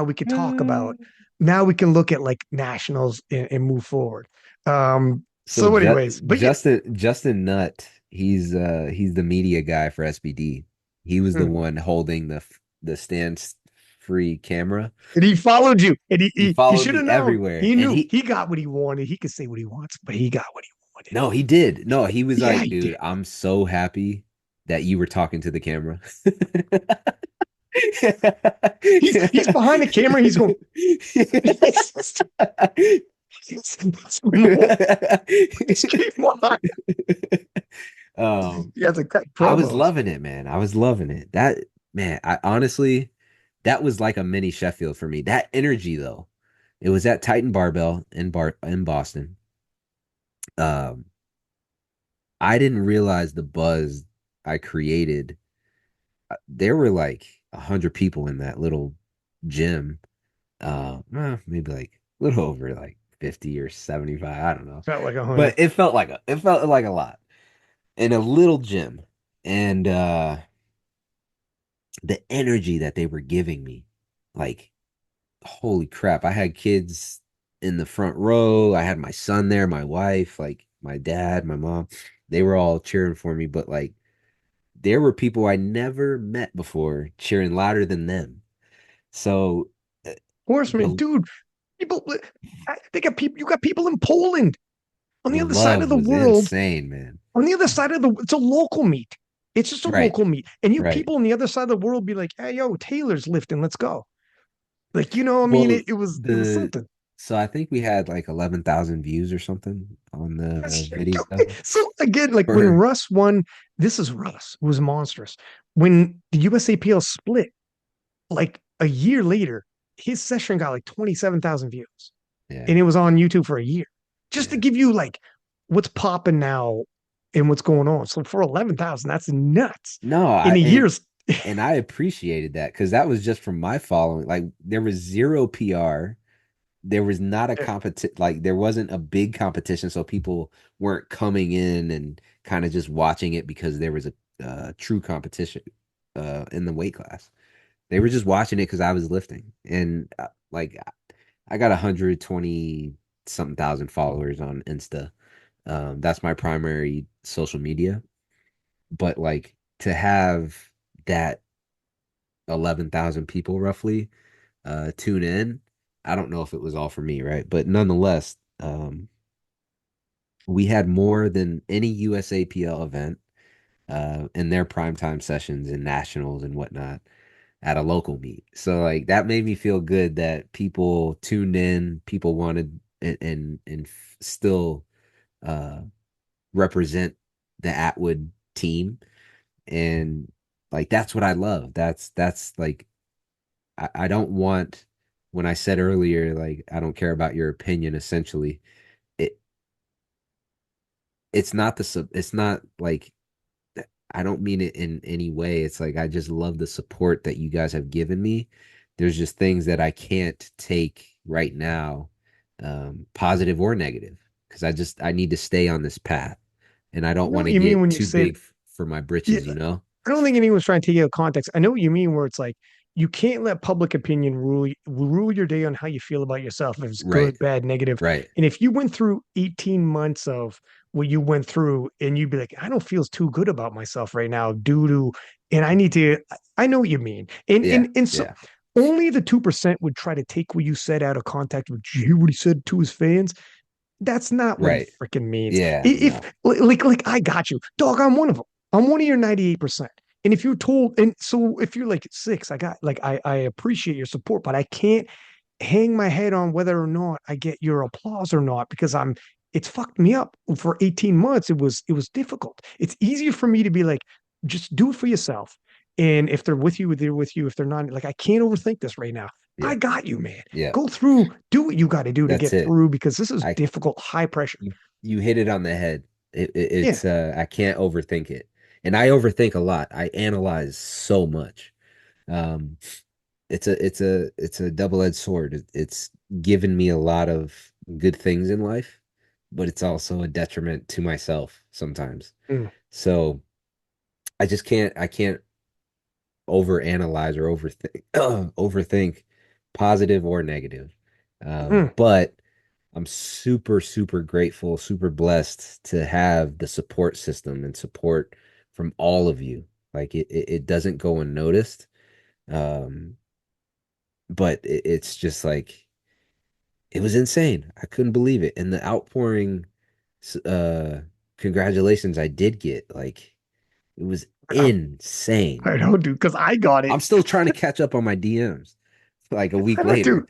we could talk about now we can look at like nationals and move forward. so So anyways, but yeah, Justin Nutt, he's the media guy for SBD. He was the mm. one holding the stand free camera. And he followed you, and He he followed should me have known. everywhere. He And knew he got what he wanted. He could say what he wants, but he got what he wanted. no, he did. No, he was Yeah, like, he did. dude, I'm so happy that you were talking to the camera. He's behind the camera. He's going. Just keep on. um, He has a cut I was promos. loving it, man. I was loving it. I honestly, that was like a mini Sheffield for me. That energy though, It was at Titan Barbell in Boston. Um, I didn't realize the buzz I created. There were like 100 people in that little gym. Maybe like a little over like 50 or 75. I don't know, Felt like 100. but it felt like a lot in a little gym, and the energy that they were giving me, like holy crap! I had kids in the front row. I had my son there, my wife, like my dad, my mom. They were all cheering for me, but like there were people I never met before cheering louder than them. So uh, Horseman, the dude, people, they got people, you got people in Poland on the the other side of love the was world. insane, man. On the other side of the, it's a local meet. It's just a Right, local meet. And you right. people on the other side of the world be like, hey, yo, Taylor's lifting, let's go. Like, you know what I mean? Well, It was the something. so I think we had like 11,000 views or something on the video So again, like when for Russ won, this is Russ, who was monstrous. When the USAPL split, like a year later, his session got like 27,000 views. yeah, And it was on YouTube for a year. Just to yeah. give you like what's popping now and what's going on. So for 11,000, that's nuts. No, In a year's and I appreciated that because that was just from my following. Like there was zero PR. There was not a competition, like there wasn't a big competition, so people weren't coming in and kind of just watching it because there was a true competition in the weight class. They were just watching it because I was lifting, and like I got 120 something thousand followers on Insta. That's my primary social media, but like to have that 11,000 people roughly tune in. I don't know if it was all for me, right? But nonetheless, we had more than any USAPL event in their primetime sessions and nationals and whatnot at a local meet. So like that made me feel good that people tuned in, people wanted and still uh, represent the Atwood team, and like that's what I love. That's like I don't want when I said earlier like I don't care about your opinion essentially it it's not it's not like I don't mean it in any way. It's like I just love the support that you guys have given me. There's just things that I can't take right now, positive or negative, because I need to stay on this path, and I I don't know want what to you mean get when you too said, big for my yeah, britches, you know? I don't think anyone's trying to take it out of context. I know what you mean, where it's like you can't let public opinion rule your day on how you feel about yourself. If it's Right, good, bad, negative. right. And if you went through 18 months of what you went through and you'd be like, I don't feel too good about myself right now due to, and I need to, I know what you mean. Yeah, And so yeah. only the 2% would try to take what you said out of context. Would you hear what he said to his fans? That's not what he Right. freaking means. Yeah, If no. like I got you, dog, I'm one of them. I'm one of your 98%. And if you're told, and so if you're like six, I got like I appreciate your support, but I can't hang my head on whether or not I get your applause or not because it's fucked me up for 18 months. It was difficult. It's easier for me to be like, just do it for yourself. And if they're with you, they're with you. If they're not, like I can't overthink this right now. I Yeah, got you, man. yeah. Go through, do what you got to do to That's get it. through because this is I difficult, high pressure. you, you hit it on the head. Yeah. It's I can't overthink it. And I overthink a lot. I analyze so much. Um it's a double-edged sword. It's given me a lot of good things in life, but it's also a detriment to myself sometimes. Mm, So I can't overanalyze or overthink overthink positive or negative. mm, But I'm super, super grateful, super blessed to have the support system and support from all of you. Like it doesn't go unnoticed. Um, but it's just like it was insane. I couldn't believe it. And the outpouring uh congratulations I did get, like it was insane. I know, dude, because I got it. I'm still trying to catch up on my DMs like a week I know, later. dude.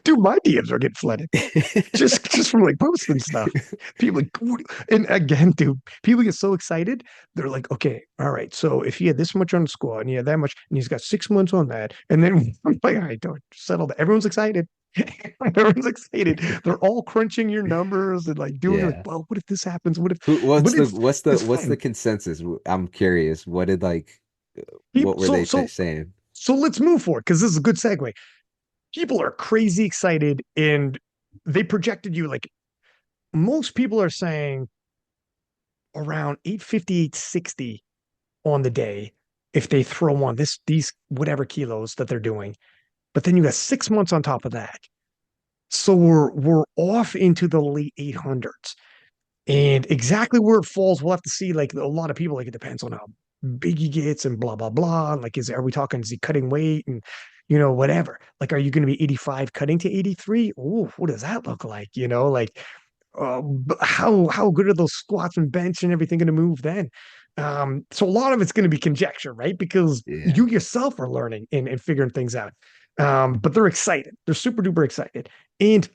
Dude, my DMs are getting flooded just from like posting stuff. People like, and again, dude, people get so excited. They're like, okay, all right. So if he had this much on the squad and he had that much, and he's got 6 months on that, and then I'm like, all right, don't settle that. Everyone's excited. Everyone's excited. They're all crunching your numbers and like doing like, Yeah. well, what if this happens? What if? Who, But it's what's the fun. consensus? I'm curious. What did like what People, were they saying? so let's move forward because this is a good segue. People are crazy excited, and they projected you like most people are saying around 850, 860 on the day if they throw on these whatever kilos that they're doing. But then you got 6 months on top of that. So we're off into the late 800s. And exactly where it falls, we'll have to see. Like a lot of people, like it depends on how big he gets and blah blah blah. Like, are we talking? Is he cutting weight and whatever? Like, are you going to be 85 cutting to 83? Oh, what does that look like? Like how good are those squats and bench and everything going to move then? So a lot of it's going to be conjecture, right? Because Yeah. you yourself are learning and figuring things out. But they're excited. They're super duper excited. And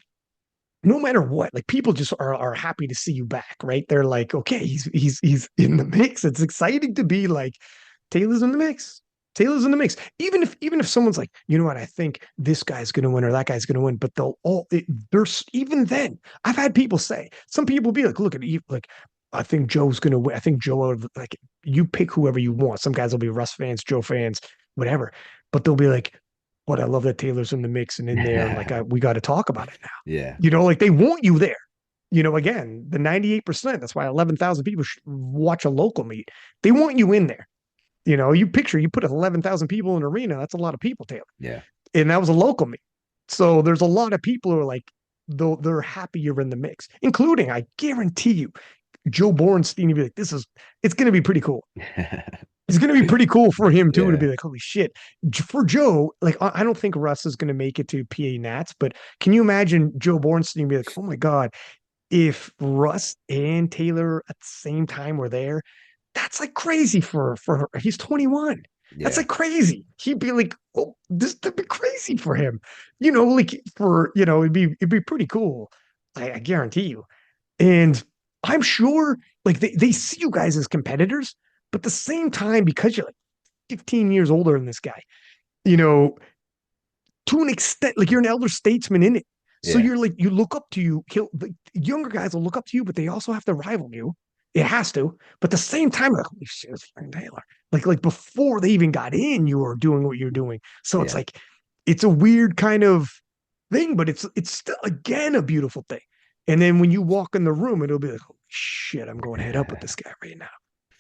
no matter what, like people just are happy to see you back, right? They're like, okay, he's in the mix. It's exciting to be like, Taylor's in the mix. Taylor's in the mix. Even if someone's like, you know what, I think this guy's gonna win or that guy's gonna win, but there's even then, I've had people say, some people be like, look at you, like, I think Joe's gonna win. I think Joe like you pick whoever you want. Some guys will be Russ fans, Joe fans, whatever, but they'll be like, but I love that Taylor's in the mix and in there, and like we got to talk about it now. Yeah. Like they want you there. Again, the 98%, that's why 11,000 people watch a local meet. They want you in there. You put 11,000 people in an arena, that's a lot of people, Taylor. Yeah. And that was a local meet. So there's a lot of people who are like, though they're happy you're in the mix, including, I guarantee you, Joe Bornstein to be like, it's going to be pretty cool. It's going to be pretty cool for him too to Yeah. be like, holy shit. For Joe, like, I don't think Russ is going to make it to PA Nats, but can you imagine Joe Bornstein be like, oh my God, if Russ and Taylor at the same time were there, that's like crazy for he's 21. That's Yeah. like crazy. He'd be like, oh, this would be crazy for him. Like it'd be pretty cool. I guarantee you. And I'm sure like they see you guys as competitors, but at the same time, because you're like 15 years older than this guy, you know, to an extent, like you're an elder statesman in it. So Yeah. you're like, you look up to you. The younger guys will look up to you, but they also have to rival you. It has to. But at the same time, like, holy shit, it's Frank Taylor. Like before they even got in, you were doing what you're doing. So it's Yeah. like, it's a weird kind of thing, but it's still again a beautiful thing. And then when you walk in the room, it'll be like, holy shit, I'm going head up with this guy right now.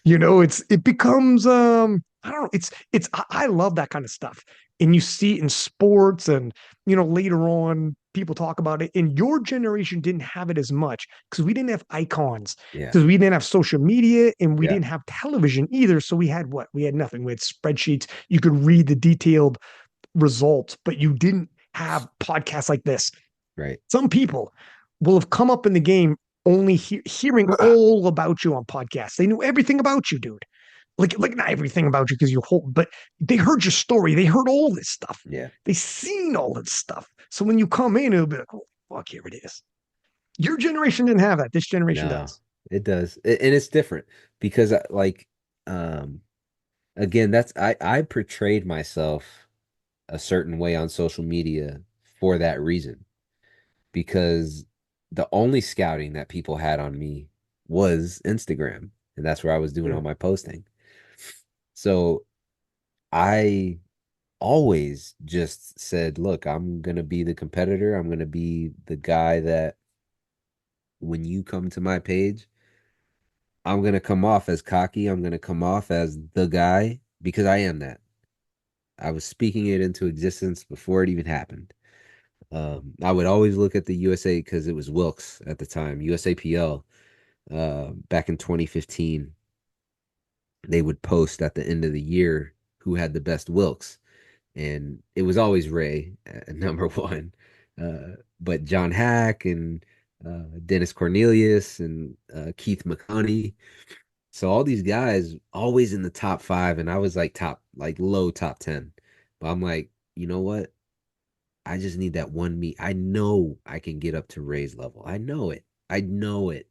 It becomes I don't know, I love that kind of stuff. And you see it in sports and later on people talk about it. And your generation didn't have it as much because we didn't have icons, Yeah. because we didn't have social media and we Yeah. didn't have television either. So we had what? We had nothing. We had spreadsheets. You could read the detailed results, but you didn't have podcasts like this. Right. Some people will have come up in the game only hearing all about you on podcasts. They knew everything about you, dude. Like not everything about you because you're whole, but they heard your story. They heard all this stuff. Yeah. They seen all this stuff. So when you come in, it'll be like, oh fuck, here it is. Your generation didn't have that. This generation No, does. it does. And it's different because like um again, that's I portrayed myself a certain way on social media for that reason because the only scouting that people had on me was Instagram, and that's where I was doing Yeah. all my posting. So I always just said, look, I'm gonna be the competitor. I'm gonna be the guy that when you come to my page, I'm gonna come off as cocky. I'm gonna come off as the guy because I am that. I was speaking it into existence before it even happened. I would always look at the USA because it was Wilkes at the time, USAPL, back in 2015. They would post at the end of the year who had the best Wilkes, and it was always Ray at number one, but John Hack and Dennis Cornelius and Keith McConaughey. So all these guys always in the top five, and I was like like low top 10. But I'm like, you know what? I just need that one meet. I know I can get up to Ray's level. I know it. I know it.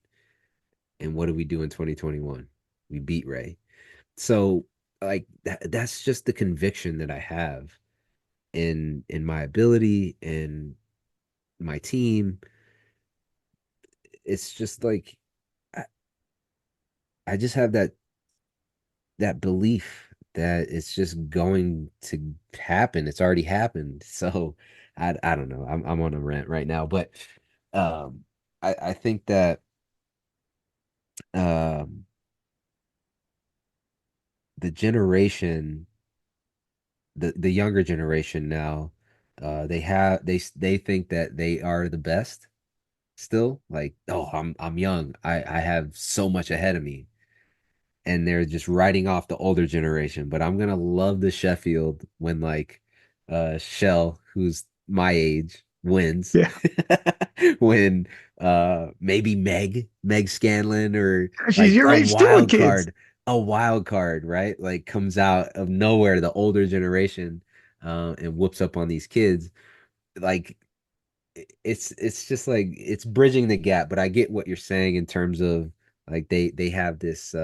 And what do we do in 2021? We beat Ray. So like that's just the conviction that I have in my ability and my team. It's just like I, I just have that belief that it's just going to happen. It's already happened. So I don't know. I'm on a rant right now, but um I think that um the generation the younger generation now they think that they are the best still, like, oh, I'm young, I have so much ahead of me, and they're just writing off the older generation. But I'm gonna love the Sheffield when, like, Shell, who's my age, wins. Yeah. When maybe Meg Scanlon, or She's like your age too with kids. a wild card, right? Like, comes out of nowhere, the older generation, and whoops up on these kids. Like, it's just like it's bridging the gap. But I get what you're saying in terms of, like, they have this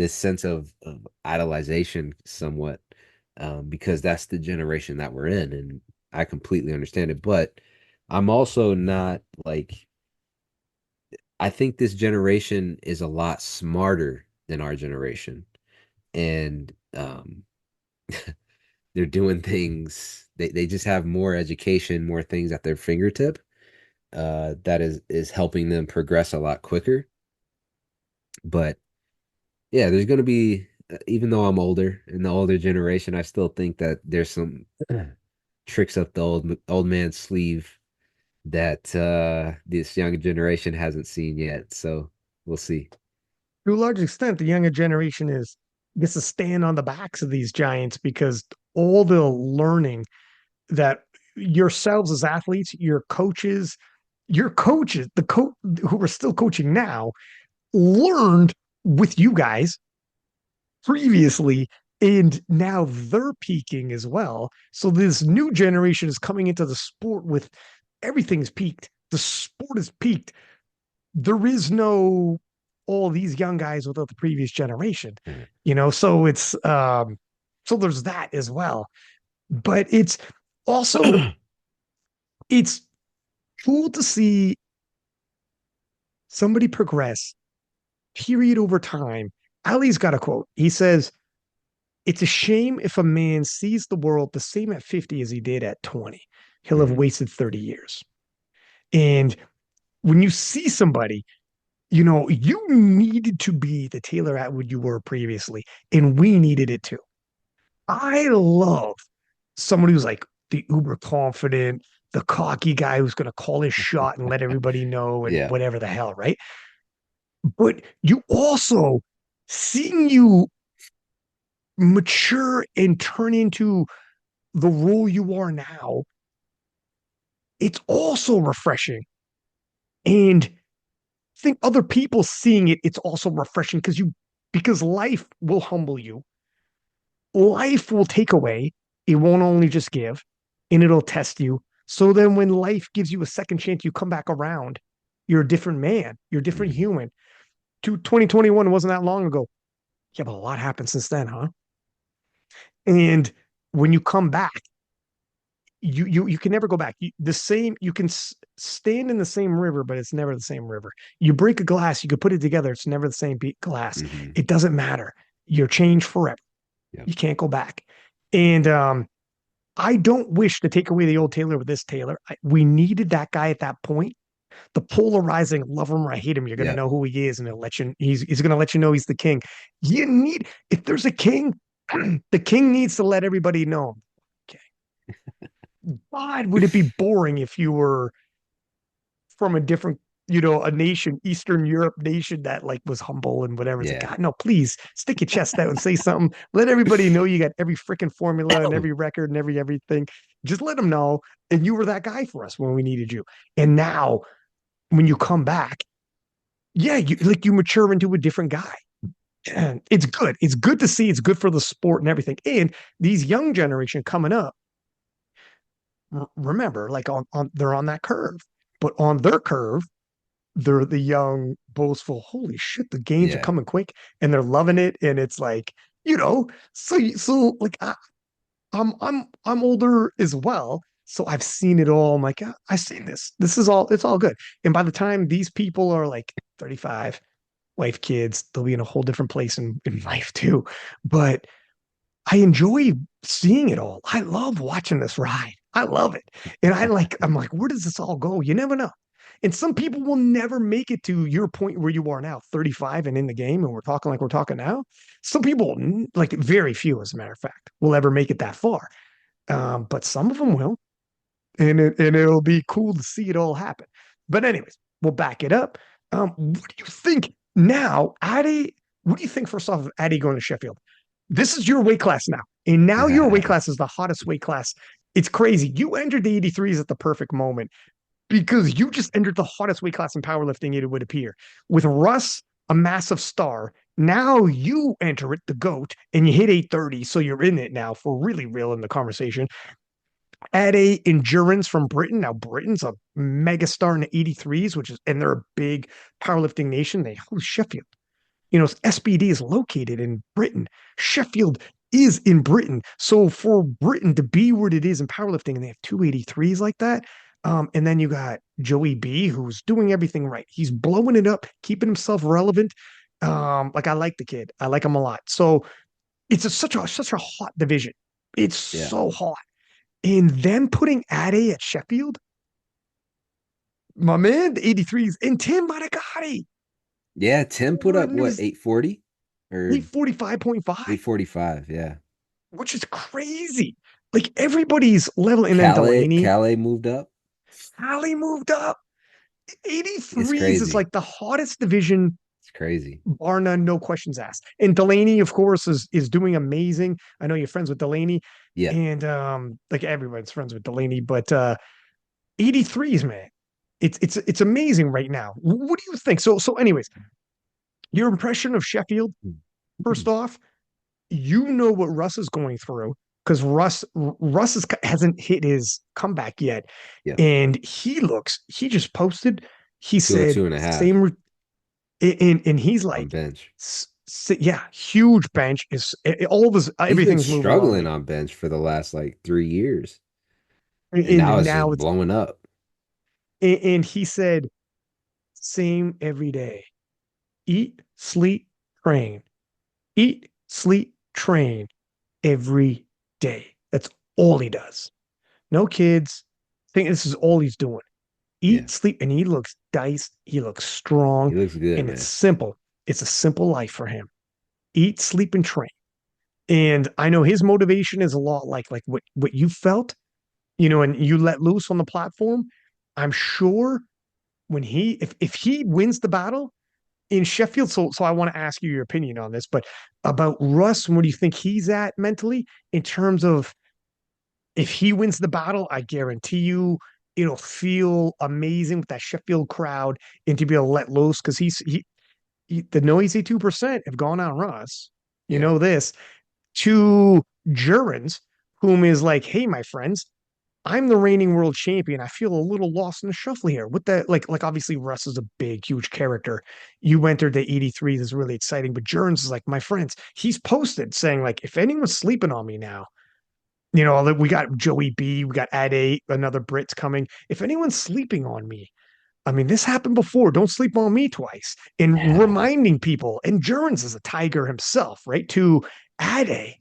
sense of idolization somewhat, because that's the generation that we're in, and I completely understand it. But I'm also not like, I think this generation is a lot smarter than our generation, and they're doing things. They just have more education, more things at their fingertip, that is helping them progress a lot quicker. But yeah, there's going to be, even though I'm older, in the older generation, I still think that there's some tricks up the old man's sleeve that this younger generation hasn't seen yet. So we'll see. To a large extent, the younger generation is gets to stand on the backs of these giants because all the learning that yourselves as athletes, your coaches, the coach who are still coaching now, learned with you guys previously, and now they're peaking as well. So this new generation is coming into the sport with everything's peaked. The sport is peaked. There is no all these young guys without the previous generation, so so there's that as well. But also it's cool to see somebody progress, period, over time. Ali's got a quote. He says, "It's a shame if a man sees the world the same at 50 as he did at 20. He'll have Mhm. wasted 30 years." And when you see somebody, you needed to be the Taylor Atwood you were previously, and we needed it too. I love somebody who's like the uber confident, the cocky guy who's going to call his shot and let everybody know and Yeah. whatever the hell, right? But you also seeing you mature and turn into the role you are now, it's also refreshing. And I think other people seeing it, it's also refreshing because life will humble you. Life will take away. It won't only just give, and it'll test you. So then when life gives you a second chance, you come back around. You're a different man. You're a different Mhm. human. To 2021 wasn't that long ago. Yeah, but a lot happened since then, huh? And when you come back, you can never go back. You can stand in the same river, but it's never the same river. You break a glass, you could put it together, it's never the same glass. Mhm. It doesn't matter. You're changed forever. Yeah. You can't go back. And I don't wish to take away the old Taylor with this Taylor. We needed that guy at that point. The polarizing, love him or I hate him, you're gonna Yeah. know who he is, and he'll let you. He's gonna let you know he's the king. You need if there's a king, the king needs to let everybody know. Okay, God, would it be boring if you were from a different, a nation, Eastern Europe nation that like was humble and whatever. It's like, Yeah. God, no, please stick your chest out and say something. Let everybody know you got every freaking formula and every record and everything. Just let them know. And you were that guy for us when we needed you. And now when you come back, yeah, you mature into a different guy. And it's good. It's good to see. It's good for the sport and everything. And these young generation coming up, remember, like they're on that curve, but on their curve, they're the young, boastful, holy shit, the gains are Yeah. coming quick and they're loving it. And it's like, so like I'm older as well. So I've seen it all. I'm like, I've seen this. This is all, it's all good. And by the time these people are like 35, wife, kids, they'll be in a whole different place in life too. But I enjoy seeing it all. I love watching this ride. I love it. And I'm like, where does this all go? You never know. And some people will never make it to your point where you are now, 35 and in the game, and we're talking like we're talking now. Some people, like very few, as a matter of fact, will ever make it that far. But some of them will, and it'll be cool to see it all happen. But anyways, we'll back it up. What do you think now, Addy? What do you think first off of Addy going to Sheffield? This is your weight class now, and now your weight class is the hottest weight class. It's crazy. You entered the 83s at the perfect moment because you just entered the hottest weight class in powerlifting, it would appear. With Russ, a massive star, now you enter it, the GOAT, and you hit 830. So you're in it now for really real in the conversation. Add a endurance from Britain. Now Britain's a megastar in the 83s, which is, and they're a big powerlifting nation. They host Sheffield. You know, SBD is located in Britain. Sheffield is in Britain. So for Britain to be where it is in powerlifting, and they have 283s like that. And then you got Joey B, who's doing everything right. He's blowing it up, keeping himself relevant. Like I like the kid. I like him a lot. So it's such a hot division. It's Yeah. so hot. And then putting Ade at Sheffield, my man, the 83s, and Tim Badagati, Yeah, Tim put up Gordon what, is 840 or 845.5, 845, yeah. which is crazy. Like everybody's level. And then Calais Delaney, Calais moved up. Ali moved up. It's 83s is crazy. like the hottest division, It's crazy. bar none, no questions asked. And Delaney, of course, is doing amazing. I know you're friends with Delaney, Yeah. and like everyone's friends with Delaney, but 83s, man. It's amazing right now. What do you think? So anyways, your impression of Sheffield, first off, you know what Russ is going through because hasn't hit his comeback yet, Yeah. and he just posted. He said 202 and a half same, and he's on like, bench. yeah, huge bench is all of his He's been everything's moving along struggling right, on bench for the last like 3 years. And now and it's now just it's blowing up. and he said same every day. Eat, sleep, train. Eat, sleep, train every day. That's all he does. No kids. I think this is all he's doing. Yeah. Eat, sleep, and he looks diced. He looks strong, He looks good, and it's man. simple. It's a simple life for him. Eat, sleep, and train. And I know his motivation is a lot like what you felt, you know, and you let loose on the platform. I'm sure when if he wins the battle in Sheffield, so I want to ask you your opinion on this, but about Russ, where do you think he's at mentally in terms of if he wins the battle? I guarantee you it'll feel amazing with that Sheffield crowd and to be able to let loose because the noisy 2% have gone on Russ. You Yeah. know this to Jurgens, whom is like, hey, my friends, I'm the reigning world champion. I feel a little lost in the shuffle here. What the like obviously Russ is a big, huge character. You entered the 83 is really exciting, but Jurgens is like, my friends, he's posted saying, like, if anyone's sleeping on me now, you know, we got Joey B, we got Ade, another Brit's coming. If anyone's sleeping on me, I mean, this happened before. Don't sleep on me twice. And reminding people, and Jurgens is a tiger himself, right? To Ade,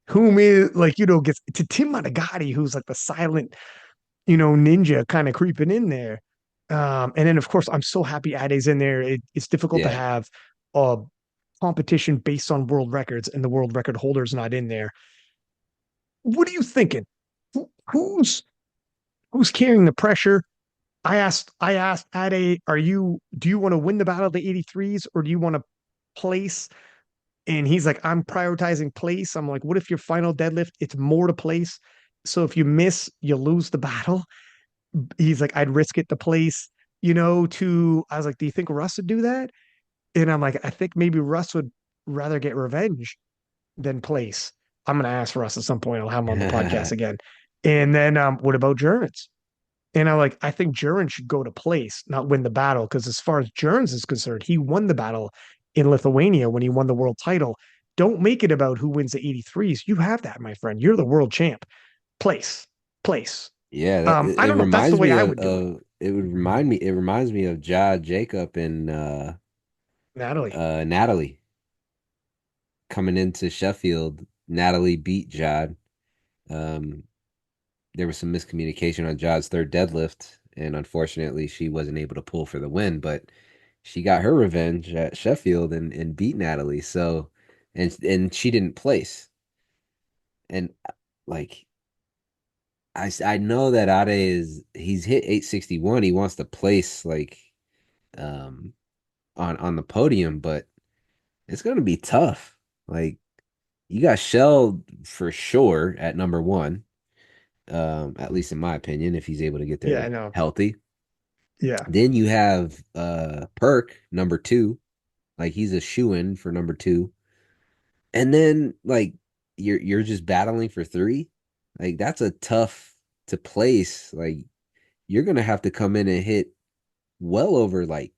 whom is like, you know, gets to Tim Monagatti, who's like the silent, you know, ninja kind of creeping in there. And then of course, I'm so happy Ade's in there. It's difficult to Yeah. have a competition based on world records and the world record holder's not in there. What are you thinking? Who's carrying the pressure? I asked Ade, do you want to win the battle of the 83s or do you want to place? And he's like, I'm prioritizing place. I'm like, what if your final deadlift, it's more to place? So if you miss, you lose the battle. He's like, I'd risk it to place, you know, I was like, do you think Russ would do that? And I'm like, I think maybe Russ would rather get revenge than place. I'm gonna ask Russ at some point. I'll have him on the podcast again. And then what about Germans? And I'm like, I think Jurgens should go to place, not win the battle. Because as far as Jurgens is concerned, he won the battle in Lithuania when he won the world title. Don't make it about who wins the 83s. You have that, my friend. You're the world champ. Place, place. Yeah, that I it don't know if that's the reminds way me I would do it. it reminds me of Ja Jacob and Natalie. Natalie coming into Sheffield. Natalie beat Jad. Um, there was some miscommunication on Jad's third deadlift, and unfortunately, she wasn't able to pull for the win. But she got her revenge at Sheffield and beat Natalie. So, and she didn't place. And like I know that Ade he's hit 861. He wants to place like um on the podium, but it's gonna be tough. Like you got shelled for sure at number one. At least in my opinion, if he's able to get Yeah, I there know. healthy. Yeah. Then you have Perk number two, like he's a shoe-in for number two. And then like you're just battling for three. Like that's a tough to place. Like you're gonna have to come in and hit well over like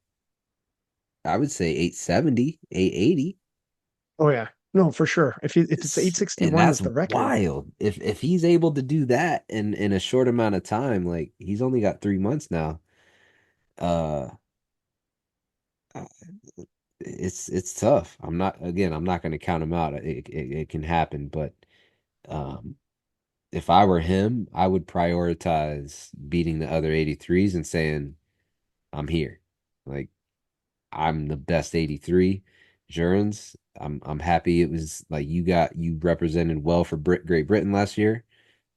I would say 870, 880. Oh yeah. No, for sure. If it's And 861 that's is the record. wild. If he's able to do that in a short amount of time, like he's only got 3 months now. Uh, uh, it's tough. I'm not going to count him out. It can happen, but um, if I were him, I would prioritize beating the other 83s and saying I'm here. Like I'm the best 83. Jurgens, I'm happy it was like you represented well for Great Britain last year,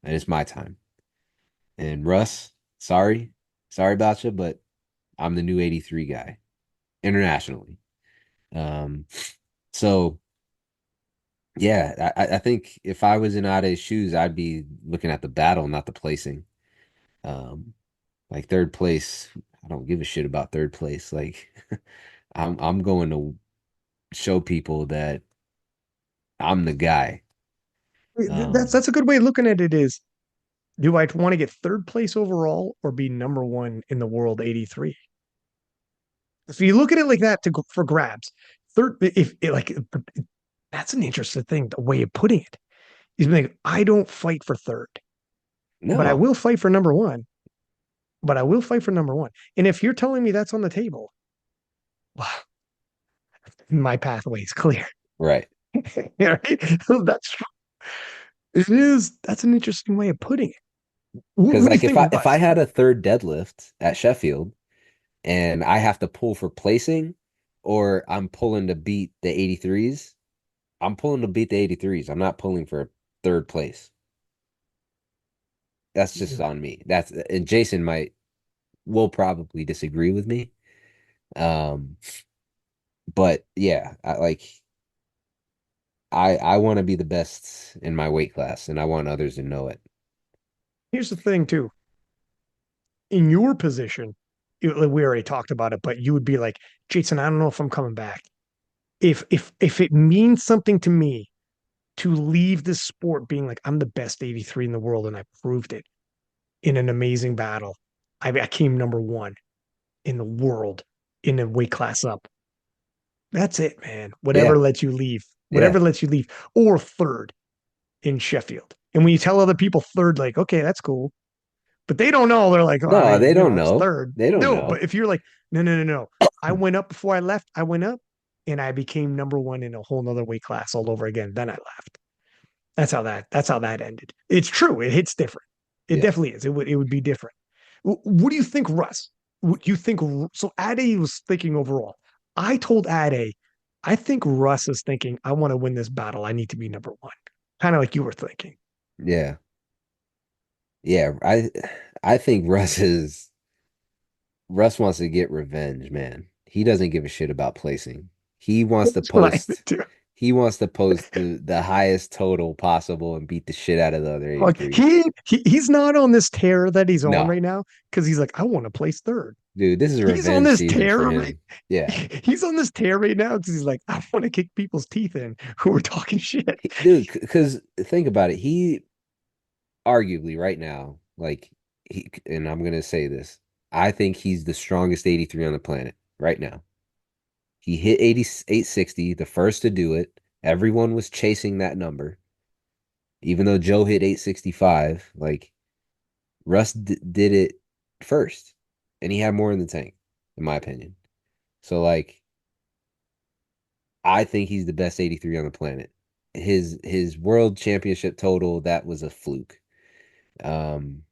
and it's my time. And Russ, sorry about you, but I'm the new 83 guy internationally. Um, so yeah, I think if I was in Ade's shoes, I'd be looking at the battle, not the placing. Um, like third place, I don't give a shit about third place. Like I'm going to show people that I'm the guy. That's a good way of looking at it is, do I want to get third place overall or be number one in the world 83? So you look at it like that for grabs. Third, if like that's an interesting thing, the way of putting it. He's like, I don't fight for third, but I No, will fight for number one. But I will fight for number one. And if you're telling me that's on the table, well, my pathway is clear. right. Yeah, right? So that's it is. That's an interesting way of putting it. Because What do you like think, if I Russ? had a third deadlift at Sheffield and I have to pull for placing or I'm pulling to beat the 83s, I'm pulling to beat the 83s. I'm not pulling for third place. That's just on me. That's and Jason might will probably disagree with me. Um, but yeah, I want to be the best in my weight class and I want others to know it. Here's the thing, too. In your position, we already talked about it, but you would be like, Jason, I don't know if I'm coming back. If it means something to me to leave this sport being like I'm the best 83 in the world and I proved it in an amazing battle. I came number one in the world in a weight class up. That's it, man. Yeah, Whatever lets you leave, yeah. whatever lets you leave, or third in Sheffield. And when you tell other people third, like, okay, that's cool. But they don't know. They're like, oh, I No, they mean, don't it's know. third. They don't No, know. but if you're like, no, no, no, no. I went up before I left. I went up and I became number one in a whole nother weight class all over again. Then I left. That's how that ended. It's true. It hits different. It Yeah. definitely is. It would be different. What do you think, Russ? What do you think? So Ade was thinking overall. I told Ade, I think Russ is thinking, I want to win this battle. I need to be number one. Kind of like you were thinking. Yeah. Yeah. I think Russ wants to get revenge, man. He doesn't give a shit about placing. He wants to That's what I post think too. he wants to post the highest total possible and beat the shit out of the other Like 83s. he's not on this tear that he's on No. right now because he's like, I want to place third. Dude, this is a He's on revenge this season tear for right. him. Yeah. He's on this tear right now because he's like, I want to kick people's teeth in who are talking shit. Dude, because think about it. He arguably right now, like and I'm gonna say this, I think he's the strongest 83 on the planet right now. He hit 860, the first to do it. Everyone was chasing that number, even though Joe hit 865. Like Russ did it first, and he had more in the tank, in my opinion. So like, I think he's the best 83 on the planet. His world championship total, that was a fluke. Um,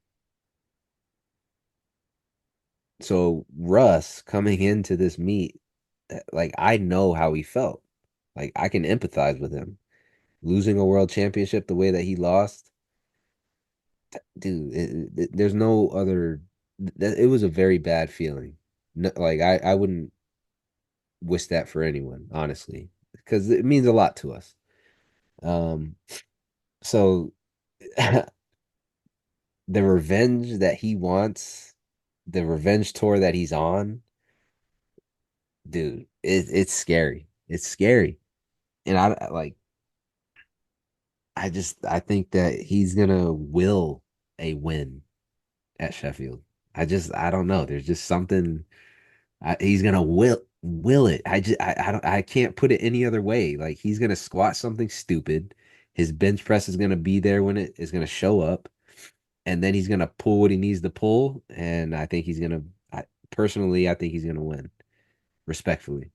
so Russ coming into this meet, like I know how he felt. Like I can empathize with him. Losing a world championship the way that he lost, dude, there's no other. It was a very bad feeling. No, like I wouldn't wish that for anyone, honestly, because it means a lot to us. Um, so the revenge that he wants, the revenge tour that he's on, dude, it's scary. It's scary, and I think that he's gonna will a win at Sheffield. I don't know. There's just something. He's gonna will it. I don't I can't put it any other way. Like he's gonna squat something stupid. His bench press is gonna be there when it is gonna show up, and then he's gonna pull what he needs to pull. And I think he's gonna. Personally, I think he's gonna win. Respectfully,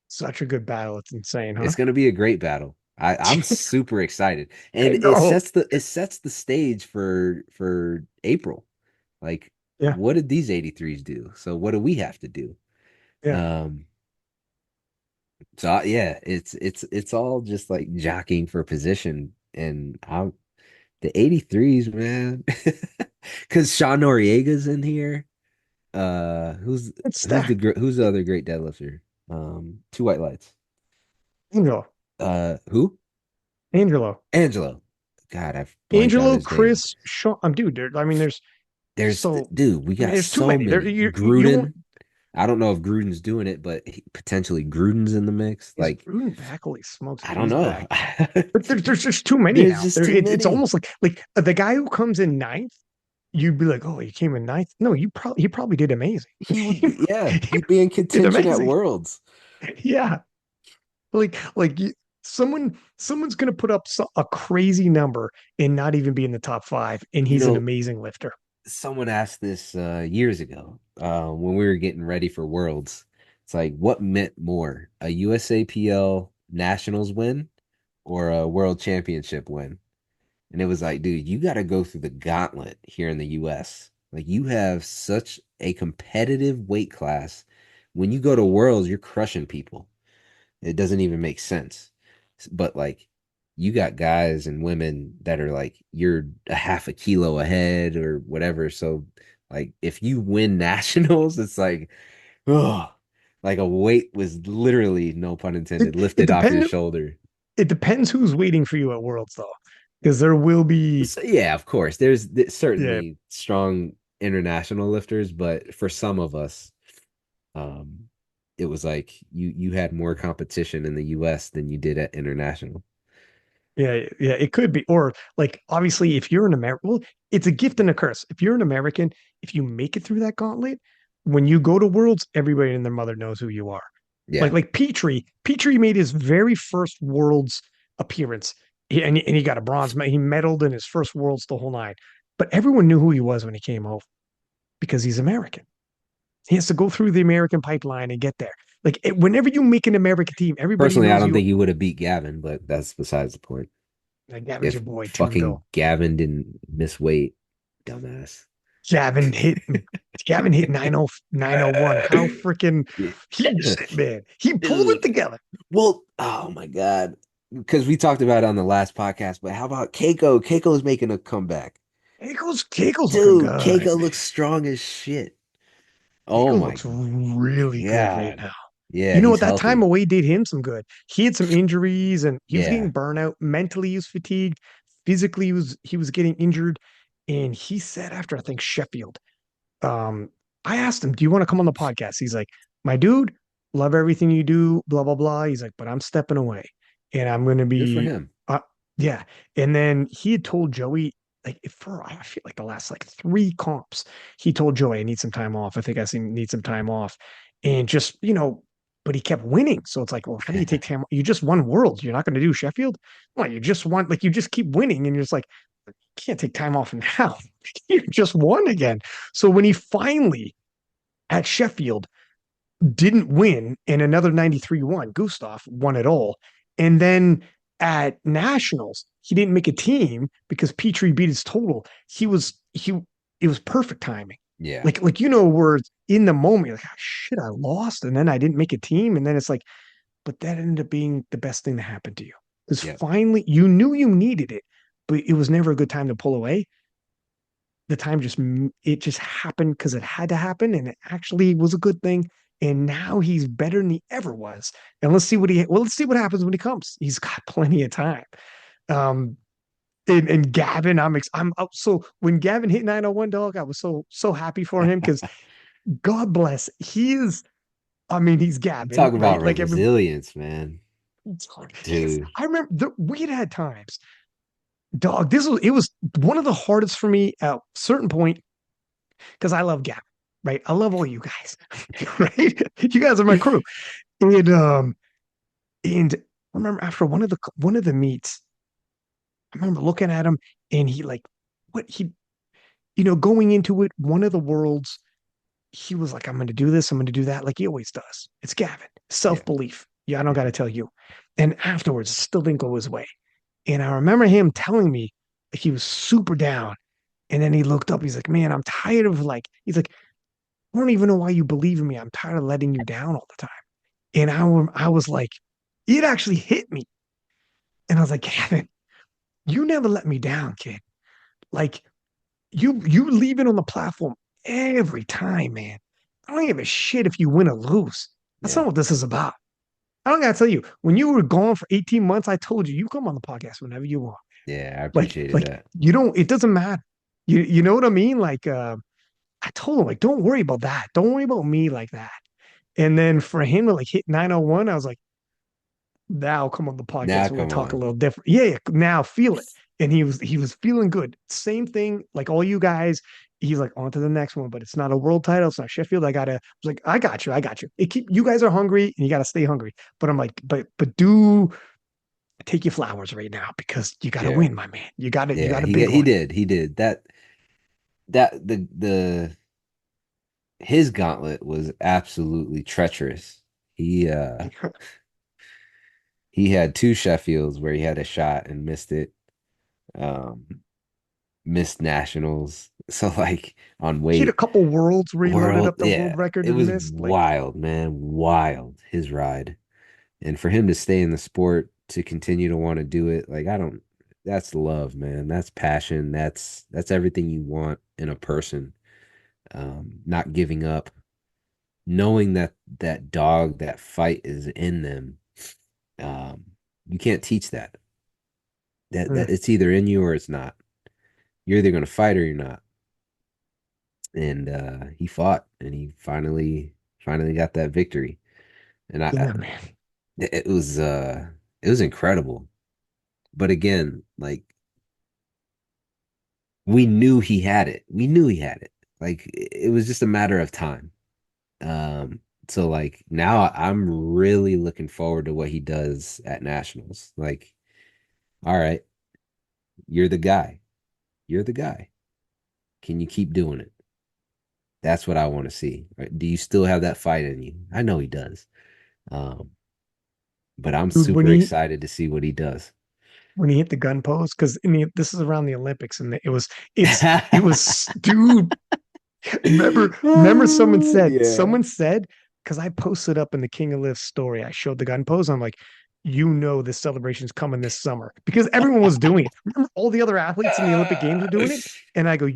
Such a good battle. It's insane, huh? it's gonna be a great battle. I'm super excited, I and know. it sets the stage for April. Like, Yeah. what did these 83s do? So what do we have to do? Yeah. Um, yeah, it's all just like jockeying for position, and I'm the 83s, man. Because Sean Noriega's in here. Who's It's stacked. who's the other great deadlifter? Two white lights. Angelo. Who? Angelo. Angelo. God, I've blanked on Angelo, his name. Chris, Sean. Dude, I mean, there's so Dude, we got there's too so many. There, many. you don't. Gruden. I don't know if Gruden's doing it, but potentially Gruden's in the mix. Is Like, Gruden back? Holy smokes, if I don't he's know. back. But there's just too many There's now. just too It's many. almost like the guy who comes in ninth, you'd be like, oh, he came in ninth. No, he probably did amazing. He would he, be, yeah, he he'd be in did contention at amazing. Worlds. Yeah, someone's gonna put up a crazy number and not even be in the top five, and You he's an know, amazing lifter. someone asked this years ago when we were getting ready for Worlds. It's like, what meant more, a USAPL Nationals win or a World Championship win? And it was like, dude, you got to go through the gauntlet here in the US. Like, you have such a competitive weight class. When you go to Worlds, you're crushing people. It doesn't even make sense. But like you got guys and women that are like you're a half a kilo ahead or whatever. So like if you win nationals, it's like oh like a weight was literally, no pun intended, It lifted off your depends. shoulder. It depends who's waiting for you at Worlds, though, because there will be. So yeah, of course. There's Yeah, certainly strong international lifters, but for some of us, um, it was like you had more competition in the US than you did at international. yeah. It could be, or like obviously, if you're an American, well, it's a gift and a curse. If you're an American, if you make it through that gauntlet, when you go to Worlds, everybody and their mother knows who you are. Yeah. Like Petrie made his very first Worlds appearance, and he got a bronze. He medaled in his first Worlds the whole nine, but everyone knew who he was when he came home because he's American. He has to go through the American pipeline and get there. Like whenever you make an American team, everybody Personally, I knows don't you. think he would have beat Gavin, but that's besides the point. Like, Gavin's If your boy too, fucking though. Gavin didn't miss weight, dumbass. Gavin hit Gavin hit 901. How freaking he man, he pulled it Dude. together. Well, oh my God. Because we talked about it on the last podcast, but how about Keiko? Keiko's making a comeback. Keiko's looking Dude, good. Keiko looks strong as shit. Oh Keiko my looks really good right God. now. Yeah, You know he's what? That time healthy. away did him some good. He had some injuries and he was Yeah. getting burnout. Mentally, he was fatigued. Physically, he was getting injured. And he said after I think Sheffield, um, I asked him, "Do you want to come on the podcast?" He's like, "My dude, love everything you do, blah blah blah." He's like, "But I'm stepping away, and I'm going to Good for be, him. yeah." And then he had told Joey, like, for I feel like the last like three comps, he told Joey, "I need some time off. I think need some time off," and just but he kept winning. So it's like, well, how do you take time? You just won Worlds. You're not going to do Sheffield. Well, you just want like you just keep winning, and you're just like, can't take time off now. You just won again. So when he finally at Sheffield didn't win and another 93 won, Gustav won it all. And then at Nationals, he didn't make a team because Petrie beat his total. It was perfect timing. Yeah. Like where in the moment, you're like, oh, shit, I lost. And then I didn't make a team. And then it's like, but that ended up being the best thing to happen to you. Because Yep. finally you knew you needed it, but it was never a good time to pull away. The time just it just happened because it had to happen, and it actually was a good thing. And now he's better than he ever was. And let's see what happens when he comes. He's got plenty of time. Um, and Gavin, I'm up. So when Gavin hit 901 dog, I was so happy for him because God bless. He is. I mean, he's You Gavin, talk about right? Like every. resilience, man. Dude. I remember we had times, dog. It was one of the hardest for me at a certain point because I love Gavin, right? I love all you guys, right? You guys are my crew. And I remember after one of the meets, I remember looking at him and he like what he going into it, one of the worlds, he was like, I'm gonna do this, I'm gonna do that, like he always does. It's Gavin. Yeah. Self-belief. Yeah, I don't gotta Mhm. tell you. And afterwards, it still didn't go his way. And I remember him telling me he was super down. And then he looked up, he's like, man, I'm tired of he's like, I don't even know why you believe in me. I'm tired of letting you down all the time. And I was like, it actually hit me. And I was like, Kevin, you never let me down, kid. Like you leave it on the platform every time, man. I don't give a shit if you win or lose. That's Yeah. not what this is about. I don't gotta tell you, when you were gone for 18 months, I told you come on the podcast whenever you want. Yeah. I Like, appreciated like that. you don't, it doesn't matter. You know what I mean? I told him, like, don't worry about that. Don't worry about me like that. And then for him to like hit 901, I was like, now come on the Now podcast. We can come talk a on. little different. Yeah, yeah, now feel it. And he was feeling good. Same thing, like all you guys. He's like on to the next one, but it's not a world title. It's not Sheffield. I was like, I got you. I got you. You guys are hungry and you got to stay hungry. But I'm like, but do take your flowers right now because you got to Yeah. win, my man. You Yeah. got a big He one. did. He did. That the his gauntlet was absolutely treacherous. He he had two Sheffields where he had a shot and missed it. Um Missed nationals. So like on He had a weight couple worlds where he loaded world, up the yeah, world record it and was missed. Like, wild, man. Wild his ride. And for him to stay in the sport to continue to want to do it, like I don't that's love, man. That's passion. That's everything you want in a person. Not giving up, knowing that that dog, that fight is in them. Um, you can't teach that. That mm, it's either in you or it's not. You're either gonna fight or you're not. And he fought and he finally got that victory. And yeah, man. it was it was incredible. But again, like we knew he had it. We knew he had it. Like it was just a matter of time. So like now I'm really looking forward to what he does at nationals. Like, all right, you're the guy. You're the guy. Can you keep doing it? That's what I want to see. Right? Do you still have that fight in you? I know he does. Um, but I'm Dude, super excited to see what he does. when he hit the gun pose, because this is around the Olympics, and it was dude. Remember Yeah. someone said because I posted up in the King of Lift story, I showed the gun pose. I'm like, this celebration's coming this summer because everyone was doing it. Remember all the other athletes in the Olympic Games were doing it, and I go,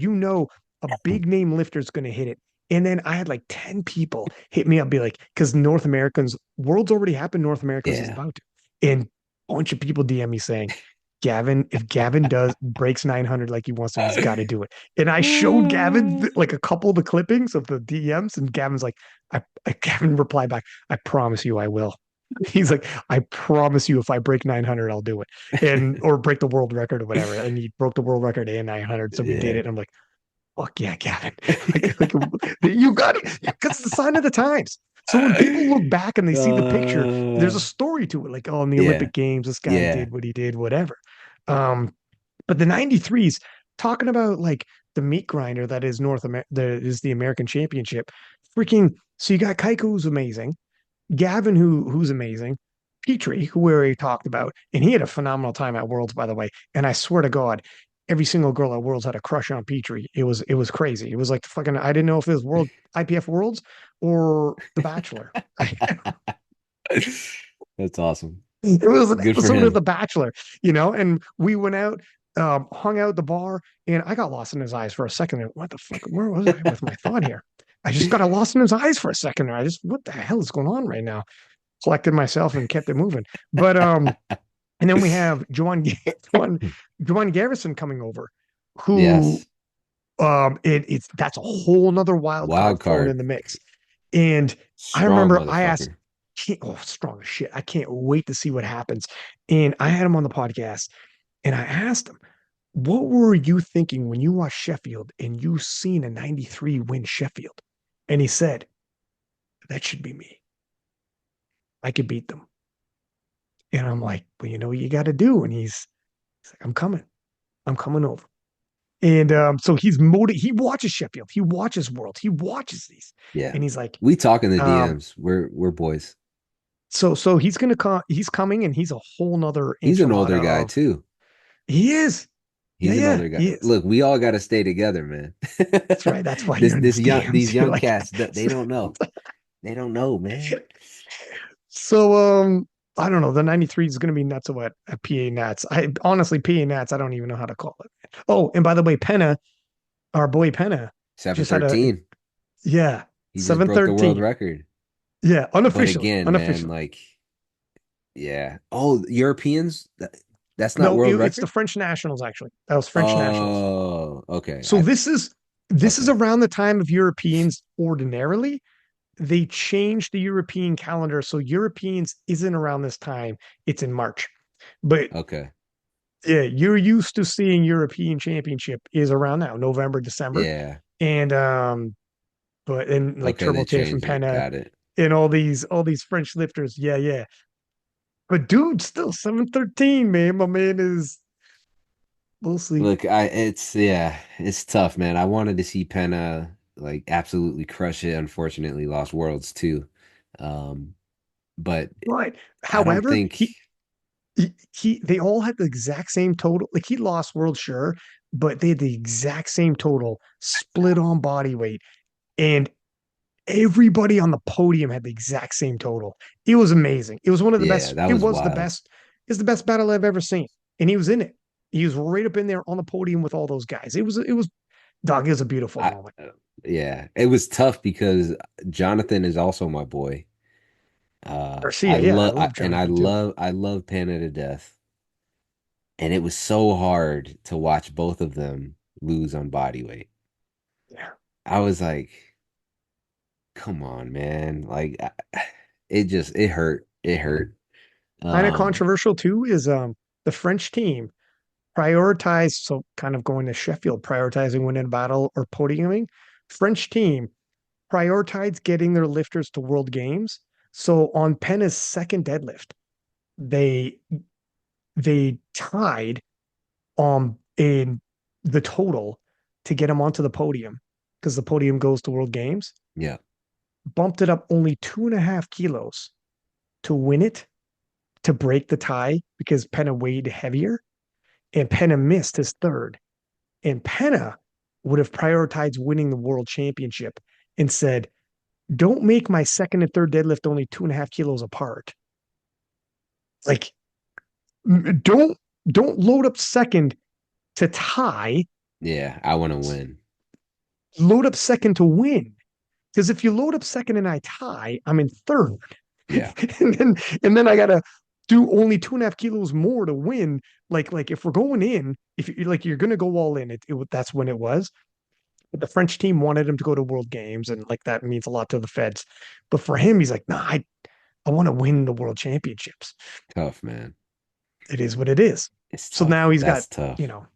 a big name lifter's going to hit it. And then I had like 10 people hit me up, be like, because North Americans, world's already happened, North Americans is Yeah. about to. And a bunch of people DM me saying, if Gavin does breaks 900 like he wants to, he's got to do it. And I showed Gavin like a couple of the clippings of the DMs, and Gavin's like, Gavin replied back, I promise you I will. He's like, I promise you if I break 900, I'll do it. And or break the world record or whatever. And he broke the world record and 900. So we did Yeah. it. And I'm like, fuck yeah, Gavin. like you got it. Because it's a sign of the times. So when people look back and they see the picture, there's Uh, a story to it. Like, oh, in the yeah. Olympic Games, this guy Yeah. did what he did, whatever. Um, but the 93s, talking about like the meat grinder that is North America, that is the American Championship. Freaking, so you got Kaiko, who's amazing, Gavin, who's amazing, Petrie, who we already talked about, and he had a phenomenal time at Worlds, by the way. And I swear to God, every single girl at Worlds had a crush on Petrie. It was crazy. It was like fucking. I didn't know if it was World IPF Worlds or The Bachelor. That's awesome. It was an Good for episode of him. The Bachelor, and we went out, hung out at the bar, and I got lost in his eyes for a second. There. What the fuck? Where was I with my thought here? I just got lost in his eyes for a second there. What the hell is going on right now? Collected myself and kept it moving. But and then we have Joanne Garrison coming over, who Yes. it's that's a whole nother wild card Wild thrown in card. the mix. And I Strong remember I asked, motherfucker. oh, strong as shit. I can't wait to see what happens. And I had him on the podcast and I asked him, what were you thinking when you watched Sheffield and you seen a 93 win Sheffield? And he said, that should be me. I could beat them. And I'm like, well, you know what you got to do. And he's like, I'm coming over. And so he's motivated. He watches Sheffield. He watches World. He watches these. Yeah. And he's like, We talk in the um, DMs. We're boys. so he's gonna come. He's coming, and he's a whole nother He's an older enchilada guy of. too. He is. Yeah, He's an yeah, older guy. he is. Look, we all got to stay together, man. That's right. That's why This you're in this his young these DMs. You're young like, cats, they don't know. They don't know, man. so I don't know. The 93 is gonna be nuts at what at PA Nats. I honestly PA Nats, I don't even know how to call it. Oh, and by the way, Penna, our boy Penna, just had a 713. yeah, He just broke the world 713. record. Yeah, But unofficially. again, man, Unofficially. like, yeah. Oh, Europeans? That's not No, world it's the record? French nationals actually. That was French nationals. Oh, okay. So this is Okay. around the time of Europeans ordinarily. They changed the European calendar. So Europeans isn't around this time. It's in March. But Okay. yeah, you're used to seeing European Championship is around now, November, December. Yeah. And but and like Okay, Turbo they Tiff and changed it. Penna Got it. and all these French lifters. Yeah, yeah. But dude, still 713, man. My man is we'll see. Look, yeah, it's tough, man. I wanted to see Penna like absolutely crush it. Unfortunately, lost Worlds too. Um, but But I don't however, think, he they all had the exact same total. Like he lost world sure, but they had the exact same total split on body weight. And everybody on the podium had the exact same total. It was amazing. It was one of the yeah, best. that It was was the wild. best. It's the best battle I've ever seen. And he was in it. He was right up in there on the podium with all those guys. It was dog, it was a beautiful I moment. Yeah, it was tough because Jonathan is also my boy. I Garcia, yeah, I love love and Jonathan too. I love Panda to death. And it was so hard to watch both of them lose on body weight. Yeah. I was like, come on, man. Like it hurt. It hurt. Kind of Um, controversial too is the French team prioritize, so kind of going to Sheffield, prioritizing winning a battle or podiuming. French team prioritize getting their lifters to world games. So on Penna's second deadlift, they they tied in the total to get him onto the podium because the podium goes to world games, yeah. bumped it up only 2.5 kilos to win it, to break the tie because Penna weighed heavier and Penna missed his third. And Penna would have prioritized winning the world championship and said, don't make my second and third deadlift only 2.5 kilos apart. Like, don't don't load up second to tie, Yeah, I want to win. load up second to win. Because if you load up second and I tie, I'm in third. Yeah. and then I gotta do only 2.5 kilos more to win. Like if we're going in, if you like you're gonna go all in, that's when it was. But the French team wanted him to go to World Games, and like that means a lot to the feds. But for him, he's like, nah, I want to win the World Championships. Tough, man. It is what it is. It's So now tough. he's got, That's tough. you know,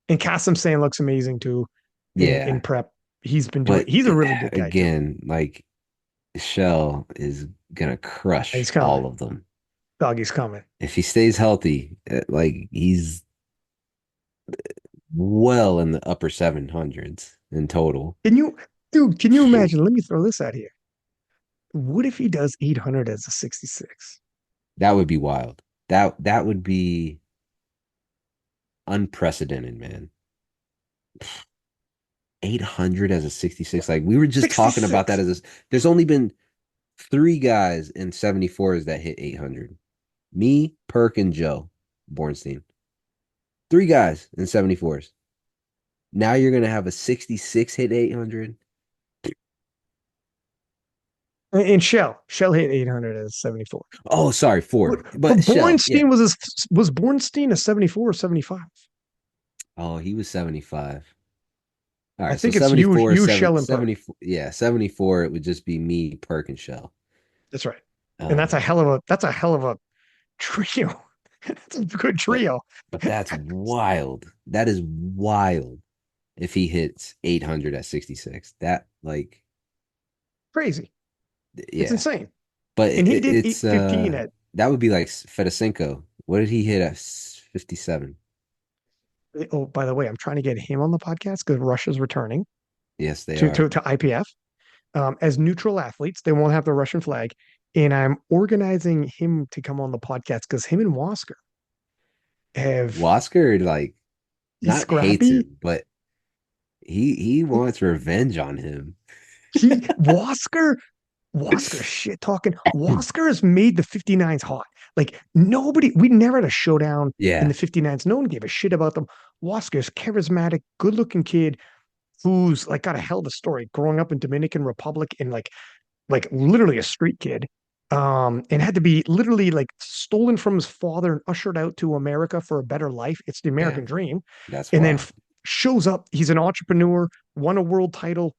and Kasim saying looks amazing too in Yeah. prep. He's been doing. But He's a really good guy too. again, like Shell is gonna He's crush coming. all of them. Doggy's coming. If he stays healthy, like well in the upper 700s in total. Can you, dude, can you imagine? Let me throw this out here. What if he does 800 as a 66? That would be wild. That would be unprecedented, man. 800 as a 66. Like we were just talking about that 66. as a, there's only been three guys in 74s that hit 800. Me, Perk, and Joe Bornstein. Three guys in 74s. Now you're gonna have a 66 hit 800. And Shell hit 800 as 74. Oh, sorry, four. But But Shell, yeah. Bornstein was Bornstein a 74 or 75? Oh, he was 75. All I right, so think it's you, 74, Shell, and Perk. 74, yeah, 74, it would just be me, Perk, and Shell. That's right. And Um, that's a hell of a trio. That's a good but trio. but that's wild. That is wild if he hits 800 at 66. That like Crazy. It's yeah. insane. But And he did it's 815 at, that would be like Fedosenko. What did he hit at 57? oh, by the way, I'm trying to get him on the podcast because Russia's returning Yes, they to, are. to IPF. As neutral athletes. They won't have the Russian flag. And I'm organizing him to come on the podcast because him and Wasker have, Wasker like he's not hates scrappy. him, but he wants revenge on him. Wasker shit talking. Wasker has made the 59s hot. Like nobody, we never had a showdown in Yeah, the 59s. No one gave a shit about them. Wasker's charismatic, good looking kid who's like got a hell of a story growing up in Dominican Republic and like literally a street kid, and had to be literally like stolen from his father and ushered out to America for a better life. It's the yeah, American dream. that's And then wild. shows up. He's an entrepreneur, won a world title.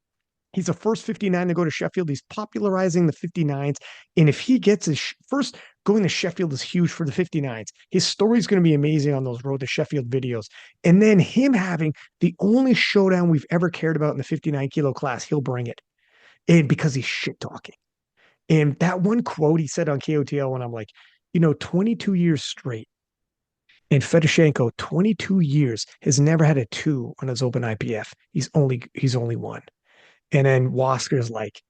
He's the first 59 to go to Sheffield. He's popularizing the 59s. And if he gets his first, going to Sheffield is huge for the 59s. His story's going to be amazing on those Road to Sheffield videos. And then him having the only showdown we've ever cared about in the 59 kilo class, he'll bring it. And because he's shit talking. And that one quote he said on KOTL when I'm like, 22 years straight. And Fedoshenko, 22 years, has never had a two on his open IPF. He's only one. And then Wasker's like,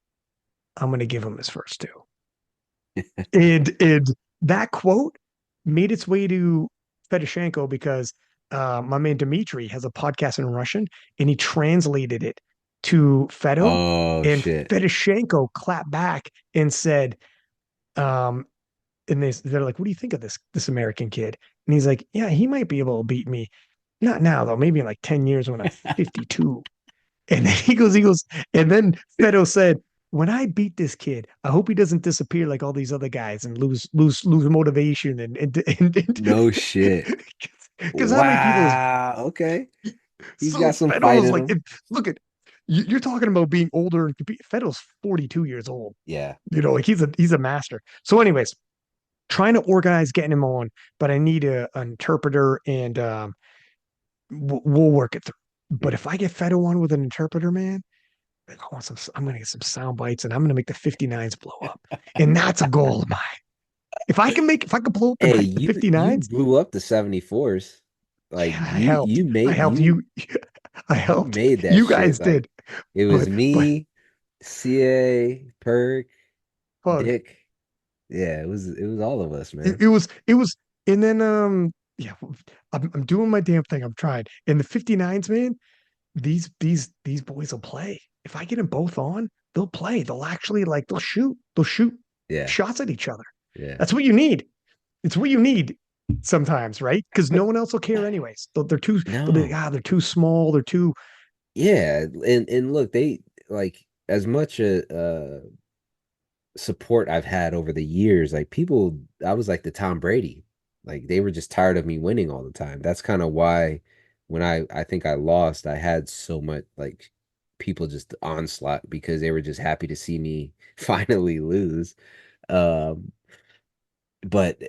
I'm gonna give him his first two. And that quote made its way to Fedoshenko because my man Dmitry has a podcast in Russian and he translated it to Fedo. Oh And shit. Fedoshenko clapped back and said, um, and they're like, "What do you think of this American kid?" And he's like, "Yeah, he might be able to beat me. Not now though. Maybe in like 10 years when I'm 52." And then he goes, and then Fedo said, "When I beat this kid, I hope he doesn't disappear like all these other guys and lose motivation and No shit. because how many people is Wow. Okay. He's so got some Fedo fight was in like, him. look at you're talking about being older and Fedo's 42 years old. Yeah. Like he's a master. So, anyways, trying to organize getting him on, but I need an interpreter and we'll work it through. But Hmm. if I get Fedo on with an interpreter, man, I'm going to get some sound bites and I'm going to make the 59s blow up. And that's a goal of mine. If I can blow up Hey, the you 59s, blew up the 74s. Like yeah, I helped you. I you helped. made that You shit. guys Like did. it was But me, CA, Perk, Pug, Dick. Yeah, it was all of us, it, man. it was, it was, and then, yeah, I'm doing my damn thing. I'm trying. And the 59s, man, these boys will play. If I get them both on, they'll play. They'll actually like they'll shoot Yeah. shots at each other. Yeah. That's what you need. It's what you need sometimes, right? Because no one else will care anyways. They'll be like, No. they're too small, they're too Yeah, and look, they like as much support I've had over the years, like people, I was like the Tom Brady. Like they were just tired of me winning all the time. That's kind of why when I think I lost, I had so much like people just onslaught because they were just happy to see me finally lose. Um, but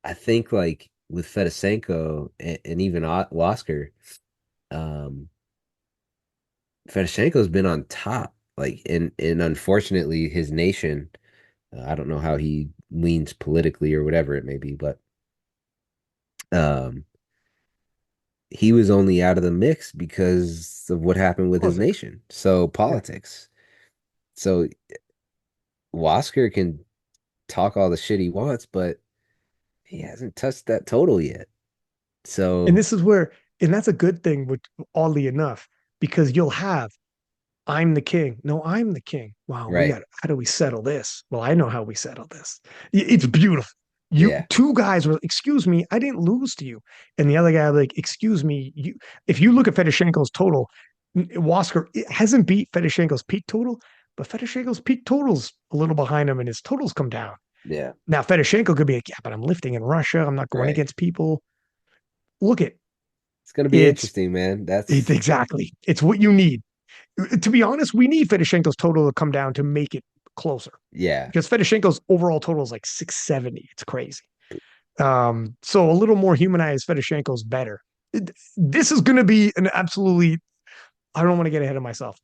I think like with Fedosenko and even Oscar, um, Fedoshenko's been on top. Like, and unfortunately, his nation, I don't know how he leans politically or whatever it may be, but um, he was only out of the mix because of what happened with his Politics. nation. So Yeah. politics. So Oscar can talk all the shit he wants, but he hasn't touched that total yet. And So this is where, and that's a good thing, which oddly enough, because you'll have I'm the king. No, I'm the king. Wow, we right. got, how do we settle this? Well, I know how we settle this. It's beautiful. You Yeah. two guys were, excuse me, I didn't lose to you. And the other guy, like, excuse me, you if you look at Fedoshenko's total, Wasker hasn't beat Fedoshenko's peak total, but Fedoshenko's peak total's a little behind him and his totals come down. Yeah. Now Fedoshenko could be like, yeah, but I'm lifting in Russia. I'm not going Right. against people. Look at It's gonna be it's interesting, man. it's That's exactly. It's what you need. To be honest, we need Fedoshenko's total to come down to make it closer yeah. because Fedoshenko's overall total is like 670. It's crazy. So a little more humanized Fedoshenko's better. This is going to be an absolutely, I don't want to get ahead of myself.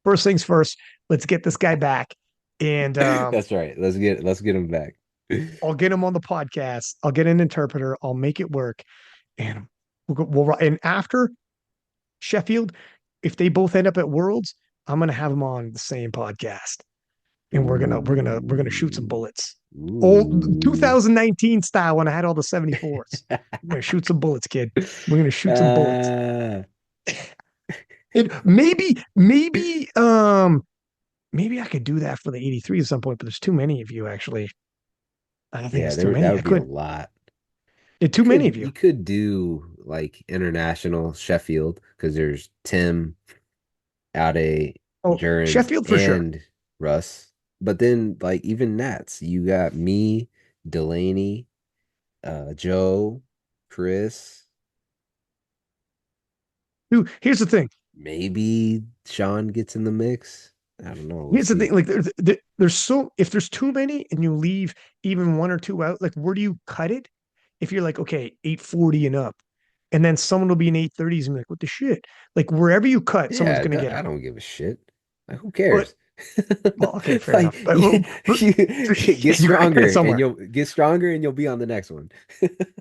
First things first, let's get this guy back. And That's right. Let's get him back. I'll get him on the podcast. I'll get an interpreter. I'll make it work. And and after Sheffield, if they both end up at Worlds, I'm going to have them on the same podcast. And we're gonna shoot some Ooh. bullets. Old Ooh. 2019 style when I had all the 74s. We're gonna shoot some bullets, kid. We're gonna shoot some bullets. uh And maybe I could do that for the 83 at some point, but there's too many of you actually. I think yeah, it's too there that many. I would be a could lot. too many of you. You could do like international Sheffield because there's Tim, Ade, Oh, Jurens, Sheffield for sure. and Russ. But then like even Nats, you got me, Delaney, Joe, Chris, Dude, here's the thing. maybe Sean gets in the mix. I don't know. We'll Here's the thing. see. Like there's so if there's too many and you leave even one or two out, like where do you cut it? If you're like, okay, 840 and up, and then someone will be in 830s and be like, what the shit? Like wherever you cut, someone's Yeah, gonna get I hurt. don't give a shit. Like, who But cares? well, okay, fair Like enough. But, you get you gotta cut it stronger and somewhere. you'll be on the next one.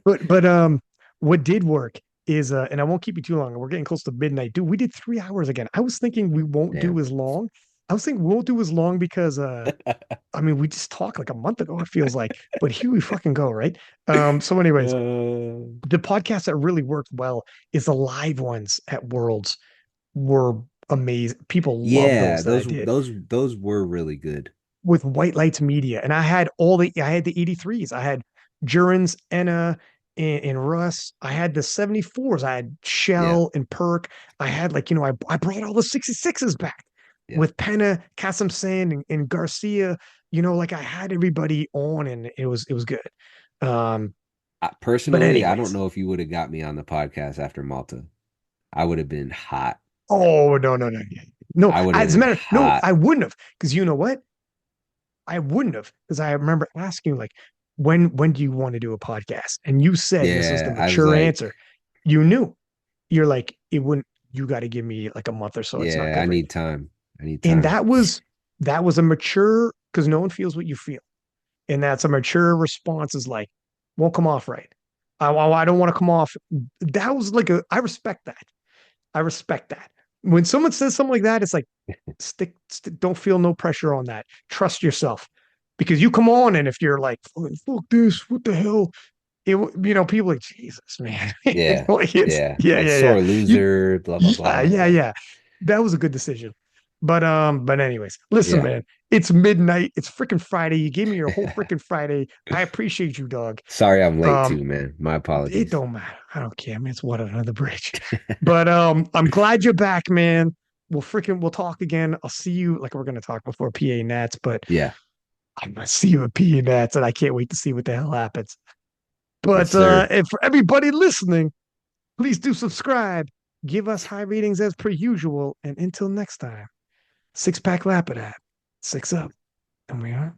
But what did work is and I won't keep you too long. We're getting close to midnight. Dude, we did 3 hours again. I was thinking we won't do Damn. as long. I was thinking we won't do as long because I mean, we just talked like a month ago, it feels like, but here we fucking go, right? So anyways, Uh, the podcast that really worked well is the live ones at Worlds were amazing. People love yeah, those that I did those were really good. with White Lights Media. And I had the 83s. I had Jurens, Enna, and Russ. I had the 74s. I had Yeah, Shell and Perk. I had like, I brought all the 66s back yeah. with Penna, Kasim Sand, and Garcia. Like I had everybody on and it was good. Um, but Personally, I don't anyways, know if you would have got me on the podcast after Malta. I would have been hot. oh no. No, I would have as a been matter, no, hot. I wouldn't have, because you know what? I wouldn't have, because I remember asking you like, when do you want to do a podcast? And you said, and this was the Yeah, I was mature like, answer. You knew. You're like, it wouldn't, you got to give me like a month or so. It's not yeah, I good right need now. time. I need And time. that was a mature, because no one feels what you feel. And that's a mature response is like, won't come off right. I don't want to come off. That was like I respect that. I respect that. When someone says something like that, it's like stick, don't feel no pressure on that. Trust yourself, because you come on and if you're like, fuck this, what the hell? People are like, Jesus, man. Yeah, yeah. Yeah, Like yeah, yeah. sore You, loser, blah blah yeah, blah. yeah, Like, yeah. That was a good decision. But anyways, listen, yeah. man. It's midnight. It's freaking Friday. You gave me your whole freaking Friday. I appreciate you, dog. Sorry I'm late Um, too, man. My it apologies. don't matter. I don't care, man. It's water under the bridge. But I'm glad you're back, man. We'll talk again. I'll see you like we're gonna talk before PA Nats, but Yeah. I'm gonna see you at PA Nats, and I can't wait to see what the hell happens. Yes, But sir. and for everybody listening, please do subscribe. Give us high ratings as per usual. And until next time, six pack lap it at 6 up. And we are.